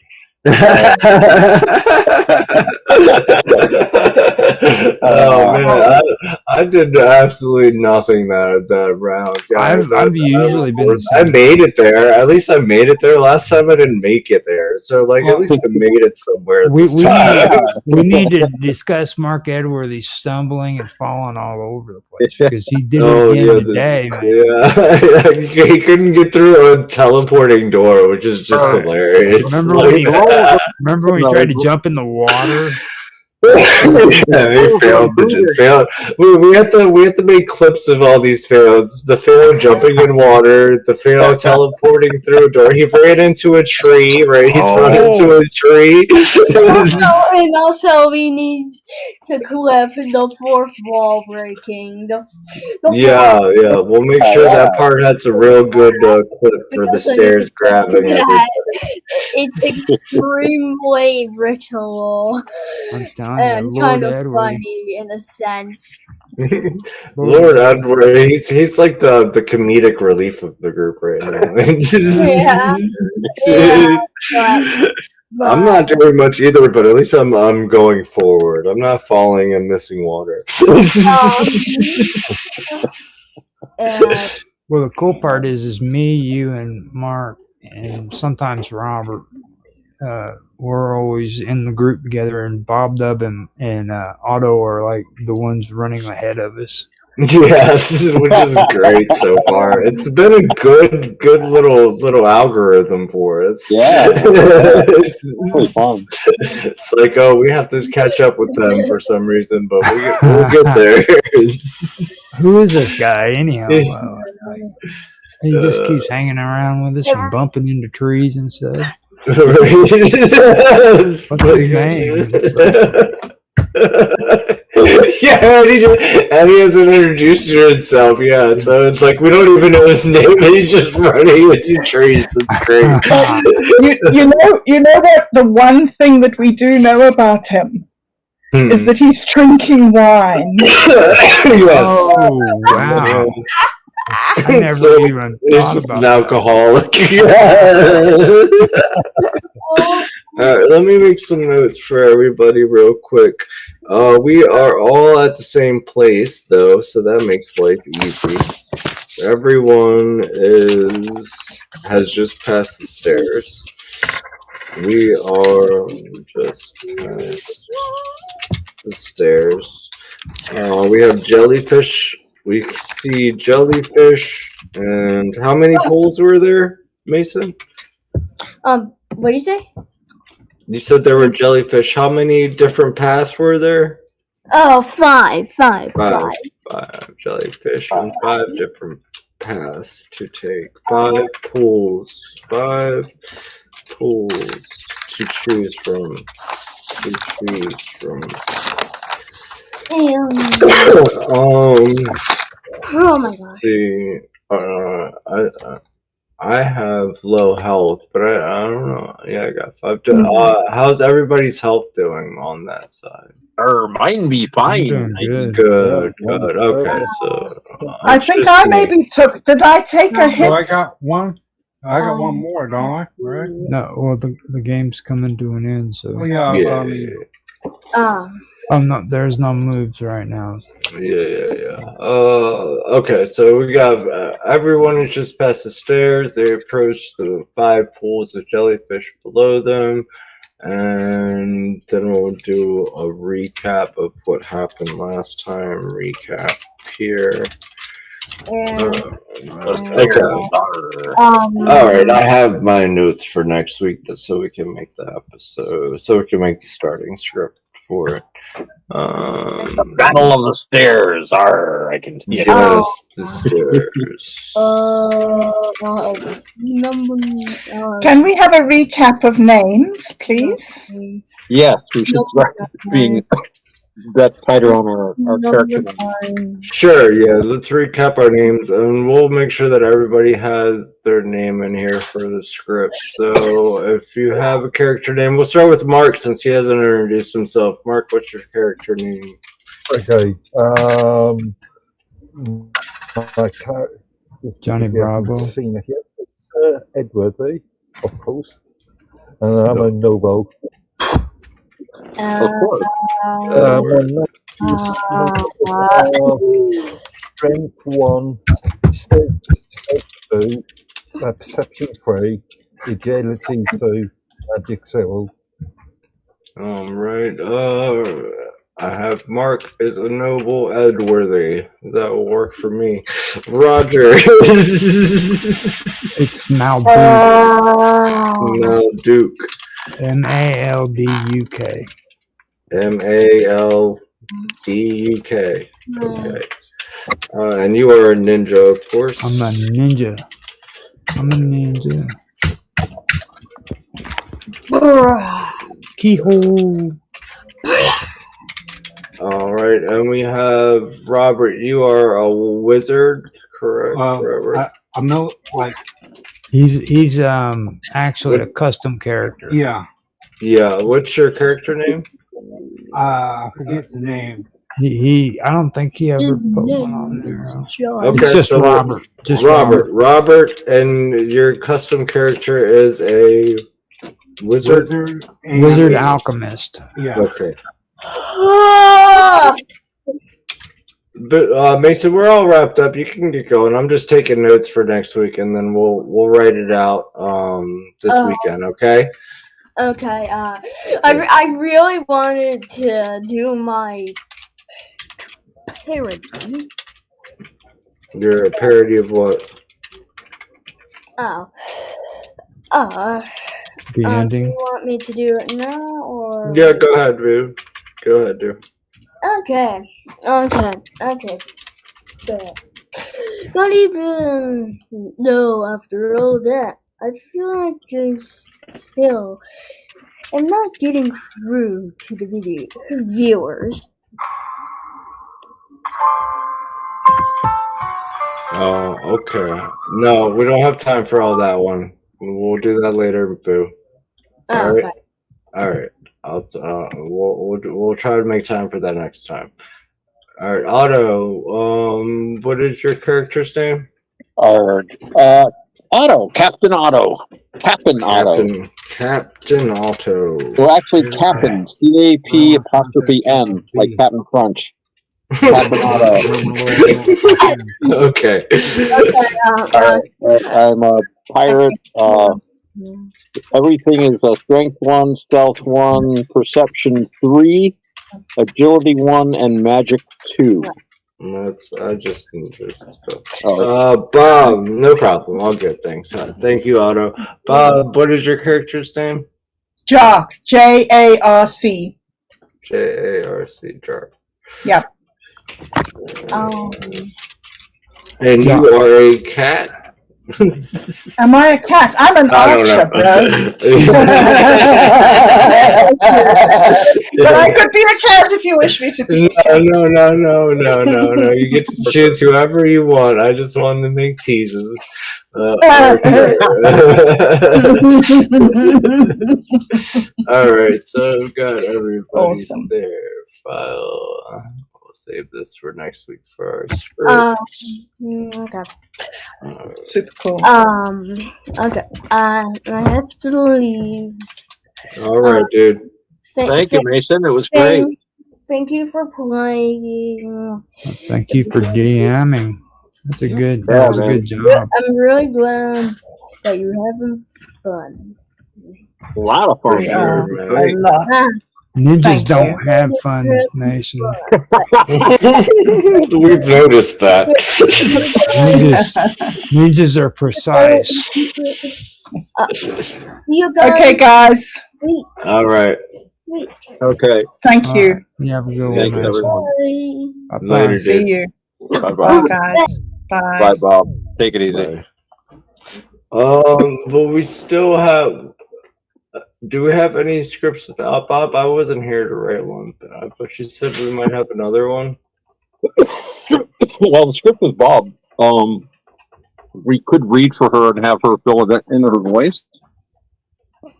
Oh man, I did absolutely nothing that round, guys. I've usually been the I same. made it there. At least I made it there. Last time I didn't make it there, so like at least I made it somewhere We, this we, time. need, we need to discuss Mark Edworthy stumbling and falling all over the place because he did it again today, man. Yeah, he couldn't get through a teleporting door, which is just hilarious. Remember Like- when he tried to jump in the water? Yeah, he failed. We have to make clips of all these fails. The fail jumping in water. The fail teleporting through a door. He ran into a tree. Right, he's run into a tree. and also we need to clip the 4th wall breaking. Yeah. We'll make sure that part has a real good clip for the stairs grabbing. Yeah, it's extremely ritual I'm telling you, and Lord kind of Edward. funny in a sense. Lord Edward, he's like the comedic relief of the group right now. But I'm not doing much either, but at least I'm going forward. I'm not falling and missing water. Well, the cool part is me, you, and Mark, and sometimes Robert. We're always in the group together, and Bob Dub and Otto are like the ones running ahead of us. Yes, which is great so far. It's been a good little algorithm for us. Yeah. it's really fun. It's like, oh, we have to catch up with them for some reason, but we'll get there. Who is this guy anyhow? He just keeps hanging around with us and bumping into trees and stuff. What's his name? Yeah, and he hasn't introduced himself yet, so it's like we don't even know his name. He's just running into trees. It's great. You know what? The one thing that we do know about him is that he's drinking wine. Yes. Oh, wow. I never even thought just about an that. alcoholic. All right, let me make some notes for everybody real quick. We are all at the same place, though, so that makes life easy. Everyone has just passed the stairs. We are just past the stairs. We have jellyfish. We see jellyfish. And how many pools were there, Mason? What do you say? You said there were jellyfish. How many different paths were there? Oh, five. Five jellyfish on 5 different pass to take. 5 pools. 5 pools to choose from. Oh my Let's gosh. see. I have low health, but I don't know. Yeah, I got 5. How's everybody's health doing on that side? Mine be I'm fine. doing good. Good. Okay, so I think I maybe took. Did I take a So hit? I got one. I got one more, don't I? Right? No, well, the game's coming to an end, so. Well, yeah. Yeah. No, there's no moves right now. Yeah. Okay, so we got everyone is just past the stairs. They approach the 5 pools of jellyfish below them, and then we'll do a recap of what happened last time. Recap here. Okay. All right, I have my notes for next week, so we can make the episode, so we can make the starting script for it. The Battle of the Stairs. I can see it. Yes, the stairs. Can we have a recap of names, please? Yes, we should start being that tighter on our character. Sure, yeah, let's recap our names, and we'll make sure that everybody has their name in here for the script. So if you have a character name, we'll start with Mark since he hasn't introduced himself. Mark, what's your character name? Okay. My character, Johnny Bravo. Seen it yet? It's Edward, of course, and I'm a noble. Of course. Strength 1, step 2, perception 3, agility 2, magic 0. Right. I have Mark is a noble Edworthy. That will work for me. Roger. It's Malduke. Malduke. Malduk. Malduk. Okay. And you are a ninja, of course. I'm a ninja. Keyhole. All right, and we have Robert. You are a wizard, correct? Robert? I'm no like. He's actually a custom character. Yeah. Yeah. What's your character name? I forget the name. He I don't think he ever put one on there. Okay, It's just so Robert. Just Robert, and your custom character is a wizard. Wizard alchemist. Yeah. Okay. But Mason, we're all wrapped up. You can get going. I'm just taking notes for next week, and then we'll write it out this weekend. Okay. Okay. I really wanted to do my parody. You're a parody of what? The The ending. Do you want me to do it now or? Yeah, go ahead, dude. Go ahead, dude. Okay. But not even though after all that, I feel like I still am not getting through to the video viewers. Oh, okay. No, we don't have time for all that one. We'll do that later, Boo. All right. Okay. All right. We'll try to make time for that next time. All right, Otto. What is your character's name? Otto. Captain Otto. Captain Otto. Captain Otto. Well, actually, Captain. CAP''N, like Captain Crunch. Captain Otto. Okay. I'm a pirate. Everything is Strength 1, Stealth 1, Perception 3, Agility 1, and Magic 2. I just need this stuff. Bob, no problem. I'll get things. Thank you, Otto. Bob, what is your character's name? Jark. Jarc. Jarc. Jarc. Yep. And Yeah. you are a cat? Am I a cat? I'm an I don't archer, bro. know. But I could be a cat if you wish me to be a cat. No. You get to choose whoever you want. I just wanted to make teases. All right, so I've got everybody Awesome. there. File. We'll save this for next week for our script. Okay. Super cool. Okay. I have to leave. All right, dude. Thank you, Mason. It was great. Thank you for playing. Thank you for DMing. That's a good. Yeah, That was a man. good job. I'm really glad that you're having fun. A lot of fun. We are Sure, a man. lot. Ninjas Thank don't you. have fun, Mason. We've noticed that. Ninjas are precise. See you guys. Okay, guys. Wait, All right. wait. Okay. Thank All you. right. You have a good one, Thanks, Mason. everyone. Bye. Bye-bye. Later, See dude. you. Bye, Bye, Bob. guys. Bye. Bye, Bob. Take it easy. Bye. But we still have. Do we have any scripts without Bob? I wasn't here to write one, but she said we might have another one. Well, the script was Bob. We could read for her and have her fill it in her voice.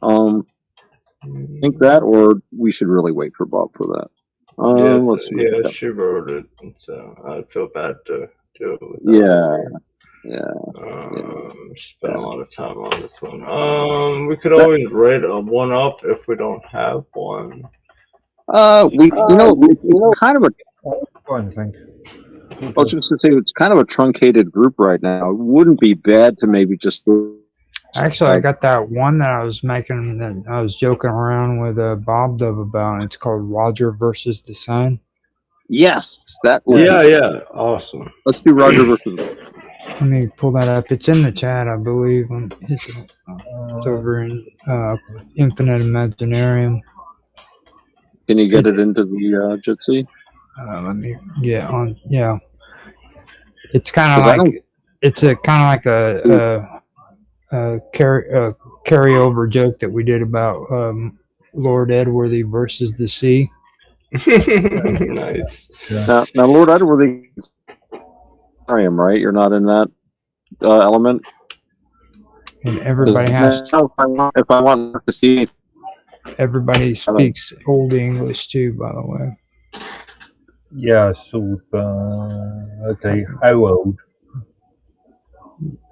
Think that, or we should really wait for Bob for that. Let's see. Yeah, she wrote it, so I feel bad to do it without Yeah. Spent a lot of time on this one. We could always write one up if we don't have one. It's kind of a. Fine, thank you. I was just gonna say it's kind of a truncated group right now. It wouldn't be bad to maybe just. Actually, I got that one that I was making that I was joking around with Bob Dove about. And it's called Roger versus the Sun. Yes, that. Would Yeah, awesome. Let's do Roger versus. Let me pull that up. It's in the chat, I believe. It's over in Infinite Imaginarium. Can you get it into the Jitsi? Let me get on. Yeah, it's kind of like a carryover joke that we did about Lord Edworthy versus the sea. Nice. Now, Lord Edworthy. I am right. You're not in that element. And everybody has. If I want to see. Everybody speaks Old English too, by the way. Yeah, so, okay, how old?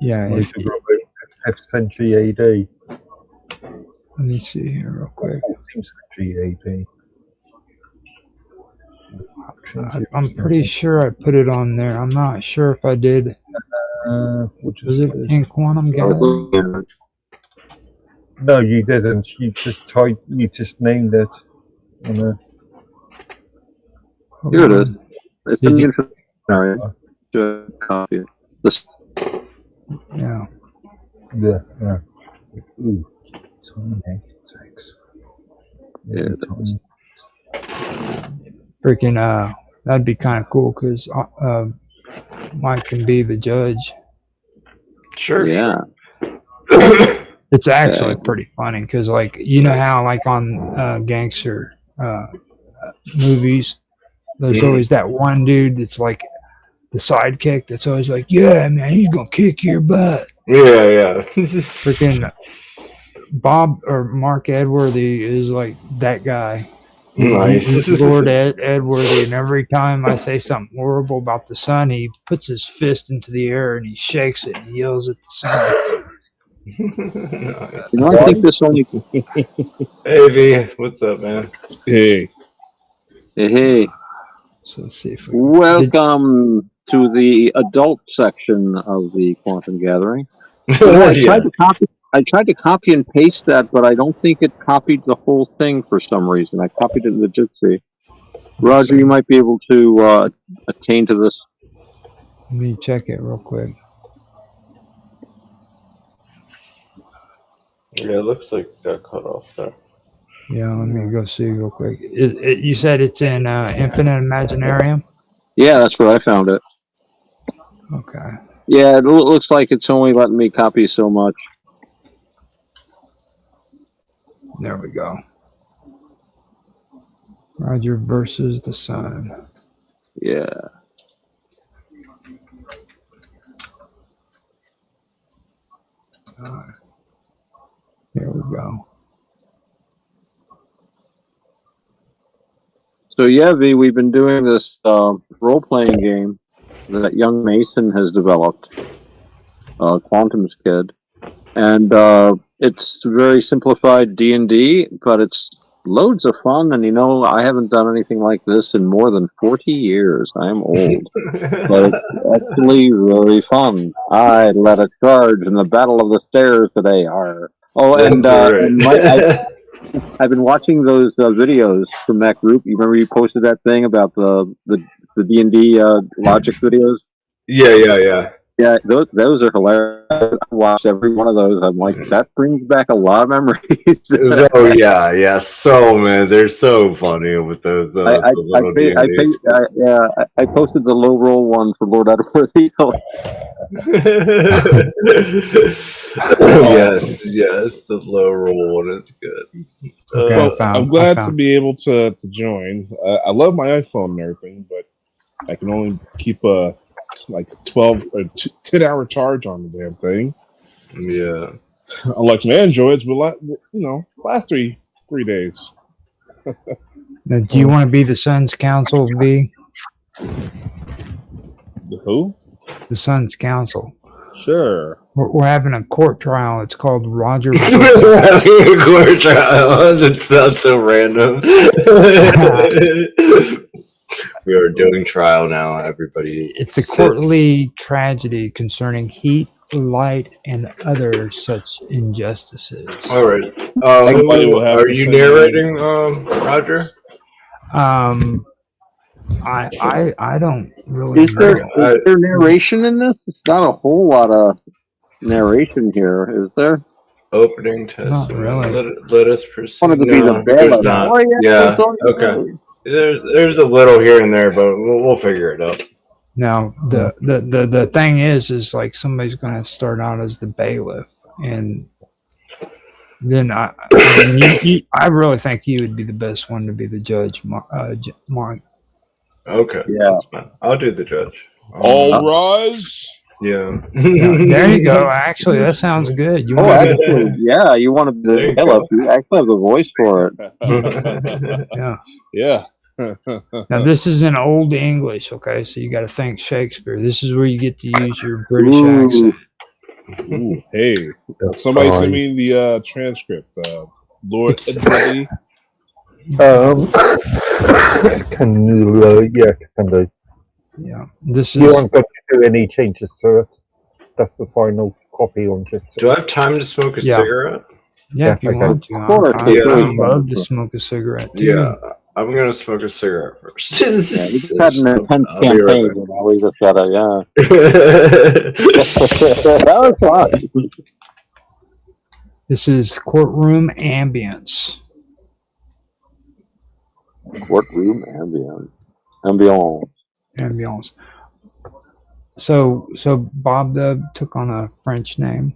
Yeah. Most of them are 5th century AD. Let me see here real quick. 14th century AD. I'm pretty sure I put it on there. I'm not sure if I did. Which Was it in Quantum Gallery? No, you didn't. You just named it. Here it is. It's in the Infinite Imaginarium. Copy it. Yeah. Yeah. Ooh. Thanks. Yeah. Freaking, that'd be kind of cool because Mike can be the judge. Sure. Yeah. It's actually pretty funny because, like, you know how, like, on gangster movies, there's always that one dude that's like the sidekick that's always like, yeah, man, he's gonna kick your butt. Yeah. Freaking Bob or Mark Edworthy is like that guy. Nice. He's Lord Edworthy, and every time I say something horrible about the sun, he puts his fist into the air and he shakes it and he yells at the sun. Nice. You know, I think this only. Hey V, what's up, man? Hey. Hey. So let's see if we Welcome to the adult section of the Quantum Gathering. I tried to copy and paste that, but I don't think it copied the whole thing for some reason. I copied it in the Jitsi. Roger, you might be able to attain to this. Let me check it real quick. Yeah, it looks like it got cut off there. Yeah, let me go see real quick. You said it's in Infinite Imaginarium? Yeah, that's where I found it. Okay. Yeah, it looks like it's only letting me copy so much. There we go. Roger versus the Sun. Yeah. There we go. So yeah, V, we've been doing this role-playing game that young Mason has developed, Quantum's kid, and it's very simplified D&D, but it's loads of fun. And I haven't done anything like this in more than 40 years. I am old, but it's actually very fun. I led a charge in the Battle of the Stairs today. And I've been watching those videos from that group. You remember you posted that thing about the D&D logic videos? Yeah. Yeah, those are hilarious. I watched every one of those. I'm like, that brings back a lot of memories. Oh yeah. So man, they're so funny with those. I posted the low roll one for Lord Edward. Yes, the low roll one is good. Well, I'm glad to be able to join. I love my iPhone and everything, but I can only keep a 12 or 10-hour charge on the damn thing. Yeah. Unlike my Androids, but last three days. Now, do you want to be the Sun's Council, V? The who? The Sun's Council. Sure. We're having a court trial. It's called Roger. Court trial. That sounds so random. We are doing trial now, everybody. It's a courtly tragedy concerning heat, light, and other such injustices. All right. Are you narrating, Roger? I don't really. Is there narration in this? It's not a whole lot of narration here, is there? Opening test. Not really. Let us proceed. Wanted to be the there's not. Yeah. Okay. There's a little here and there, but we'll figure it out. Now the thing is like somebody's going to start out as the bailiff, and then I really think you would be the best one to be the judge, Mark. Okay. Yeah. That's fine. I'll do the judge. All rise. Yeah. There you go. Actually, that sounds good. You want you want to be the bailiff. You actually have the voice for it. Yeah. Now this is in Old English, okay? So you got to think Shakespeare. This is where you get to use your British accent. Ooh, hey, somebody send me the transcript. Lord Edward. Can do. Yeah, this you is. aren't going to do any changes to it. That's the final copy on just. Do I have time to smoke a cigarette? Yeah, if you want to. Of course. I would love to smoke a cigarette too. Yeah, I'm gonna smoke a cigarette first. We just had an intense campaign, right. We just gotta, that was fun. This is courtroom ambience. Courtroom ambience. Ambience. So Bob Dub took on a French name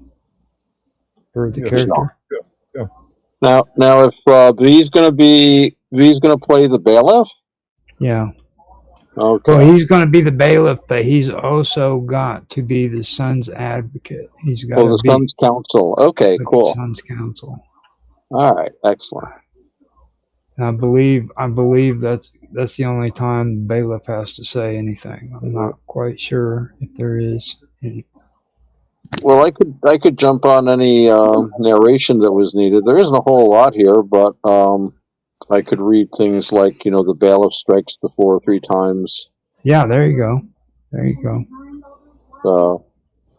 for the character. Yeah. Now, if V's gonna play the bailiff. Yeah. Okay. Well, he's going to be the bailiff, but he's also got to be the Sun's advocate. He's got to the be Sun's counsel. Okay, cool. The Sun's counsel. All right, excellent. And I believe that's the only time the bailiff has to say anything. I'm not quite sure if there is any. Well, I could jump on any narration that was needed. There isn't a whole lot here, but I could read things like, the bailiff strikes the floor 3 times. Yeah, there you go. There you go.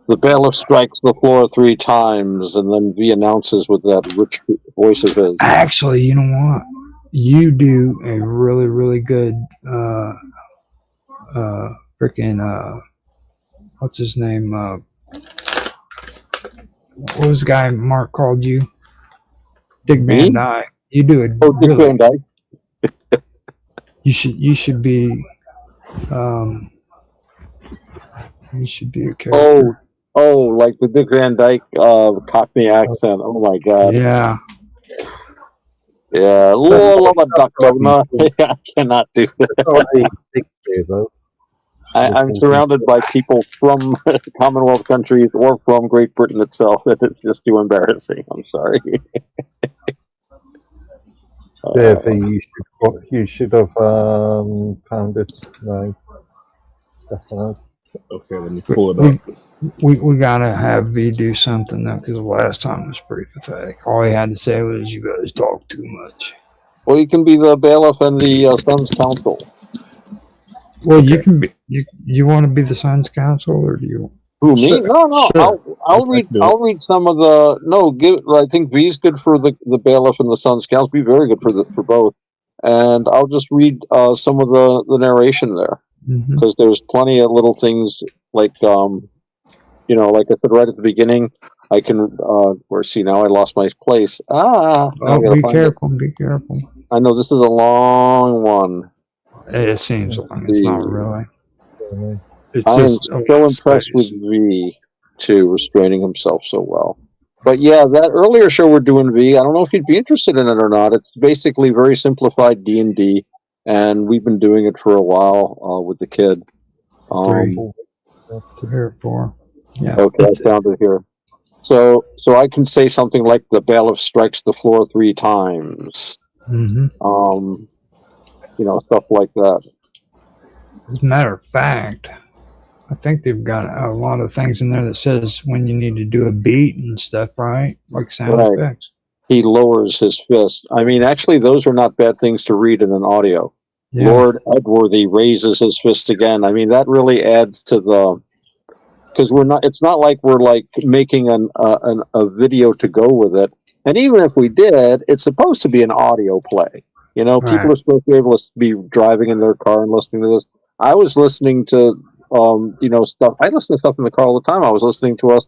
The bailiff strikes the floor 3 times, and then V announces with that rich voice of his. Actually, you know what? You do a really, really good what's his name? What was the guy Mark called you? Dick Van Dyke. You do it. Dick Van Dyke. You should be. He should be a character. Oh, like the Dick Van Dyke Cockney accent. Oh my god. Yeah. Yeah, I cannot do that. I'm surrounded by people from Commonwealth countries or from Great Britain itself. It's just too embarrassing. I'm sorry. You should have found it. No, definitely. Okay, let me pull it up. We gotta have V do something though, because the last time was pretty pathetic. All he had to say was, "You guys talk too much." Well, you can be the bailiff and the Sun's counsel. Well, you can be. You want to be the Sun's counsel, or do you? Who, me? No. Sure. I'll read some of the. No, I think V's good for the bailiff and the Sun's counsel. Be very good for both. And I'll just read some of the narration there, because there's plenty of little things like like I said right at the beginning. I can see now I lost my place. Be careful. Be careful. I know this is a long one. It seems long. It's not really. I am so impressed with V too, restraining himself so well. But yeah, that earlier show we're doing, V, I don't know if you'd be interested in it or not. It's basically very simplified D&D, and we've been doing it for a while with the kid. 3 or 4. Yeah. Okay, I found it here. So I can say something like the bailiff strikes the floor 3 times. Stuff like that. As a matter of fact, I think they've got a lot of things in there that says when you need to do a beat and stuff, right? Like sound effects. He lowers his fist. I mean, actually, those are not bad things to read in an audio. Yeah. Lord Edworthy raises his fist again. I mean, that really adds to the... Because it's not like we're like making a video to go with it. And even if we did, it's supposed to be an audio play. People are supposed to be able to be driving in their car and listening to this. I was listening to, stuff. I listen to stuff in the car all the time. I was listening to us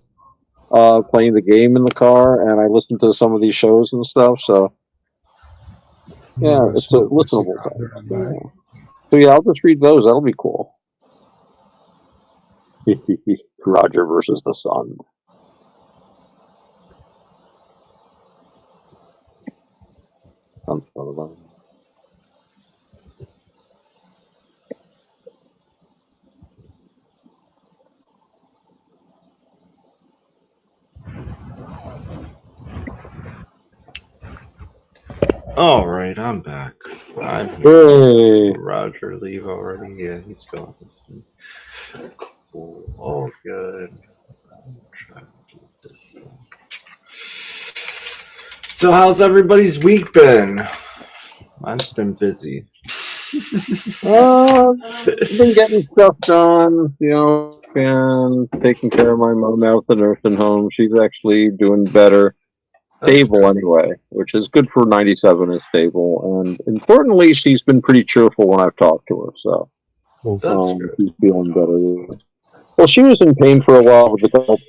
playing the game in the car, and I listened to some of these shows and stuff. So, yeah, it's a listenable thing. So, yeah, I'll just read those. That'll be cool. Roger versus the Sun. All right, I'm back. Hey. Roger leave already? Yeah, he's gone. Cool. All good. I'm trying to keep this. So, how's everybody's week been? Mine's been busy. Been getting stuff done, and taking care of my mom out at the nursing home. She's actually doing better. Stable anyway, which is good for 97 is stable. And importantly, she's been pretty cheerful when I've talked to her, so she's feeling better. Well, she was in pain for a while with the belt.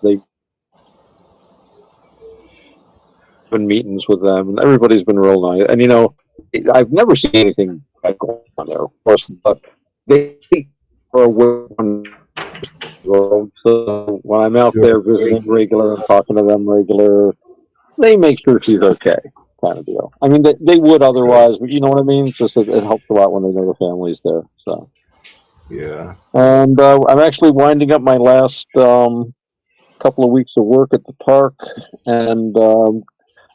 They've been meetings with them, and everybody's been real nice. And I've never seen anything bad going on there, of course, but they are one. So when I'm out there visiting regular and talking to them regular, they make sure she's okay, kind of deal. I mean, they would otherwise, but you know what I mean? Just it helps a lot when they know the family's there. So yeah. And I'm actually winding up my last couple of weeks of work at the park, and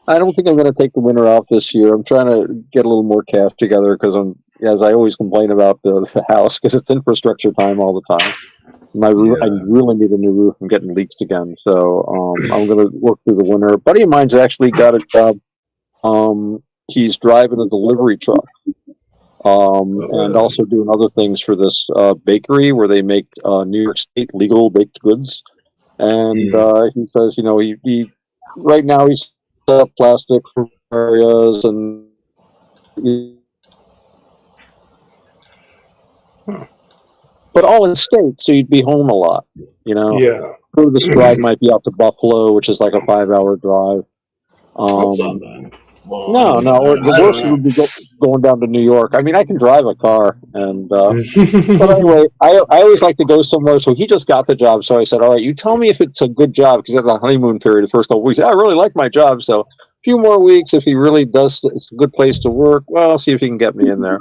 I don't think I'm going to take the winter off this year. I'm trying to get a little more cash together because as I always complain about the house, because it's infrastructure time all the time. I really need a new roof. I'm getting leaks again, so I'm going to work through the winter. A buddy of mine's actually got a job. He's driving a delivery truck, and also doing other things for this bakery where they make New York State legal baked goods. And he says, he right now he's set up plastic for areas and. But all in state, so you'd be home a lot, Yeah. Furthest drive might be out to Buffalo, which is like a 5-hour drive. That's not bad. Well, No, no. I The don't worst know. would be going down to New York. I mean, I can drive a car, and but anyway, I always like to go somewhere. So he just got the job, so I said, "All right, you tell me if it's a good job," because at the honeymoon period, the first couple weeks, I really like my job. So a few more weeks, if he really does, it's a good place to work. Well, I'll see if he can get me in there.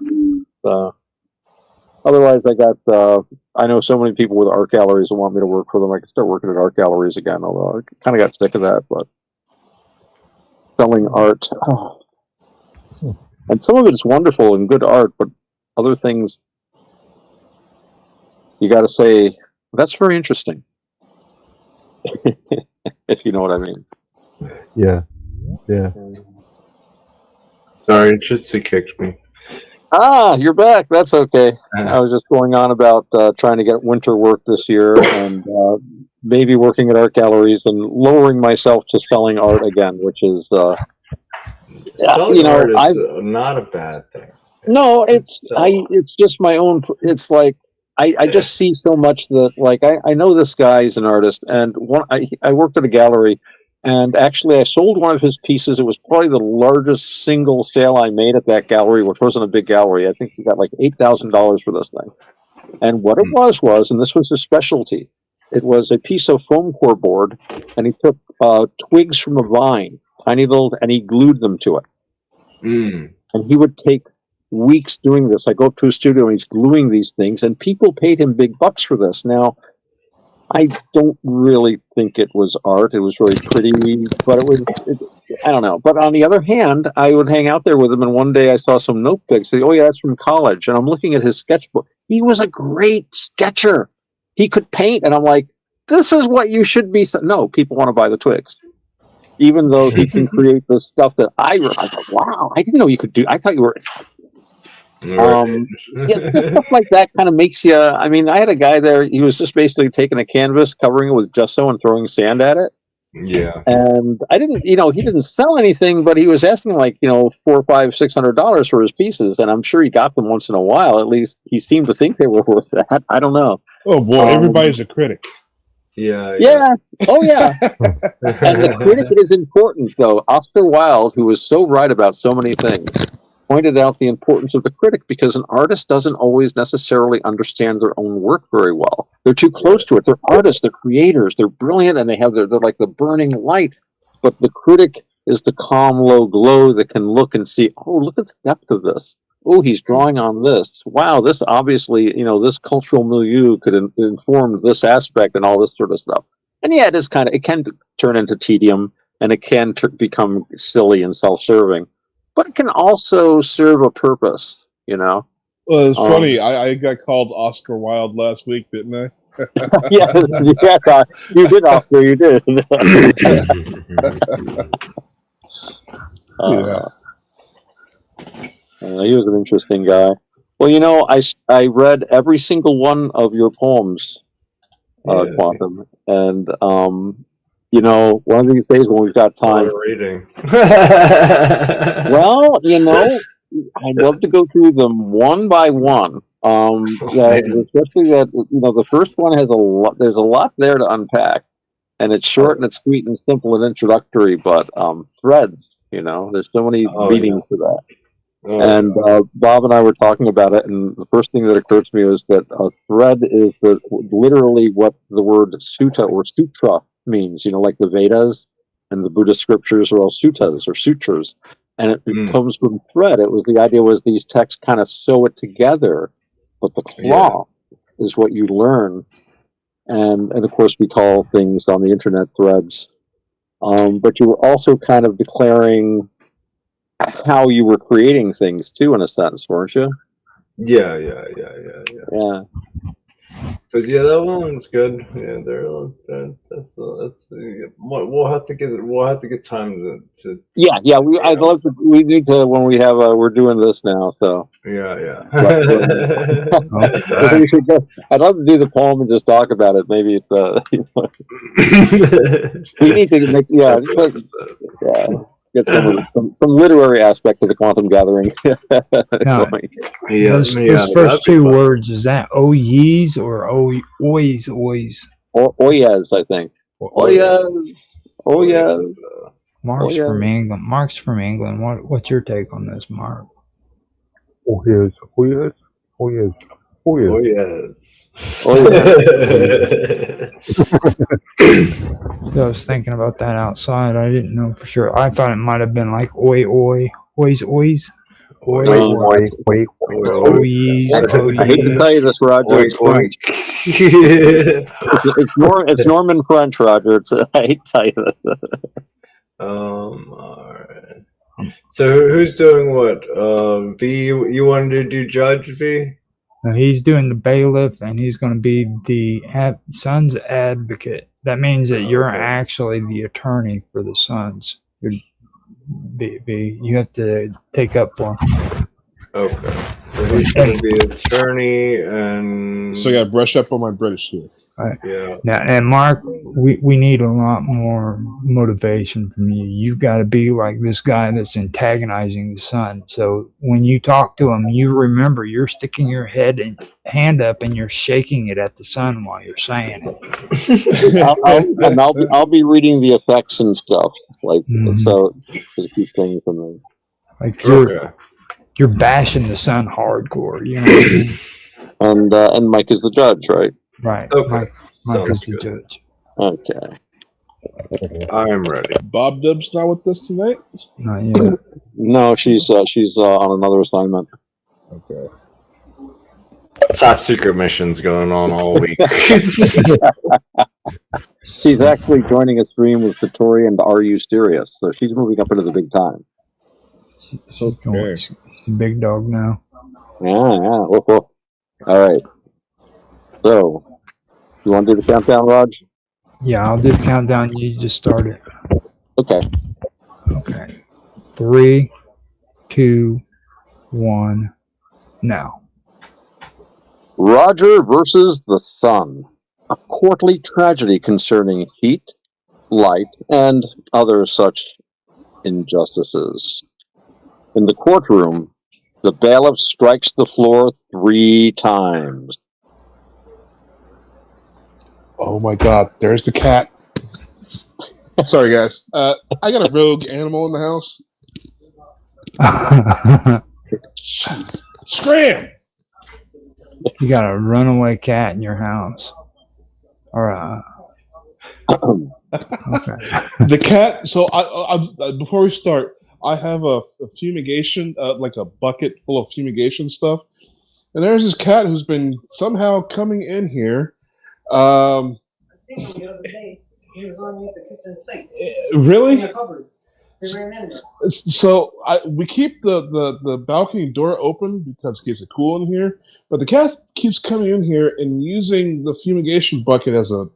Otherwise, I know so many people with art galleries that want me to work for them. I can start working at art galleries again, although I kind of got sick of that. But selling art, and some of it is wonderful and good art, but other things, you got to say, that's very interesting. If you know what I mean. Yeah. Sorry, Jitsi kicked me. Ah, you're back. That's okay. I was just going on about trying to get winter work this year and maybe working at art galleries and lowering myself to selling art again, which is, Selling art is not a bad thing. No, it's just my own. It's like I just see so much that, like, I know this guy is an artist, and I worked at a gallery, and actually I sold one of his pieces. It was probably the largest single sale I made at that gallery, which wasn't a big gallery. I think he got like $8,000 for this thing. And what it was, and this was his specialty, it was a piece of foam core board, and he took twigs from a vine, tiny little, and he glued them to it. And he would take weeks doing this. I go up to his studio and he's gluing these things, and people paid him big bucks for this. Now, I don't really think it was art. It was really pretty, but I don't know. But on the other hand, I would hang out there with him, and one day I saw some notebooks. Oh yeah, that's from college. And I'm looking at his sketchbook. He was a great sketcher. He could paint, and I'm like, this is what you should be. No, people want to buy the twigs. Even though he can create this stuff that I thought, wow, I didn't know you could do. I thought you were. It's just stuff like that kind of makes you. I mean, I had a guy there. He was just basically taking a canvas, covering it with gesso, and throwing sand at it. Yeah. And I didn't, he didn't sell anything, but he was asking like, $400, $500, $600 for his pieces, and I'm sure he got them once in a while. At least he seemed to think they were worth that. I don't know. Oh boy, everybody's a critic. Yeah. Oh yeah. And the critic is important, though. Oscar Wilde, who was so right about so many things, pointed out the importance of the critic, because an artist doesn't always necessarily understand their own work very well. They're too close to it. They're artists, they're creators, they're brilliant, and they're like the burning light. But the critic is the calm, low glow that can look and see, oh, look at the depth of this. Oh, he's drawing on this. Wow, this obviously, this cultural milieu could inform this aspect and all this sort of stuff. And yeah, it can turn into tedium, and it can become silly and self-serving. But it can also serve a purpose, Well, it's funny. I got called Oscar Wilde last week, didn't I? Yes, you did, Oscar. You did. He was an interesting guy. Well, I read every single one of your poems, Quantum, and one of these days when we've got time. Reading. Well, I'd love to go through them one by one. Especially that the first one has a lot. There's a lot there to unpack, and it's short and it's sweet and simple and introductory. But threads, there's so many meanings to that. And Bob and I were talking about it, and the first thing that occurred to me was that a thread is literally what the word sutta or sutra means. Like the Vedas and the Buddhist scriptures are all suttas or sutras, and it comes from thread. The idea was these texts kind of sew it together, but the cloth is what you learn, and of course we call things on the internet threads. But you were also kind of declaring how you were creating things too, in a sense, weren't you? Yeah. But that one was good. Yeah, we'll have to get time to. Yeah. I'd love to. We need to when we have. We're doing this now, so. Yeah. We should go. I'd love to do the poem and just talk about it. Maybe it's we need to make get some literary aspect of the quantum gathering. Those first two words, is that oyes or oyes? Oyes, I think. Oyes. Mark's yeah. from England. Mark's from England. What's your take on this, Mark? Oh yes. Oh yes. Oh yes. Oh Oh yes. yes. Oh, I was thinking about that outside. I didn't know for sure. I thought it might have been like oi oi, ois ois, oi Oi, oi, Wait, wait, Oi, oh oi. yees, I oh hate to yees. tell you this, Roger. Oink, It's French. oink. It's Norman French, Roger. I hate to tell you this. Alright. So who's doing what? V, you wanted to do judge, V? He's doing the bailiff, and he's going to be the son's advocate. That means that you're Okay. actually the attorney for the sons. You have to take up for him. Okay. So he's gonna be attorney and So I got to brush up on my British here. yeah. Now, and Mark, we need a lot more motivation from you. You've got to be like this guy that's antagonizing the son. So when you talk to him, you remember you're sticking your hand up and you're shaking it at the son while you're saying it. I'll be reading the effects and stuff so to keep things from me. Like Okay. you're bashing the son hardcore. You know what I mean? And Mike is the judge, right? Right. Okay. Mike is Sounds the good. judge. Okay. I'm ready. Bob Dub's not with us tonight? Not yet. No, she's on another assignment. Okay. Top secret missions going on all week. She's actually joining a stream with Victoria and Are You Serious? So she's moving up into the big time. She's a big dog now. Yeah. Woof, woof. All right. So, you want to do the countdown, Raj? Yeah, I'll do the countdown. You just start it. Okay. Okay. 3, 2, 1, now. Roger versus the Sun. A courtly tragedy concerning heat, light, and other such injustices. In the courtroom, the bailiff strikes the floor 3 times. Oh my God! There's the cat. Sorry, guys. I got a rogue animal in the house. Scram! You got a runaway cat in your house. Or okay. The cat. So I before we start, I have a fumigation, like a bucket full of fumigation stuff, and there's this cat who's been somehow coming in here. Really? So we keep the balcony door open because it keeps it cool in here. But the cat keeps coming in here and using the fumigation bucket as a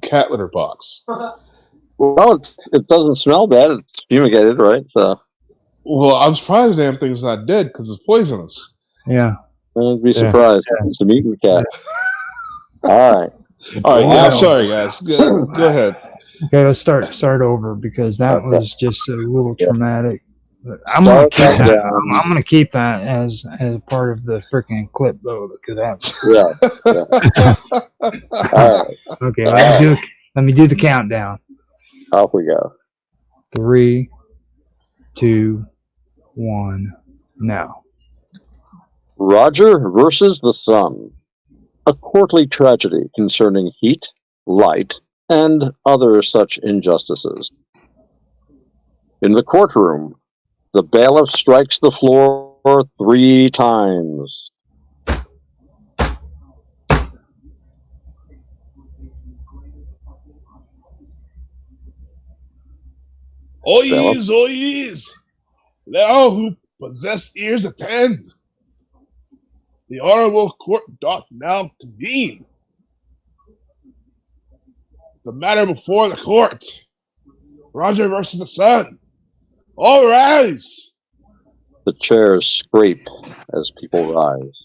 cat litter box. Well, it doesn't smell bad. It's fumigated, right? So. Well, I'm surprised the damn thing's not dead because it's poisonous. Yeah. I'd be surprised. Yeah. It's a mutant cat. All right. All right. Yeah. I'm sorry, guys. Go ahead. Okay, let's start over because that was just a little traumatic. I'm gonna keep that as part of the freaking clip though, because that's All right. Okay. Let me do the countdown. Off we go. 3, 2, 1, now. Roger versus the Sun. A courtly tragedy concerning heat, light, and other such injustices. In the courtroom, the bailiff strikes the floor 3 times. Oyez, oyez! Let all who possess ears attend. The honorable court doth now convene. The matter before the court. Roger versus the Sun. All rise! The chairs scrape as people rise.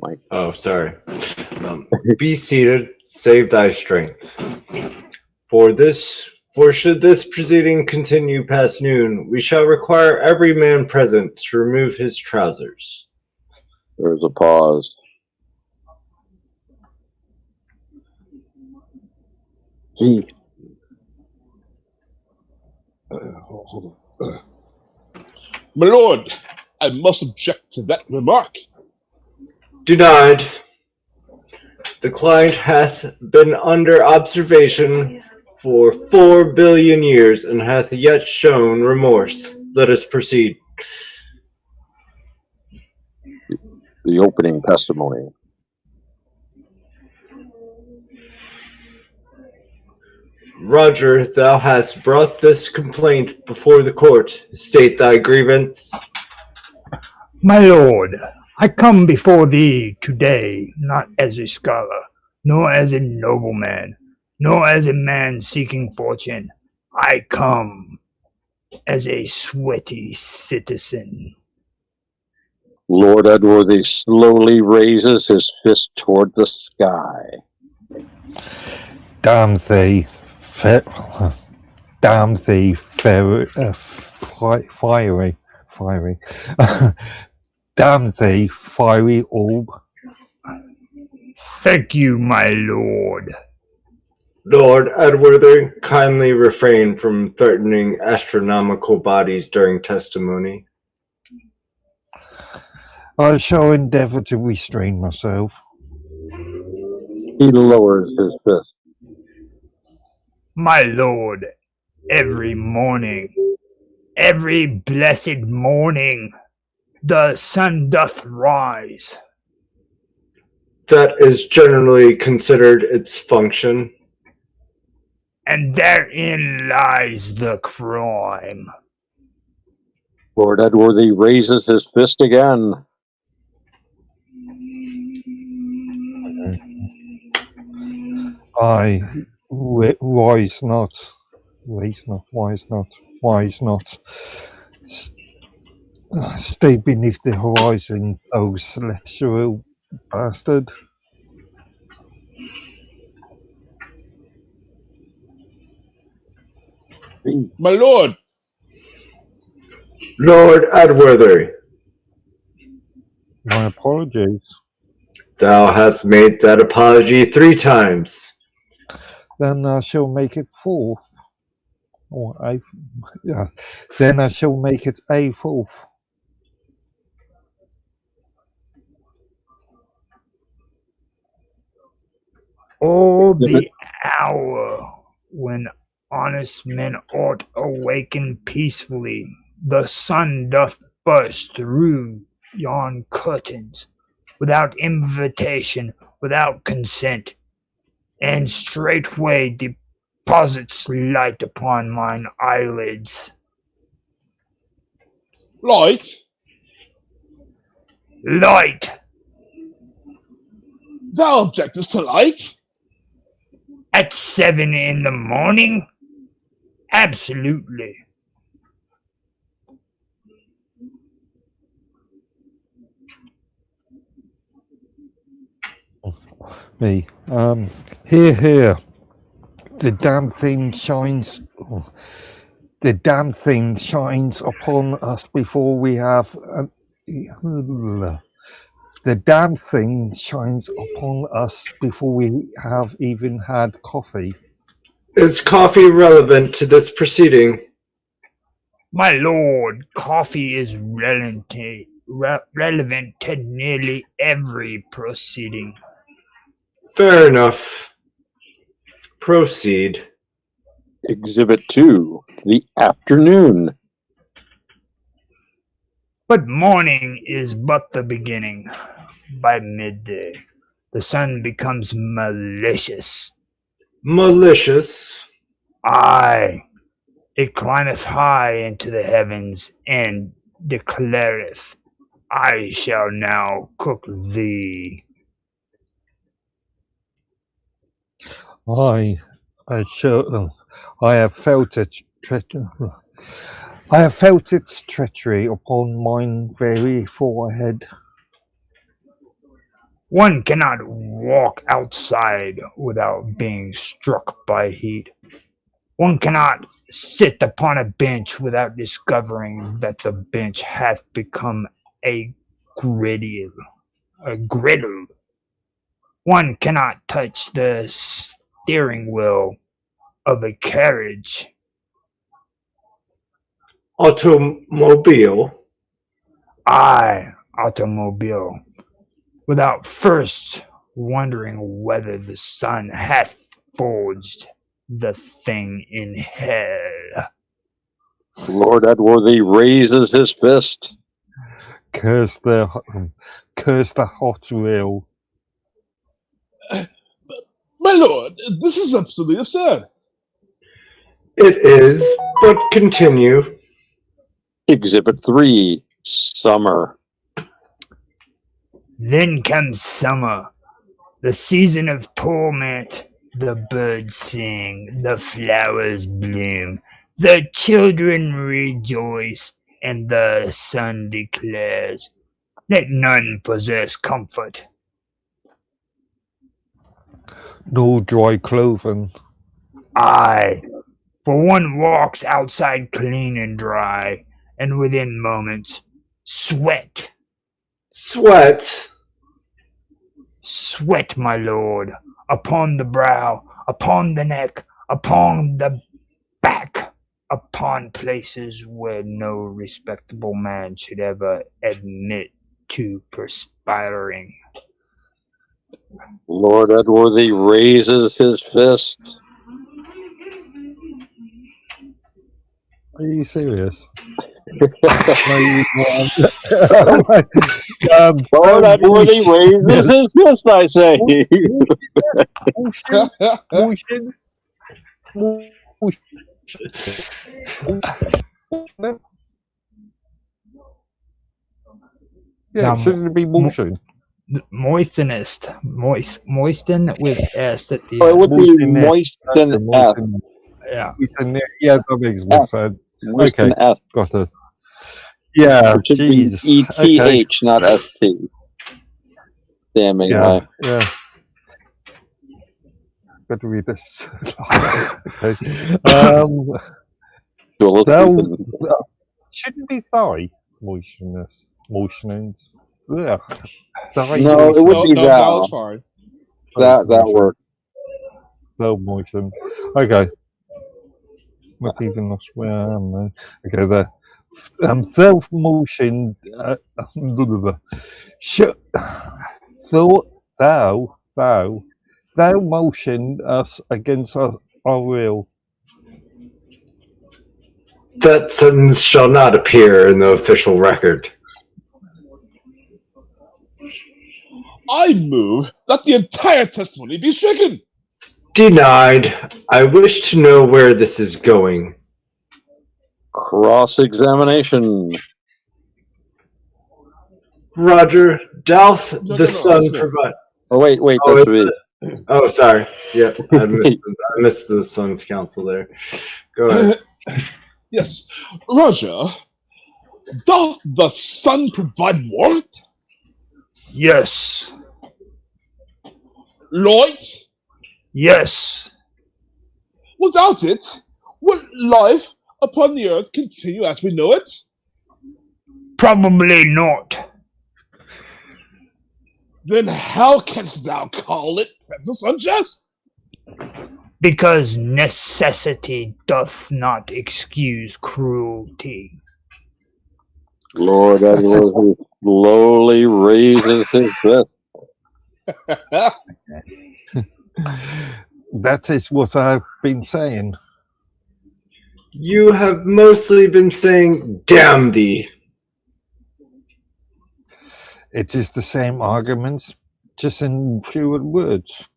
Mike. Oh, sorry. Be seated, save thy strength. For this For should this proceeding continue past noon, we shall require every man present to remove his trousers. There's a pause. Gee. Hold on. My lord, I must object to that remark. Denied. The client hath been under observation for 4 billion years and hath yet shown remorse. Let us proceed. The opening testimony. Roger, thou hast brought this complaint before the court. State thy grievance. My lord, I come before thee today not as a scholar, nor as a nobleman, nor as a man seeking fortune. I come as a sweaty citizen. Lord Edworthy slowly raises his fist toward the sky. Damn thee, damn thee, fiery, damn thee, fiery orb. Thank you, my lord. Lord Edworthy, kindly refrain from threatening astronomical bodies during testimony. I shall endeavour to restrain myself. He lowers his fist. My lord, every morning, every blessed morning, the sun doth rise. That is generally considered its function. And therein lies the crime. Lord Edworthy raises his fist again. I rise not. Stay beneath the horizon, O celestial bastard. My lord! Lord Edworthy, My apologies. thou hast made that apology 3 times. Then I shall make it fourth. Or eighth. Yeah. Then I shall make it a fourth. Oh, the hour when honest men ought awaken peacefully. The sun doth burst through yon curtains, without invitation, without consent, and straightway deposits light upon mine eyelids. Light? Light! Thou objectest to light? At 7 in the morning? Absolutely. Me. Here. The damn thing shines. The damn thing shines upon us before we have. The damn thing shines upon us before we have even had coffee. Is coffee relevant to this proceeding? My lord, coffee is relevant to nearly every proceeding. Fair enough. Proceed. Exhibit 2, the afternoon. But morning is but the beginning. By midday, the sun becomes malicious. Malicious? Aye, it climbeth high into the heavens, and declareth, I shall now cook thee. I have felt it. I have felt its treachery upon mine very forehead. One cannot walk outside without being struck by heat. One cannot sit upon a bench without discovering that the bench hath become a griddle. A griddle. One cannot touch the steering wheel of a carriage. Automobile. Automobile, without first wondering whether the sun hath forged the thing in hell. Lord Edworthy raises his fist. Curse the hot wheel. My lord, this is absolutely absurd. It is, but continue. Exhibit 3, Summer. Then comes summer, the season of torment. The birds sing, the flowers bloom, the children rejoice, and the sun declares, "Let none possess comfort." No dry clothing. Aye, for one walks outside clean and dry, and within moments, sweat. Sweat. Sweat, my lord, upon the brow, upon the neck, upon the back, upon places where no respectable man should ever admit to perspiring. Lord Edworthy raises his fist. Are you serious? Lord Edworthy raises his fist, I say. Yeah, shouldn't it be motion? Moisten with S at the Oh, it end. would be moisten F. Yeah. Yeah, that makes more sense. Moisten Okay, F. got it. Yeah, It should be jeez. ETH, Okay. not ST. Damning Yeah, yeah. Got to read this. Okay. Shouldn't be thigh motionless. Motionings. Ugh. Thigh No, it would No, be no, thou. that was fine. That worked. Thou motion. Okay. Not even lost where I am now. Okay, there. Self motion. Thou motioned us against our will. That sentence shall not appear in the official record. I move that the entire testimony be stricken. Denied. I wish to know where this is going. Cross-examination. Roger, Dalth, No, the sun that's me. provide. Oh, wait, Oh, that's it's me. Oh, sorry. Yep, I missed the Sun's Council there. Go ahead. Yes, Roger. Doth the sun provide warmth, Yes. light? Yes. Without it, would life upon the earth continue as we know it? Probably not. Then how canst thou call it presence unjust? Because necessity doth not excuse cruelty. Lord Edworthy slowly raises his fist. That is what I've been saying. You have mostly been saying, damn thee. It is the same arguments, just in fewer words.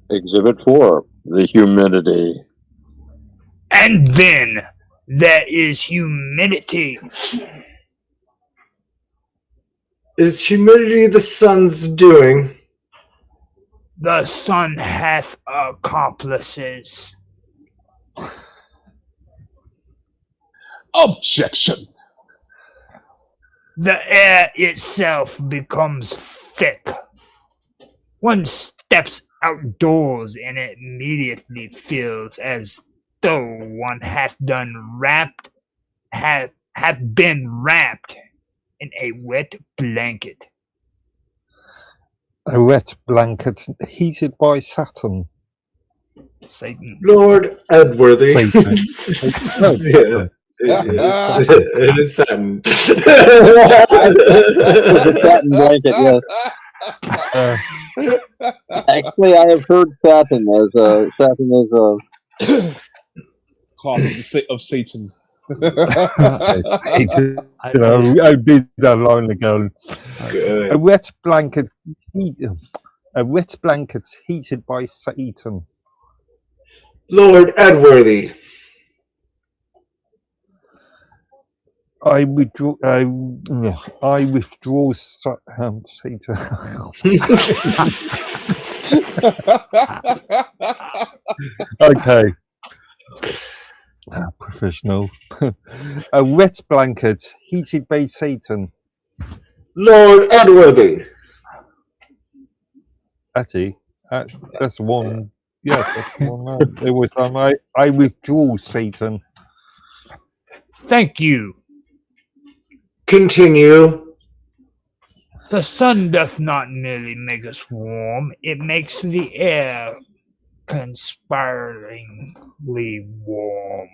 Exhibit 4, the humidity. And then there is humidity. Is humidity the sun's doing? The sun hath accomplices. Objection. The air itself becomes thick. One steps outdoors, and it immediately feels as though one hath been wrapped in a wet blanket. A wet blanket heated by Saturn. Satan. Lord Edworthy. Satan. It is Saturn. The satin blanket, yes. Actually, I have heard satin as a Cloth of Satan. I did that long ago. Good. A wet blanket heated by Satan. Lord Edworthy. I withdraw. Satan. Okay. Professional. A wet blanket heated by Satan. Lord Edworthy. Actually, that's one. Yes, that's one. It was I withdraw Satan. Thank you. Continue. The sun doth not merely make us warm, it makes the air conspiringly warm.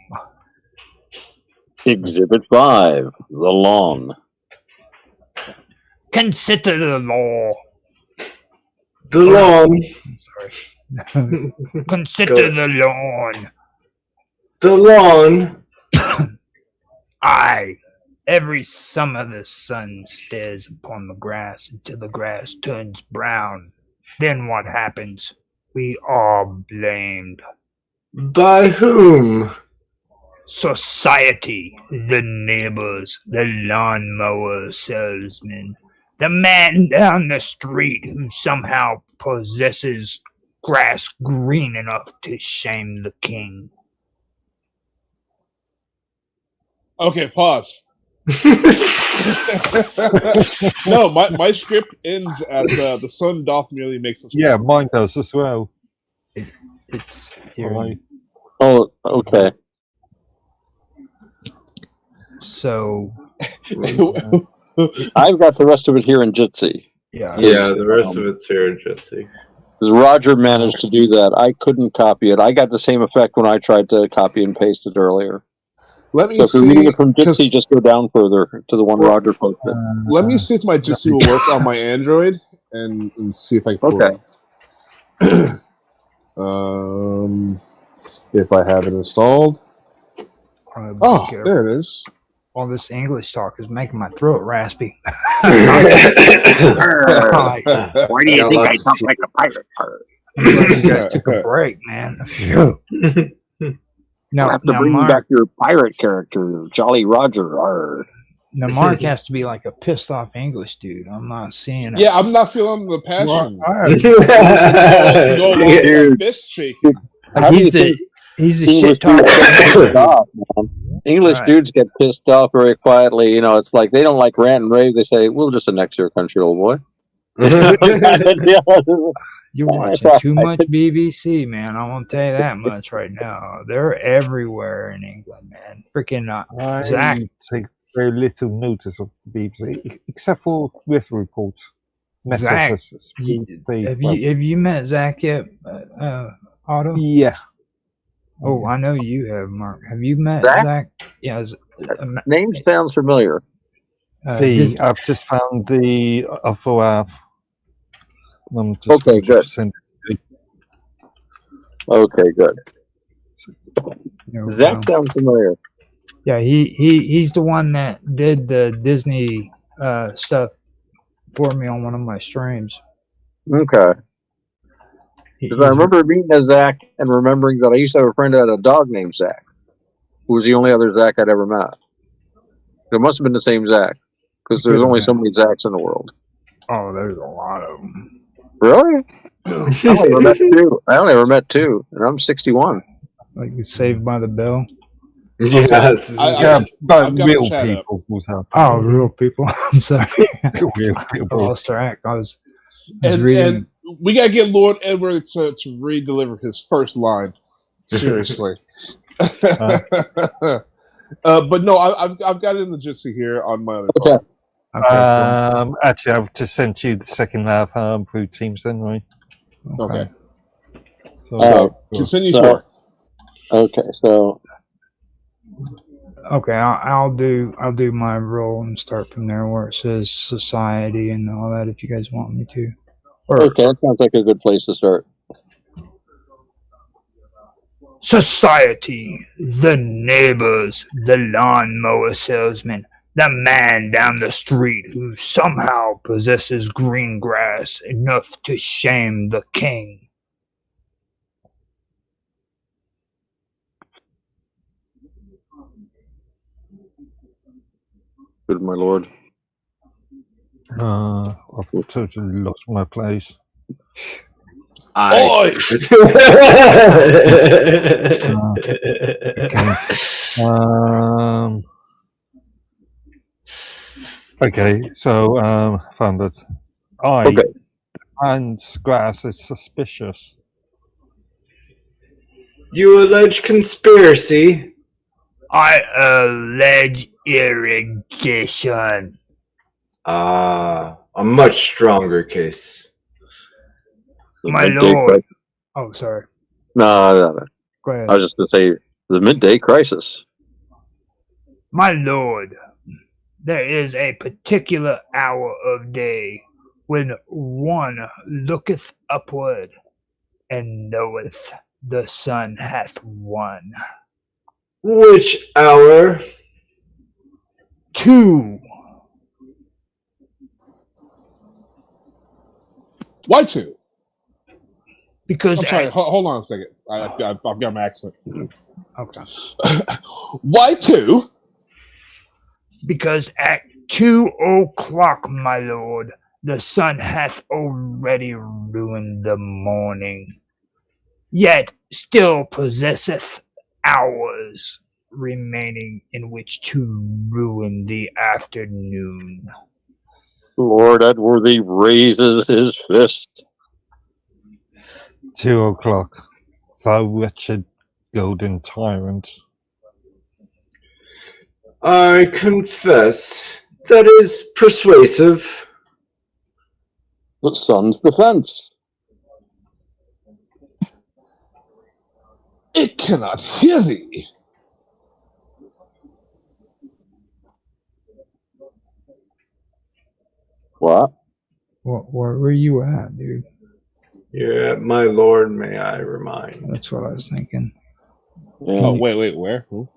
Exhibit 5, the lawn. Consider the law. The lawn. Sorry. Consider the lawn. The lawn. Aye. Every summer the sun stares upon the grass until the grass turns brown. Then what happens? We are blamed. By whom? Society, the neighbors, the lawnmower salesman, the man down the street who somehow possesses grass green enough to shame the king. Okay, pause. No, my script ends at the sun doth merely makes us. Yeah, mine does as well. It's here. Right. Oh, okay. So I've got the rest of it here in Jitsi. Yeah, the rest of it's here in Jitsi. Because Roger managed to do that. I couldn't copy it. I got the same effect when I tried to copy and paste it earlier. Let me So if you're see. reading it from Jitsi, just go down further to the one Roger posted. Let me see if my Jitsi will work on my Android and see if I can pull it up. If I have it installed. Oh, there it is. All this English talk is making my throat raspy. Why do you think I talk like a pirate? You guys took a break, man. Now, have to bring Mark, back your pirate character, Jolly Roger. Arr. Now, Mark has to be like a pissed off English dude. I'm not seeing it. Yeah, I'm not feeling the passion. Fist shaking. He's the shit talker. English dudes get pissed off very quietly. You know, it's like they don't like rant and rave. They say, "We'll just annex your country, old boy." You're watching too much BBC, man. I won't tell you that much right now. They're everywhere in England, man. Freaking Zach. I take very little notice of the BBC, except for weather reports. Zach, have you met Zach yet, Otto? Yeah. Oh, I know you have, Mark. Have you met Zach? Yeah. Name sounds familiar. I've just found the other app. Okay, good. Okay, good. That sounds familiar. Yeah, he's the one that did the Disney stuff for me on one of my streams. Okay. Because I remember meeting as Zach and remembering that I used to have a friend that had a dog named Zach, who was the only other Zach I'd ever met. It must have been the same Zach, because there's only so many Zachs in the world. Oh, there's a lot of them. Really? I only ever met two, and I'm 61. Like Saved by the Bell. Yes. But real people. Oh, real people. I'm sorry. Real people. I lost track. I was reading. We gotta get Lord Edward to re-deliver his first line. Seriously. But no, I've got it in the gist here on my other Okay. card. Okay, cool. Actually, I've just sent you the second half through Teams anyway. Okay. So, Continue so- forth. Okay, so Okay, I'll do my role and start from there where it says society and all that. If you guys want me to. okay, that sounds like a good place to start. Society, the neighbors, the lawnmower salesman, the man down the street who somehow possesses green grass enough to shame the king. Good, my lord. I've totally lost my place. Oi! Okay, so found it. Okay. And grass is suspicious. You allege conspiracy. I allege irrigation. A much stronger case. The My midday lord. cri- Oh, sorry. No. Go ahead. I was just going to say the midday crisis. My lord, there is a particular hour of day when one looketh upward and knoweth the sun hath won. Which hour? 2. Why 2? Because I'm sorry. Hold on a second. I've got my accent. okay. Why 2? Because at 2 o'clock, my lord, the sun hath already ruined the morning, yet still possesseth hours remaining in which to ruin the afternoon. Lord Edworthy raises his fist. 2 o'clock. Thou wretched golden tyrant. I confess that is persuasive. The sun's defense. It cannot hear thee. What? Where were you at, dude? Yeah, my lord, may I remind. That's what I was thinking. Yeah. Oh, wait, where? Who?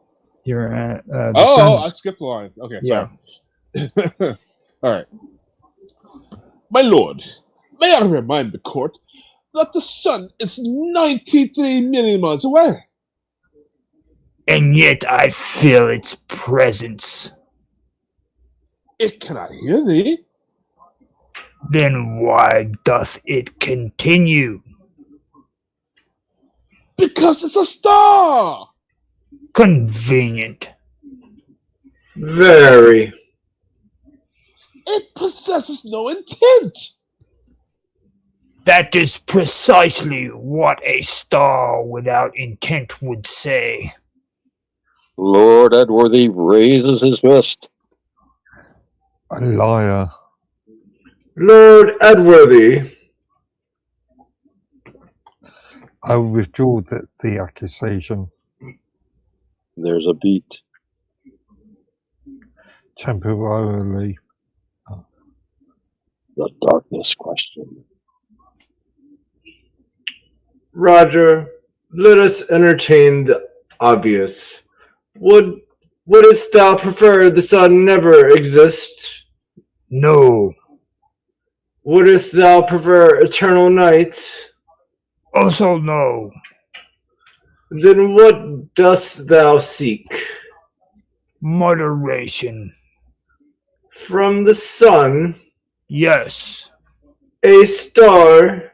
You're at the I sun's. skipped the line. Okay, Yeah. sorry. All right. My lord, may I remind the court that the sun is 93 million miles away. And yet I feel its presence. It cannot hear thee. Then why doth it continue? Because it's a star. Convenient. Very. It possesses no intent. That is precisely what a star without intent would say. Lord Edworthy raises his fist. A liar. Lord Edworthy. I withdraw the accusation. There's a beat. Temporarily. The darkness question. Roger, let us entertain the obvious. Wouldst thou prefer the sun never exist? No. Wouldst thou prefer eternal night? Also no. Then what dost thou seek? Moderation. From the sun, Yes. a star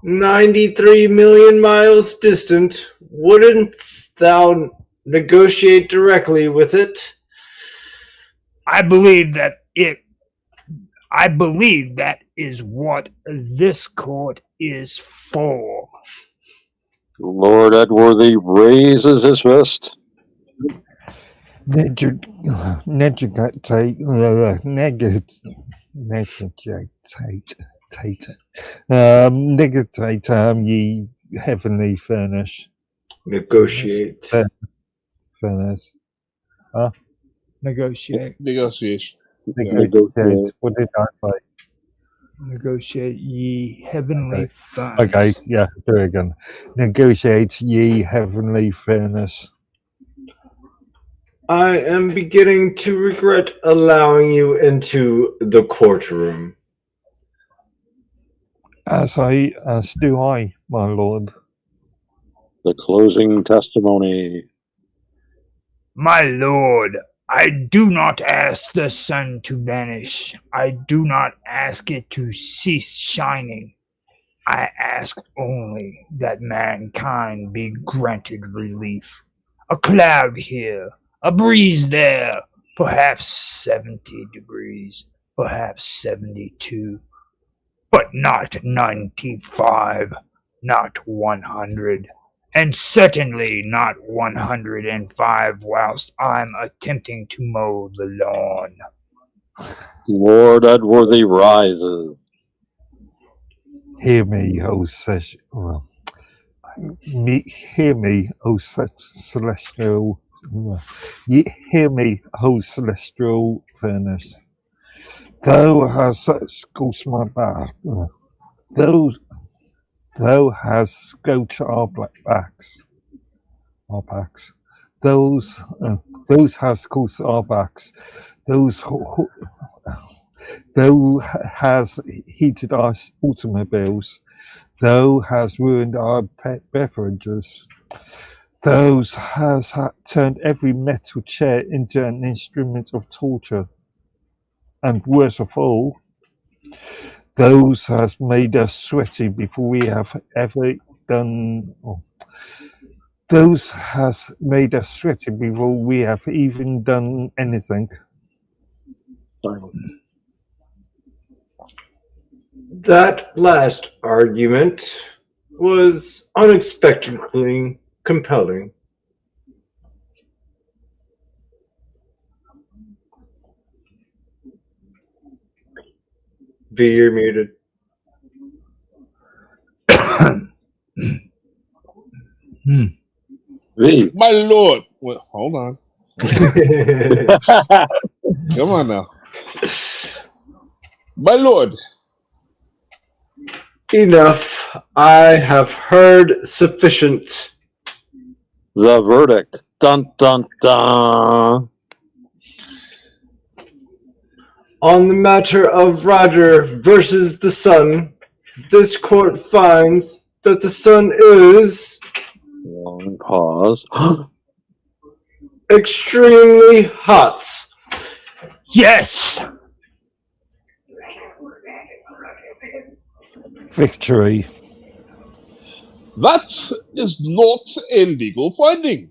93 million miles distant, wouldn't thou negotiate directly with it? I believe that I believe that is what this court is for. Lord Edworthy raises his fist. Negative, negative, ye heavenly furnace. Negotiate. Furnace. Negotiate. Negotiation. Negotiate. What did I say? Negotiate ye heavenly Okay. furnace. Okay, yeah, do it again. Negotiate ye heavenly furnace. I am beginning to regret allowing you into the courtroom. As do I, my lord. The closing testimony. My lord, I do not ask the sun to vanish. I do not ask it to cease shining. I ask only that mankind be granted relief. A cloud here, a breeze there, perhaps 70 degrees, perhaps 72, but not 95, not 100, and certainly not 105 whilst I'm attempting to mow the lawn. Lord Edworthy rises. Hear me, O celestial. Hear me, O celestial furnace. Thou hast scorched my back. Thou hast scorched our backs. Our backs. Those has scorched our backs. Thou has heated our automobiles. Thou has ruined our beverages. Thou has turned every metal chair into an instrument of torture. And worst of all, those has made us sweaty before we have ever done. Those has made us sweaty before we have even done anything. That last argument was unexpectedly compelling. V, you're muted. V. My lord. Wait, hold on. Come on now. My lord. Enough. I have heard sufficient. The verdict. Dun dun dun. On the matter of Roger versus the sun, this court finds that the sun is Long pause. extremely hot. Yes! Victory. That is not a legal finding.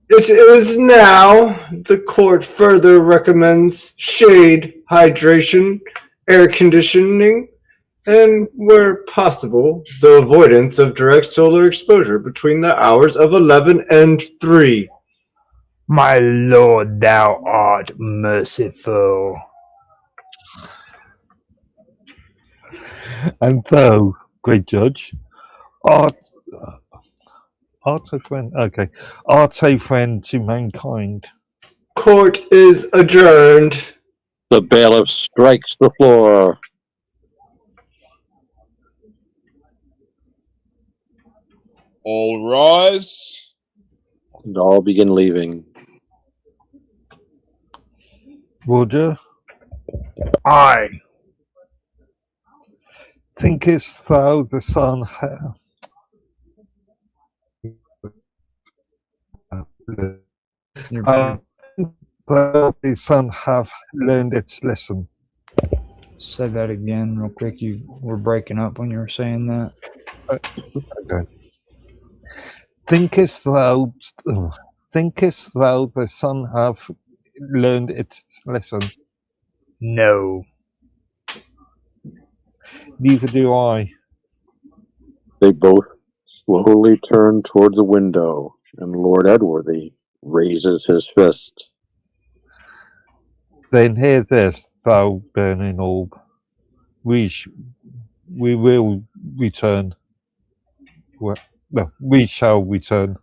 It is now. The court further recommends shade, hydration, air conditioning, and, where possible, the avoidance of direct solar exposure between the hours of 11 and 3. My lord, thou art merciful. And thou, great judge, art a friend. Okay, art a friend to mankind. Court is adjourned. The bailiff strikes the floor. All rise. And all begin leaving. Roger, Aye. thinkest thou the sun the sun have learned its lesson? Say that again real quick. You were breaking up when you were saying that. Okay. Thinkest thou the sun have learned its lesson? No. Neither do I. They both slowly turn toward the window, and Lord Edworthy raises his fist. Then hear this, thou burning orb. We will return. We shall return.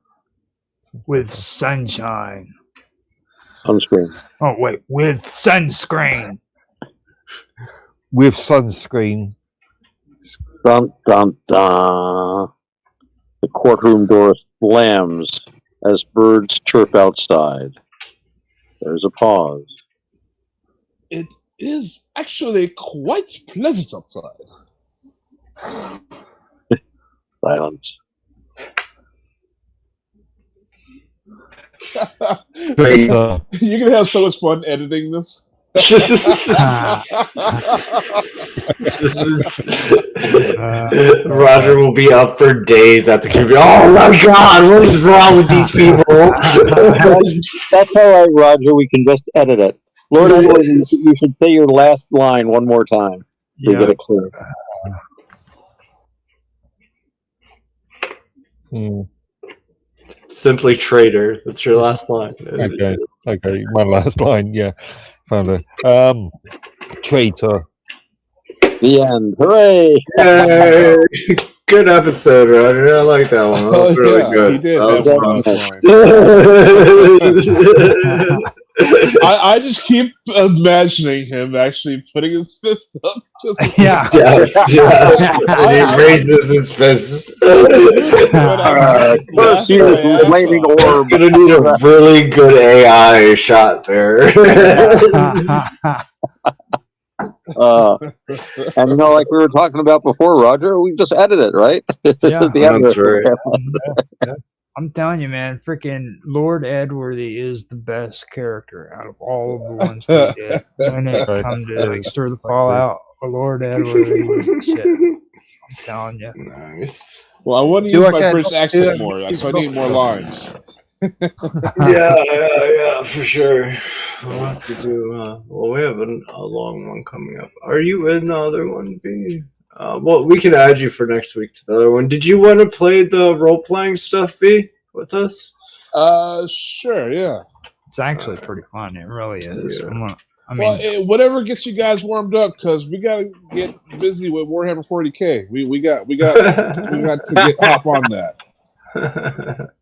With sunshine. Sunscreen. Oh, wait. With sunscreen. With sunscreen. Dun, dun, dun. The courtroom door slams as birds chirp outside. There's a pause. It is actually quite pleasant outside. Silence. You're gonna have so much fun editing this. Roger will be up for days at the computer. Oh my god, what is wrong with these people? That's all right, Roger. We can just edit it. Lord Edworthy, you should say your last line one more time to get it clear. Simply traitor. That's your last line. Okay. My last line. Yeah, found it. Traitor. The end. Hooray! Yay. Good episode, Roger. I like that one. That was really good. He did. That was fun. I just keep imagining him actually putting his fist up. Yeah. Yes. And he raises his fist. First, you flaming orb. Gonna need a really good AI shot there. And like we were talking about before, Roger, we just edit it, right? Yeah, that's right. I'm telling you, man, freaking Lord Edworthy is the best character out of all of the ones we did. When it comes to like stir the fall out, Lord Edworthy was the shit. I'm telling you. Nice. Well, I want to use my British accent more, so I need more lines. Yeah, for sure. We'll have to do. Well, we have a long one coming up. Are you in the other one, B? Well, we can add you for next week to the other one. Did you want to play the role-playing stuff, V, with us? Sure, yeah. It's actually pretty fun. It really is. Yeah. Whatever gets you guys warmed up, because we gotta get busy with Warhammer 40K. We got to hop on that.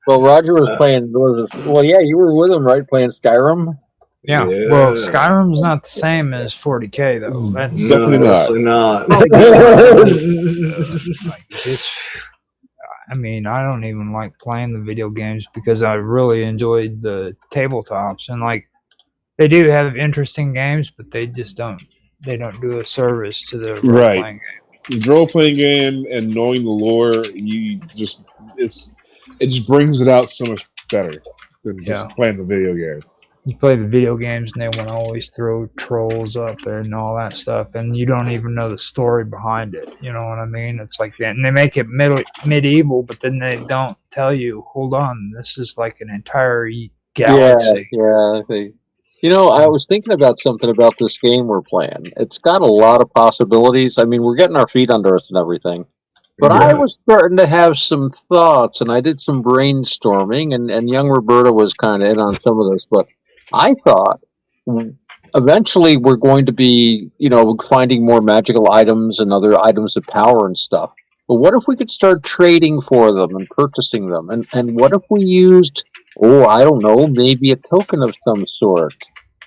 Well, Roger was playing. Well, yeah, you were with him, right? Playing Skyrim. Yeah. Well, Skyrim's not the same as 40K though. That's Definitely not. I mean, I don't even like playing the video games because I really enjoyed the tabletops, and like they do have interesting games, but they just don't. They don't do a service to the role playing game. The role playing game and knowing the lore, it just brings it out so much better than just playing the video game. You play the video games and they want to always throw trolls up there and all that stuff, and you don't even know the story behind it. You know what I mean? It's like that, and they make it medieval, but then they don't tell you, hold on, this is like an entire galaxy. Yeah. You know, I was thinking about something about this game we're playing. It's got a lot of possibilities. I mean, we're getting our feet under us and everything. But I was starting to have some thoughts, and I did some brainstorming, and young Roberta was kind of in on some of this, but I thought eventually we're going to be, finding more magical items and other items of power and stuff. But what if we could start trading for them and purchasing them? And what if we used, I don't know, maybe a token of some sort?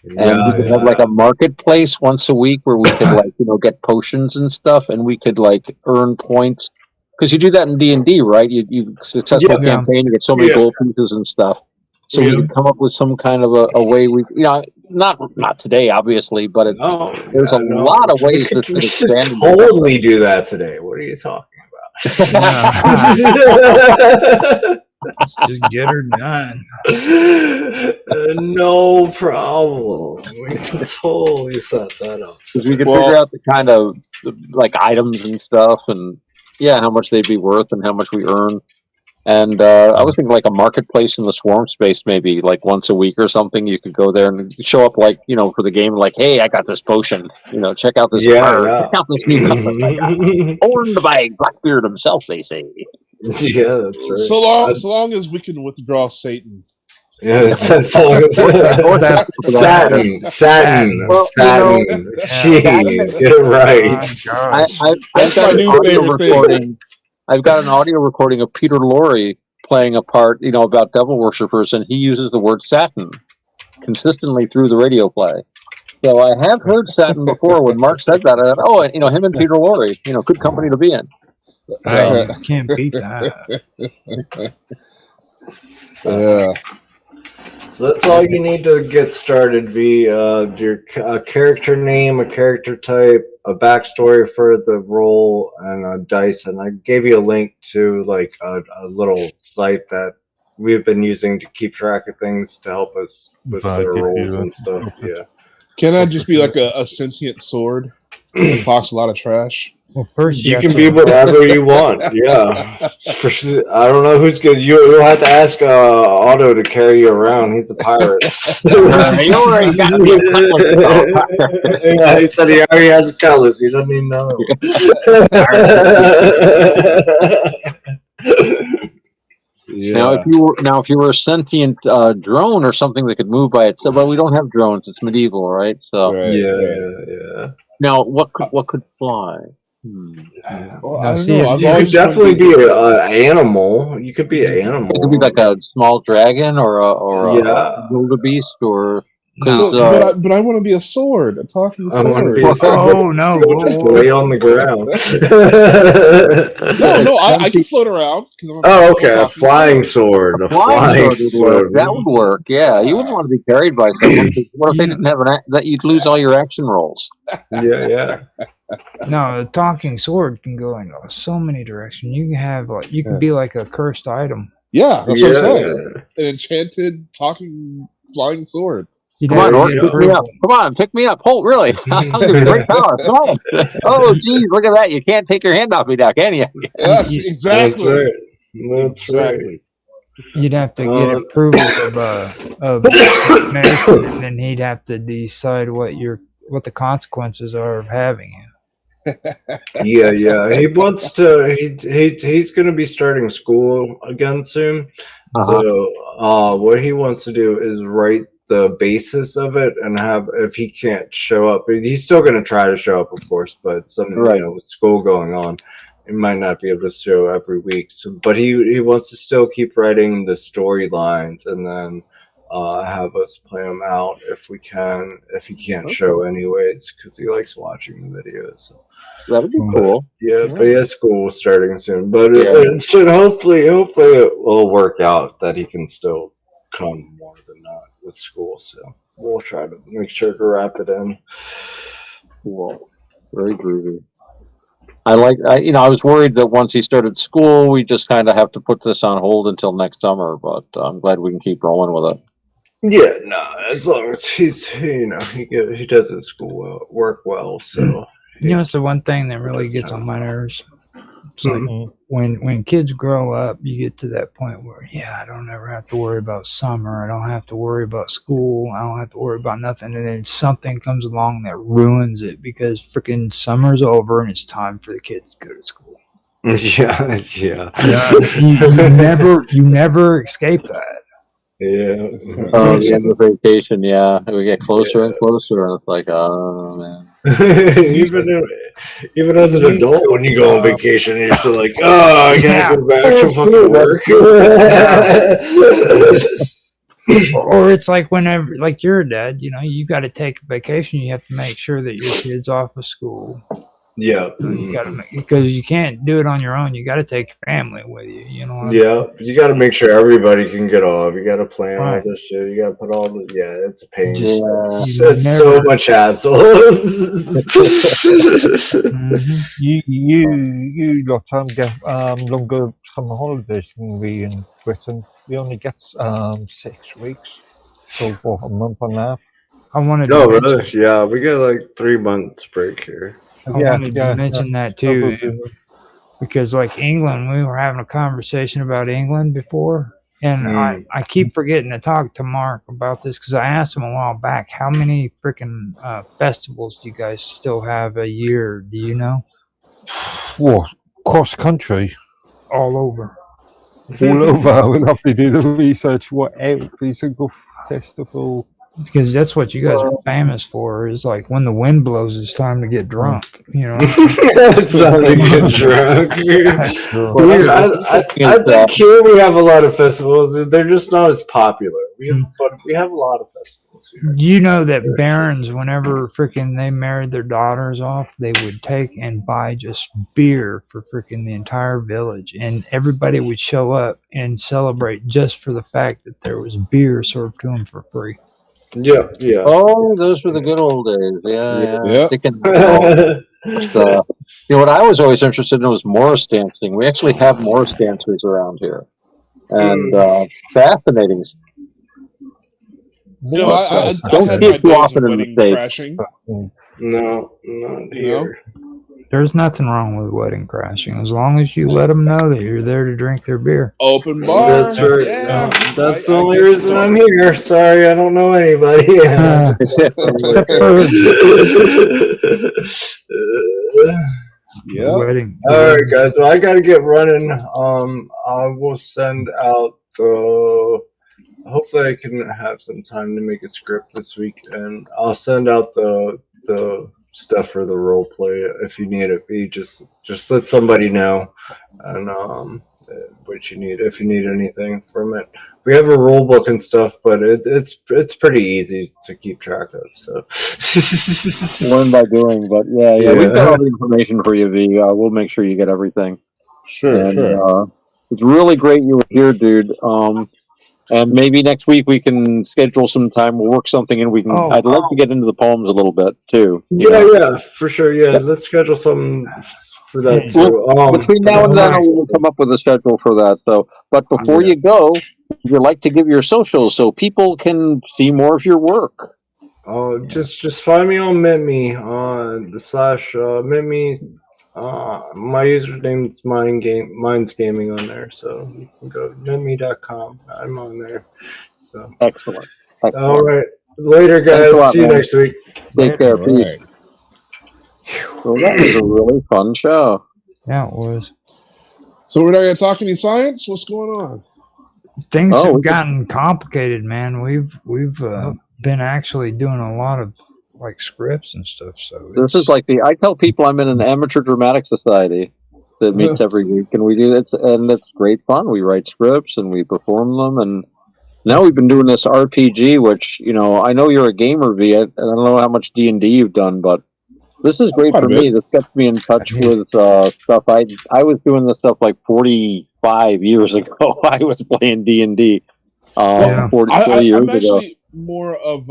And we could have like a marketplace once a week where we could get potions and stuff, and we could earn points. Because you do that in D&D, right? You successful campaign, you get so many gold pieces and stuff. So we could come up with some kind of a way we, not today, obviously, but there's a lot of ways to expand. Totally do that today. What are you talking about? Just get her done. No problem. We can totally set that up. Because we could figure out the kind of items and stuff, and how much they'd be worth and how much we earn. And I was thinking like a marketplace in the swarm space, maybe like once a week or something. You could go there and show up, like, you know, for the game, like, hey, I got this potion. You know, check out this card. Check out this new cutlass I got. Owned by Blackbeard himself, they say. Yeah, that's right. So long as we can withdraw Satan. Yeah, as long as satin. Well, Satin. you know, Jeez, get it right. I've got an audio recording. I've got an audio recording of Peter Lorre playing a part, you know, about devil worshippers, and he uses the word Satin consistently through the radio play. So I have heard Satin before. When Mark said that, I thought, oh, you know, him and Peter Lorre, you know, good company to be in. I can't beat that. Yeah. So that's all you need to get started. Your character name, a character type, a backstory for the role, and a dice. And I gave you a link to like a little site that we've been using to keep track of things to help us with the roles and stuff. Yeah. Can I just be like a sentient sword that talks a lot of trash? Well, first You can be whatever you want. Yeah, for sure. I don't know who's good. You'll have to ask Otto to carry you around. He's a pirate. You already got me a cutlass. Yeah, he said he already has a cutlass. He doesn't even know. Yeah. Now, if you were a sentient drone or something that could move by itself, but we don't have drones. It's medieval, right? So Yeah. Now, what could fly? Well, I don't see, know. You could definitely be an animal. You could be an animal. It could be like a small dragon or a wildebeest, or but I want to be a sword, a talking sword. I want to be a sword. Oh no! Just lay on the ground. No, I can float around. Oh, okay, a flying sword. A flying sword. That would work. Yeah, you wouldn't want to be carried by someone. What if they didn't have that? You'd lose all your action rolls. Yeah. No, the talking sword can go in so many directions. You can have you can be like a cursed item. Yeah, that's what I'm saying. An enchanted talking flying sword. Come on, pick me up. Come on, pick me up. Hold, really? I'm going to be great power. Come on. Oh, geez, look at that. You can't take your hand off me now, can you? Yes, exactly. That's right. You'd have to get approval of Mason, and then he'd have to decide what the consequences are of having you. Yeah. He wants to. He's going to be starting school again soon. So, what he wants to do is write the basis of it and if he can't show up, he's still going to try to show up, of course, but with school going on, he might not be able to show every week. So, but he wants to still keep writing the storylines and then have us play them out if he can't show anyways, because he likes watching the videos. So. That'd be cool. Yeah, but he has school starting soon. But it should hopefully it will work out that he can still come more than not with school. So we'll try to make sure to wrap it in. Cool. Very groovy. I was worried that once he started school, we just kind of have to put this on hold until next summer, but I'm glad we can keep rolling with it. Yeah, as long as he does his school work well. So it's the one thing that really gets on my nerves. It's like when kids grow up, you get to that point where I don't ever have to worry about summer. I don't have to worry about school. I don't have to worry about nothing. And then something comes along that ruins it because freaking summer's over and it's time for the kids to go to school. Yeah. You never escape that. Yeah. Oh, the end of vacation. Yeah, we get closer and closer, and it's like, oh man. Even as an adult, when you go on vacation, you're still like, oh, I gotta go back to fucking work. Or it's like whenever, like you're a dad, you got to take a vacation. You have to make sure that your kid's off of school. Yeah, you got to because you can't do it on your own. You got to take your family with you. You got to make sure everybody can get off. You got to plan all this shit. You got to put all the it's a pain. It's so much hassle. You get longer summer holidays than we in Britain. We only get 6 weeks, so for a month and a half. I wanted to really? Yeah, we get like 3 months break here. I wanted to mention that too. Because like England, we were having a conversation about England before, and I keep forgetting to talk to Mark about this because I asked him a while back, how many freaking festivals do you guys still have a year? Do you know? What? Cross country? All over. All over. We'll have to do the research. What every single festival? Because that's what you guys are famous for. Is like when the wind blows, it's time to get drunk. You know. It's time to get drunk. I think here we have a lot of festivals. They're just not as popular. But we have a lot of festivals here. You know that barons, whenever freaking they married their daughters off, they would take and buy just beer for freaking the entire village, and everybody would show up and celebrate just for the fact that there was beer served to them for free. Yeah. Oh, those were the good old days. Yeah. Yeah. What I was always interested in was Morris dancing. We actually have Morris dancers around here, and fascinating. No, I don't had see my it too days often of in the wedding States. crashing. No, not here. There's nothing wrong with wedding crashing as long as you let them know that you're there to drink their beer. Open bar. That's right. Yeah. That's the only reason I'm here. Sorry, I don't know anybody. Yeah. Wedding. All right, guys. Well, I gotta get running. I will send out the. Hopefully, I can have some time to make a script this week, and I'll send out the stuff for the role play if you need it. You just let somebody know, and what you need if you need anything from it. We have a rule book and stuff, but it's pretty easy to keep track of. So learn by doing, but yeah, we've got all the information for you, V. We'll make sure you get everything. Sure. It's really great you were here, dude. And maybe next week we can schedule some time. We'll work something in. I'd love to get into the poems a little bit too. Yeah, for sure. Yeah, let's schedule something for that too. Between now and then, we'll come up with a schedule for that. So, but before you go, would you like to give your socials so people can see more of your work? Just find me on MintMe on the / MintMe. My username is Minds Gaming on there, so you can go to mintme.com. I'm on there. So excellent. All right, later, guys. See you next week. Take care. Peace. Well, that was a really fun show. Yeah, it was. So we're not going to talk any science? What's going on? Things have gotten complicated, man. We've been actually doing a lot of like scripts and stuff. So this is like I tell people I'm in an amateur dramatic society that meets every week, and we do that, and it's great fun. We write scripts and we perform them, and now we've been doing this RPG, which I know you're a gamer, V. I don't know how much D&D you've done, but this is great for me. This gets me in touch with stuff. I was doing this stuff like 45 years ago. I was playing D&D 44 years I'm ago. Actually more of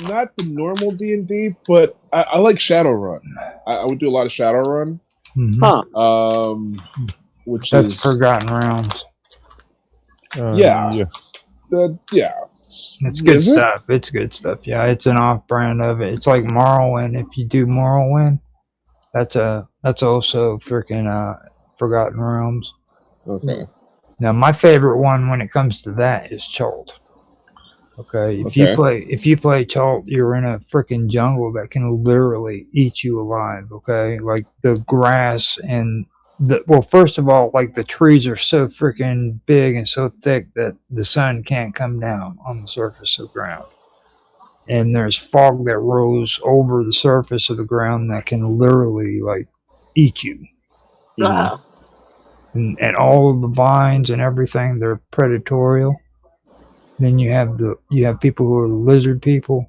not the normal D&D, but I like Shadowrun. I would do a lot of Shadowrun. Which that's is Forgotten Realms. It's good stuff. It's good stuff. Yeah, it's an off-brand of it. It's like Morrowind. If you do Morrowind, that's also freaking Forgotten Realms. Okay. Now, my favorite one when it comes to that is Chult. Okay, if you play Chult, you're in a freaking jungle that can literally eat you alive. Okay, like the grass and first of all, like the trees are so freaking big and so thick that the sun can't come down on the surface of the ground, and there's fog that rolls over the surface of the ground that can literally like eat you. And all of the vines and everything, they're predatorial. Then you have people who are lizard people.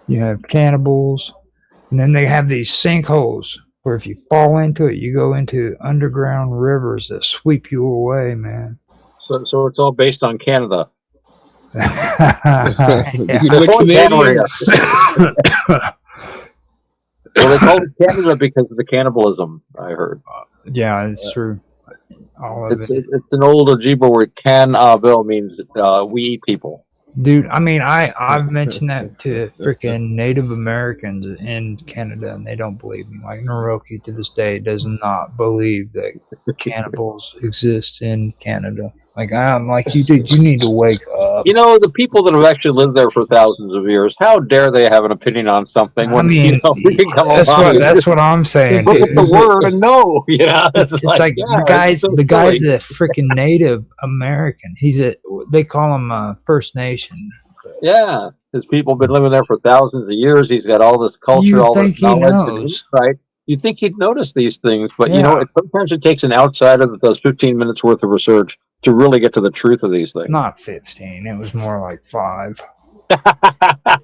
You have cannibals, and then they have these sinkholes where if you fall into it, you go into underground rivers that sweep you away, man. So it's all based on Canada. The Canadians. Well, they call it Canada because of the cannibalism, I heard. Yeah, it's true. It's an old Ojibwe word. Canville means we eat people. Dude, I mean, I've mentioned that to freaking Native Americans in Canada, and they don't believe me. Like Naroki to this day does not believe that cannibals exist in Canada. Like I'm like, you dude, you need to wake up. You know, the people that have actually lived there for thousands of years, how dare they have an opinion on something when, I mean, we can come that's along that's what I'm saying, look at dude. the word and know, you know? It's like yeah, the guy's it's so the guy's silly. a freaking Native American. They call him First Nation. Yeah, his people have been living there for thousands of years. He's got all this culture, You all this think he knowledge and knows? insight. You'd think he'd notice these things, but Yeah. sometimes it takes an outsider that does 15 minutes worth of research to really get to the truth of these things. Not 15. It was more like 5. I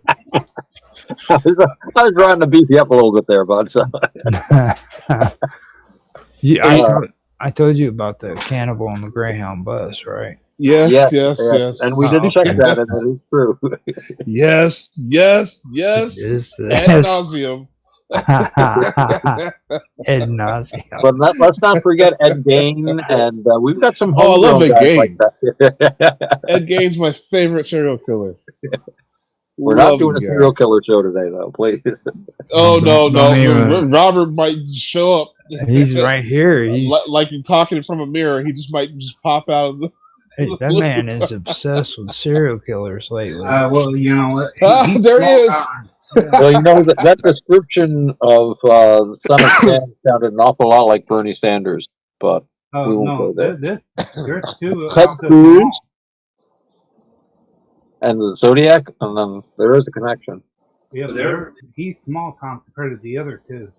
was trying to beat you up a little bit there, bud. So. I told you about the cannibal on the Greyhound bus, right? Yes. And we didn't check that, and it is true. yes. Ad nauseum. Ed nauseum. But let's not forget Ed Gain, and we've got some. Oh, I love Ed Gain. Like that. Ed Gain's my favorite serial killer. We're not doing a serial killer show today, though. Please. Oh no! Robert might show up. He's right here. He's like you're talking from a mirror. He just might pop out of the. Hey, that man is obsessed with serial killers lately. Well, you know, there he is. Well, you know that description of the Son of Sam sounded an awful lot like Bernie Sanders, but we won't go there. There's two. Ted Cruz and the Zodiac, and then there is a connection. Yeah, he's small time compared to the other two.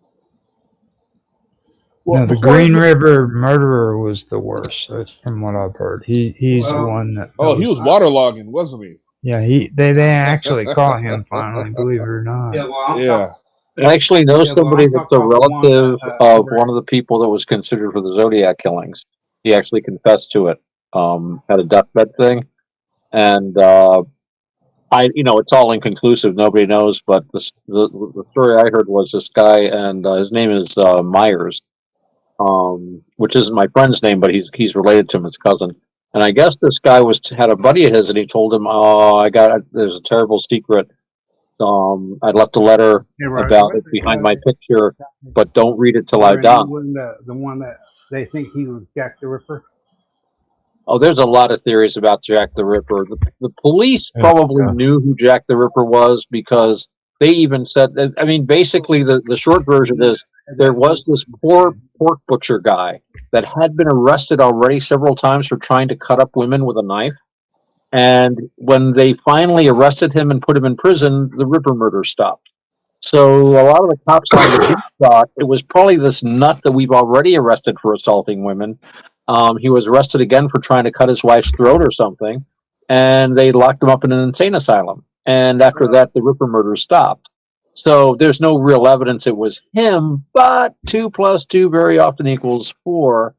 Well, no, the Green River murderer was the worst, from what I've heard. He's the one that. Oh, he was waterlogging, wasn't he? Yeah, they actually caught him finally, believe it or not. Yeah. I actually know somebody that's a relative of one of the people that was considered for the Zodiac killings. He actually confessed to it. Had a deathbed thing, and it's all inconclusive. Nobody knows, but the story I heard was this guy, and his name is Myers, which isn't my friend's name, but he's related to him, his cousin. And I guess this guy had a buddy of his, and he told him, there's a terrible secret. I left a letter about it behind my picture, but don't read it till I'm done. The one that they think he was Jack the Ripper. Oh, there's a lot of theories about Jack the Ripper. The police probably knew who Jack the Ripper was because they even said, I mean, basically the short version is there was this poor pork butcher guy that had been arrested already several times for trying to cut up women with a knife. And when they finally arrested him and put him in prison, the Ripper murder stopped. So a lot of the cops on the beat thought it was probably this nut that we've already arrested for assaulting women. He was arrested again for trying to cut his wife's throat or something, and they locked him up in an insane asylum. And after that, the Ripper murder stopped. So there's no real evidence it was him, but 2 + 2 very often equals 4.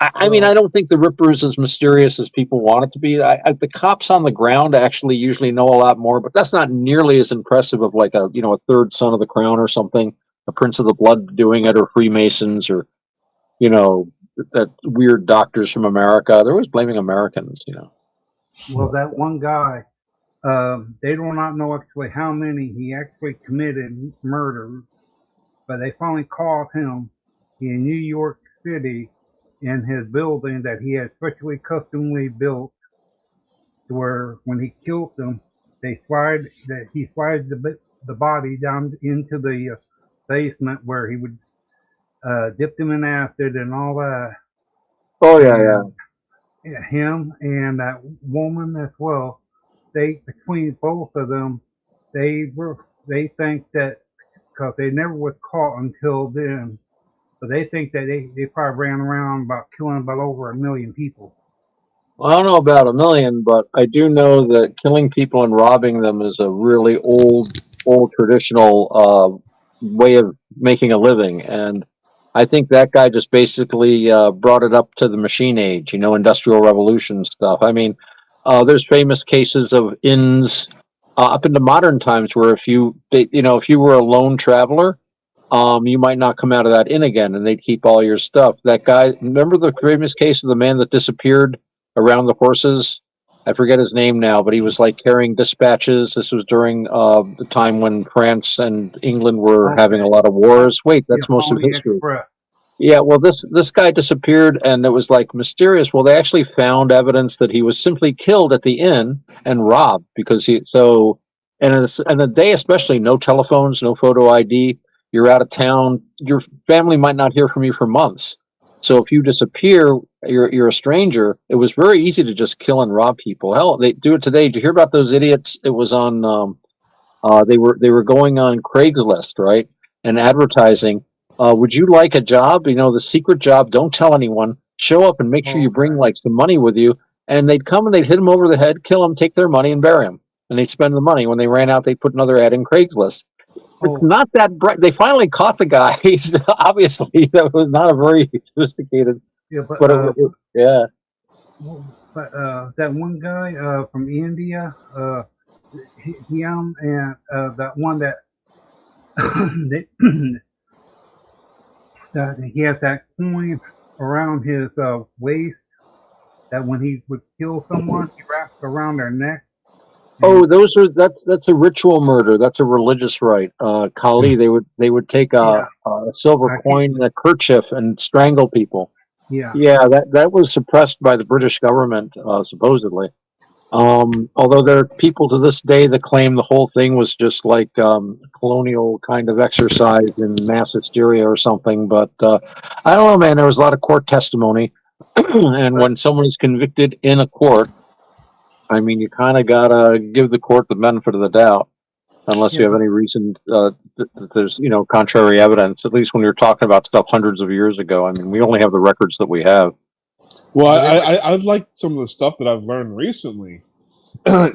I mean, I don't think the Ripper is as mysterious as people want it to be. The cops on the ground actually usually know a lot more, but that's not nearly as impressive of like a third son of the crown or something, a Prince of the Blood doing it, or Freemasons, or that weird doctors from America. They're always blaming Americans, Well, that one guy, they do not know actually how many he actually committed murders, but they finally caught him in New York City in his building that he had specially customly built, where when he killed them, he slides the body down into the basement where he would dip them in acid and all that. Oh yeah. Him and that woman as well. Between both of them, they think that because they never was caught until then, but they think that they probably ran around about killing about over 1 million people. Well, I don't know about 1 million, but I do know that killing people and robbing them is a really old traditional way of making a living, and I think that guy just basically brought it up to the machine age, Industrial Revolution stuff. I mean, there's famous cases of inns up into modern times where if you were a lone traveler, you might not come out of that inn again, and they'd keep all your stuff. That guy, remember the famous case of the man that disappeared around the horses I forget his name now, but he was like carrying dispatches. This was during the time when France and England were having a lot of wars. Wait, that's most of Pony history. Express. Yeah, well, this guy disappeared, and it was like mysterious. Well, they actually found evidence that he was simply killed at the inn and robbed because and the day especially, no telephones, no photo ID. You're out of town. Your family might not hear from you for months. So if you disappear, you're a stranger. It was very easy to just kill and rob people. Hell, they do it today. Did you hear about those idiots? It was on. They were going on Craigslist, right, and advertising. Would you like a job? You know, the secret job. Don't tell anyone. Show up and make sure you bring like some money with you. And they'd come and they'd hit him over the head, kill him, take their money, and bury him. And they'd spend the money. When they ran out, they'd put another ad in Craigslist. It's not that bright. They finally caught the guy. He's obviously that was not a very sophisticated. Yeah, but yeah. But that one guy from India, him and that one that he has that coin around his waist. That when he would kill someone, he wraps around their neck. Oh, that's a ritual murder. That's a religious rite. Kali, they would take a silver coin and a kerchief and strangle people. Yeah. Yeah, that was suppressed by the British government, supposedly. Although there are people to this day that claim the whole thing was just like colonial kind of exercise in mass hysteria or something. But I don't know, man. There was a lot of court testimony, and when someone is convicted in a court, I mean, you kind of gotta give the court the benefit of the doubt, unless you have any reason that there's contrary evidence. At least when you're talking about stuff hundreds of years ago. I mean, we only have the records that we have. Well, I'd like some of the stuff that I've learned recently. Here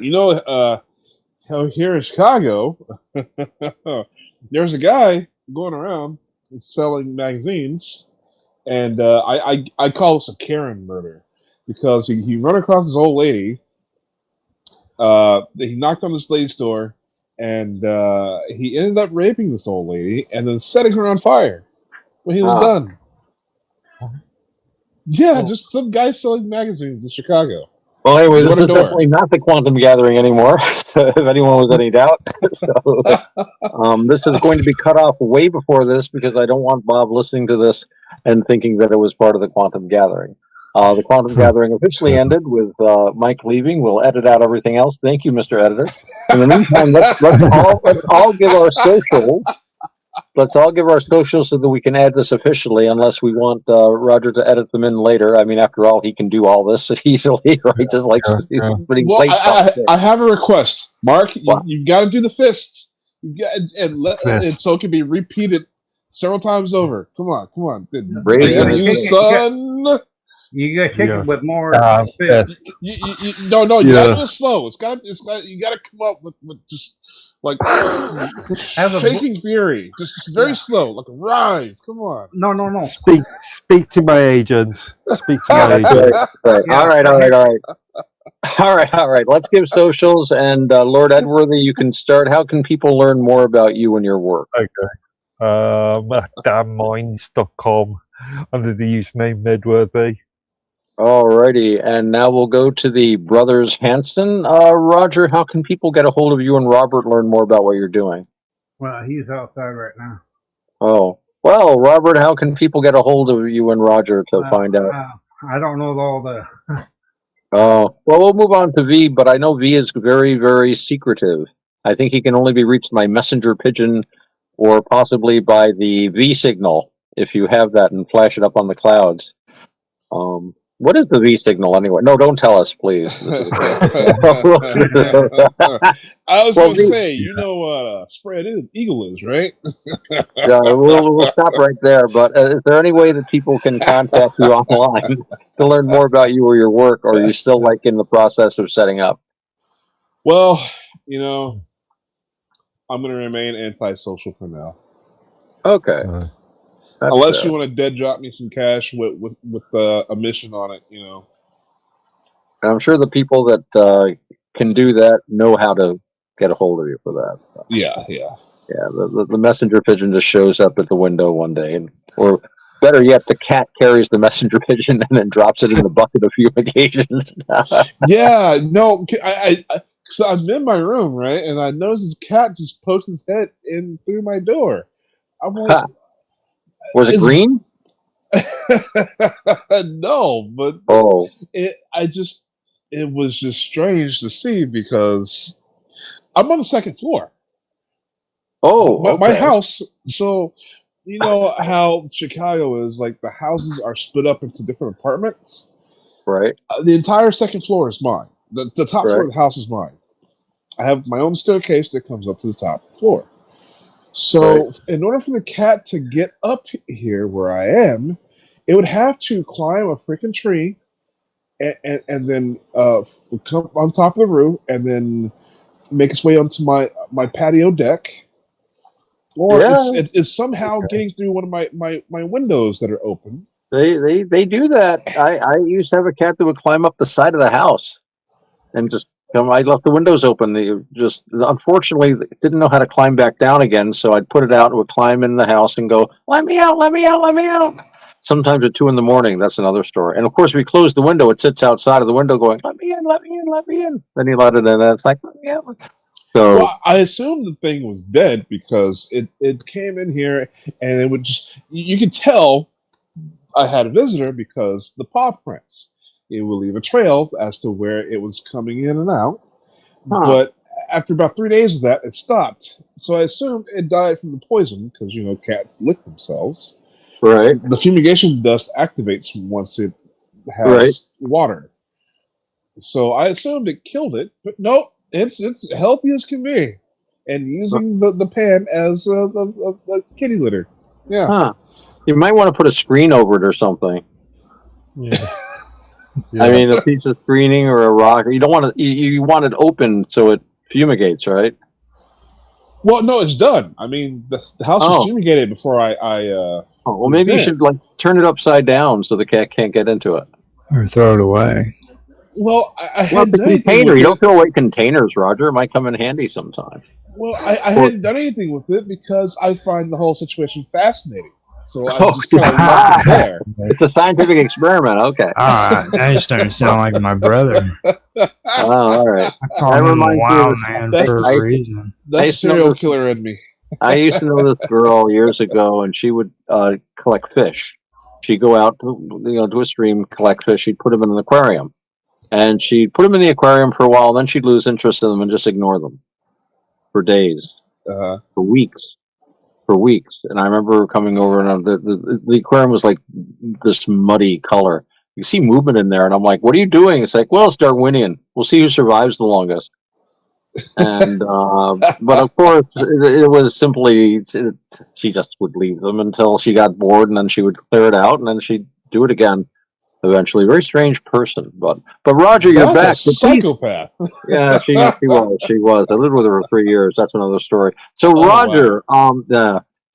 in Chicago, there's a guy going around selling magazines, and I call this a Karen murder because he run across this old lady. He knocked on this lady's door, and he ended up raping this old lady and then setting her on fire when he was done. Yeah, just some guy selling magazines in Chicago. Well, anyway, this is definitely not the quantum gathering anymore, so if anyone was any doubt. So, this is going to be cut off way before this because I don't want Bob listening to this and thinking that it was part of the quantum gathering. The quantum gathering officially ended with Mike leaving. We'll edit out everything else. Thank you, Mr. Editor. In the meantime, let's all give our socials. Let's all give our socials so that we can add this officially, unless we want Roger to edit them in later. I mean, after all, he can do all this easily, right? Just like putting I have a request, Mark. You've got to do the fists. You got and so it can be repeated several times over. Come on. Son. You gotta kick it with more. You gotta do it slow. You gotta come up with just like shaking fury, just very slow, like a rise. Come on. No. Speak to my agents. Speak to my agents. Right. All right. Let's give socials, and Lord Edworthy, you can start. How can people learn more about you and your work? Okay. Damnminds.com under the username Edworthy. Alrighty, and now we'll go to the brothers Hanson. Roger, how can people get a hold of you and Robert, learn more about what you're doing? Well, he's outside right now. Oh, well, Robert, how can people get a hold of you and Roger to find out? I don't know all the... Oh, well, we'll move on to V, but I know V is very, very secretive. I think he can only be reached by messenger pigeon or possibly by the V signal, if you have that and flash it up on the clouds. What is the V signal anyway? No, don't tell us, please. I was going to say, you know what spread eagle is, right? Yeah, we'll stop right there. But is there any way that people can contact you online to learn more about you or your work, or are you still like in the process of setting up? Well, I'm going to remain antisocial for now. Okay. Unless you want to dead drop me some cash with a mission on it, I'm sure the people that can do that know how to get a hold of you for that. Yeah. The messenger pigeon just shows up at the window one day, or better yet, the cat carries the messenger pigeon and then drops it in the bucket of fumigation. Yeah, no, so I'm in my room, right, and I notice this cat just pokes his head in through my door. I'm like, Was it green? no, but Oh, it was just strange to see because I'm on the second floor. oh, My okay, house. So you know how Chicago is, like the houses are split up into different apartments. right, The entire second floor is mine. The top floor right, of the house is mine. I have my own staircase that comes up to the top floor. right. So in order for the cat to get up here where I am, it would have to climb a freaking tree and then come on top of the roof and then make its way onto my patio deck, or Yeah, it's somehow getting through one of my windows that are open. they do that. I used to have a cat that would climb up the side of the house and just come. I left the windows open. They just unfortunately didn't know how to climb back down again, so I'd put it out and would climb in the house and go, "Let me out! Let me out! Let me out!" Sometimes at 2 a.m. That's another story. And of course, we close the window. It sits outside of the window, going, "Let me in! Let me in! Let me in!" Then he let it in, and it's like, "Let me out!" So Well, I assumed the thing was dead because it came in here and it would just you could tell I had a visitor because the paw prints. It will leave a trail as to where it was coming in and out. huh, But after about 3 days of that, it stopped. So I assumed it died from the poison because you know cats lick themselves. right, The fumigation dust activates once it right. has water. So I assumed it killed it, but nope, it's healthy as can be, and using the pan as the kitty litter. Yeah. Huh. You might want to put a screen over it or something. Yeah. I Yeah. mean, a piece of screening or a rock. You don't want it. You want it open so it fumigates, right? Well, no, it's done. I mean, the house was Oh, fumigated before I oh. Well, moved maybe you in. should like turn it upside down so the cat can't get into it. Or throw it away. Well, I Well, it's hadn't a done anything container. with You it. don't throw away containers, Roger. It might come in handy sometime. Well, I Or hadn't done anything with it because I find the whole situation fascinating. So I oh, just kind of left it there. it's a scientific experiment. Okay. All right, now you're starting to sound like my brother. Oh, all right. I call That him a reminds me of wild this. man That's for the a reason. I that's used to know serial this. killer in me. I used to know this girl years ago, and she would collect fish. She'd go out, to a stream, collect fish. She'd put them in an aquarium, and she'd put them in the aquarium for a while. And then she'd lose interest in them and just ignore them for days, for weeks, for weeks. And I remember her coming over, and the aquarium was like this muddy color. You see movement in there, and I'm like, "What are you doing?" It's like, "Well, it's Darwinian. We'll see who survives the longest." And but of course it was simply she just would leave them until she got bored, and then she would clear it out, and then she'd do it again eventually. Very strange person. But Roger, you're That's a back. So please, psychopath. yeah, she was I lived with her for 3 years. That's another story. So Oh wow.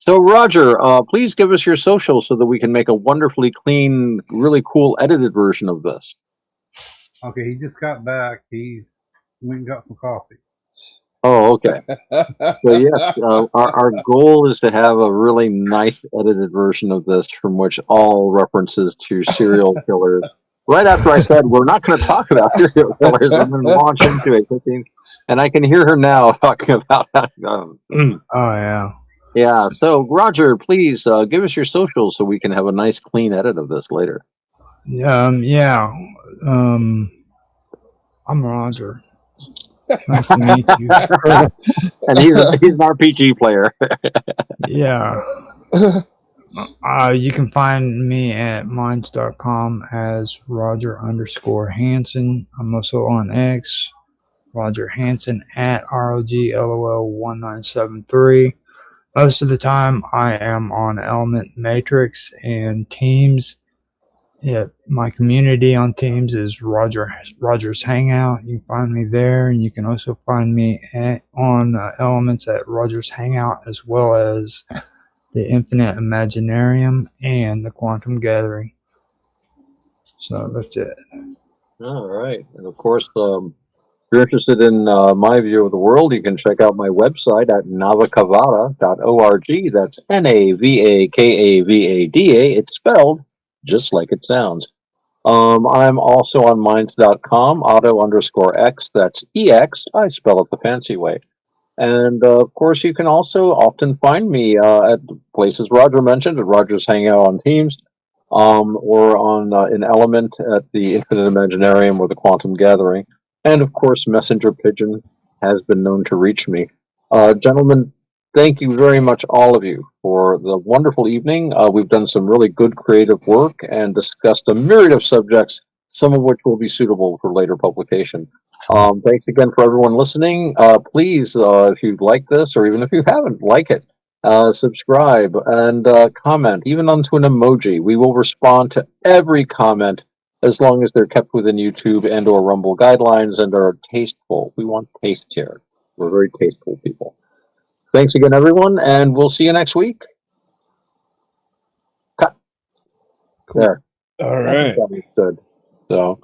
Roger, please give us your social so that we can make a wonderfully clean, really cool edited version of this. Okay, he just got back. He went and got some coffee. Oh, okay. So yes, our goal is to have a really nice edited version of this from which all references to serial killers. Right after I said we're not going to talk about serial killers, I'm going to launch into it. And I can hear her now talking about. Oh yeah. Yeah. So Roger, please give us your socials so we can have a nice clean edit of this later. Yeah. I'm Roger. Nice to meet you. And he's an RPG player. Yeah. You can find me at minds.com as Roger_Hanson. I'm also on X, Roger Hanson at ROGLOL1973. Most of the time I am on Element Matrix and Teams. Yeah, my community on Teams is Roger's Hangout. You can find me there, and you can also find me on Elements at Roger's Hangout, as well as the Infinite Imaginarium and the Quantum Gathering. So that's it. All right, and of course, you're interested in my view of the world, you can check out my website at navakavada.org. That's NAVAKAVADA. It's spelled just like it sounds. I'm also on minds.com, Otto_X. That's EX. I spell it the fancy way. And of course, you can also often find me at places Roger mentioned, at Roger's Hangout on Teams, or on in Element at the Infinite Imaginarium or the Quantum Gathering. And of course, Messenger Pigeon has been known to reach me. Gentlemen, thank you very much, all of you, for the wonderful evening. We've done some really good creative work and discussed a myriad of subjects, some of which will be suitable for later publication. Thanks again for everyone listening. Please, if you like this, or even if you haven't, like it, subscribe, and comment, even onto an emoji. We will respond to every comment as long as they're kept within YouTube and or Rumble guidelines and are tasteful. We want taste here. We're very tasteful people. Thanks again, everyone, and we'll see you next week. Cut. Cool. All right. That was good. So.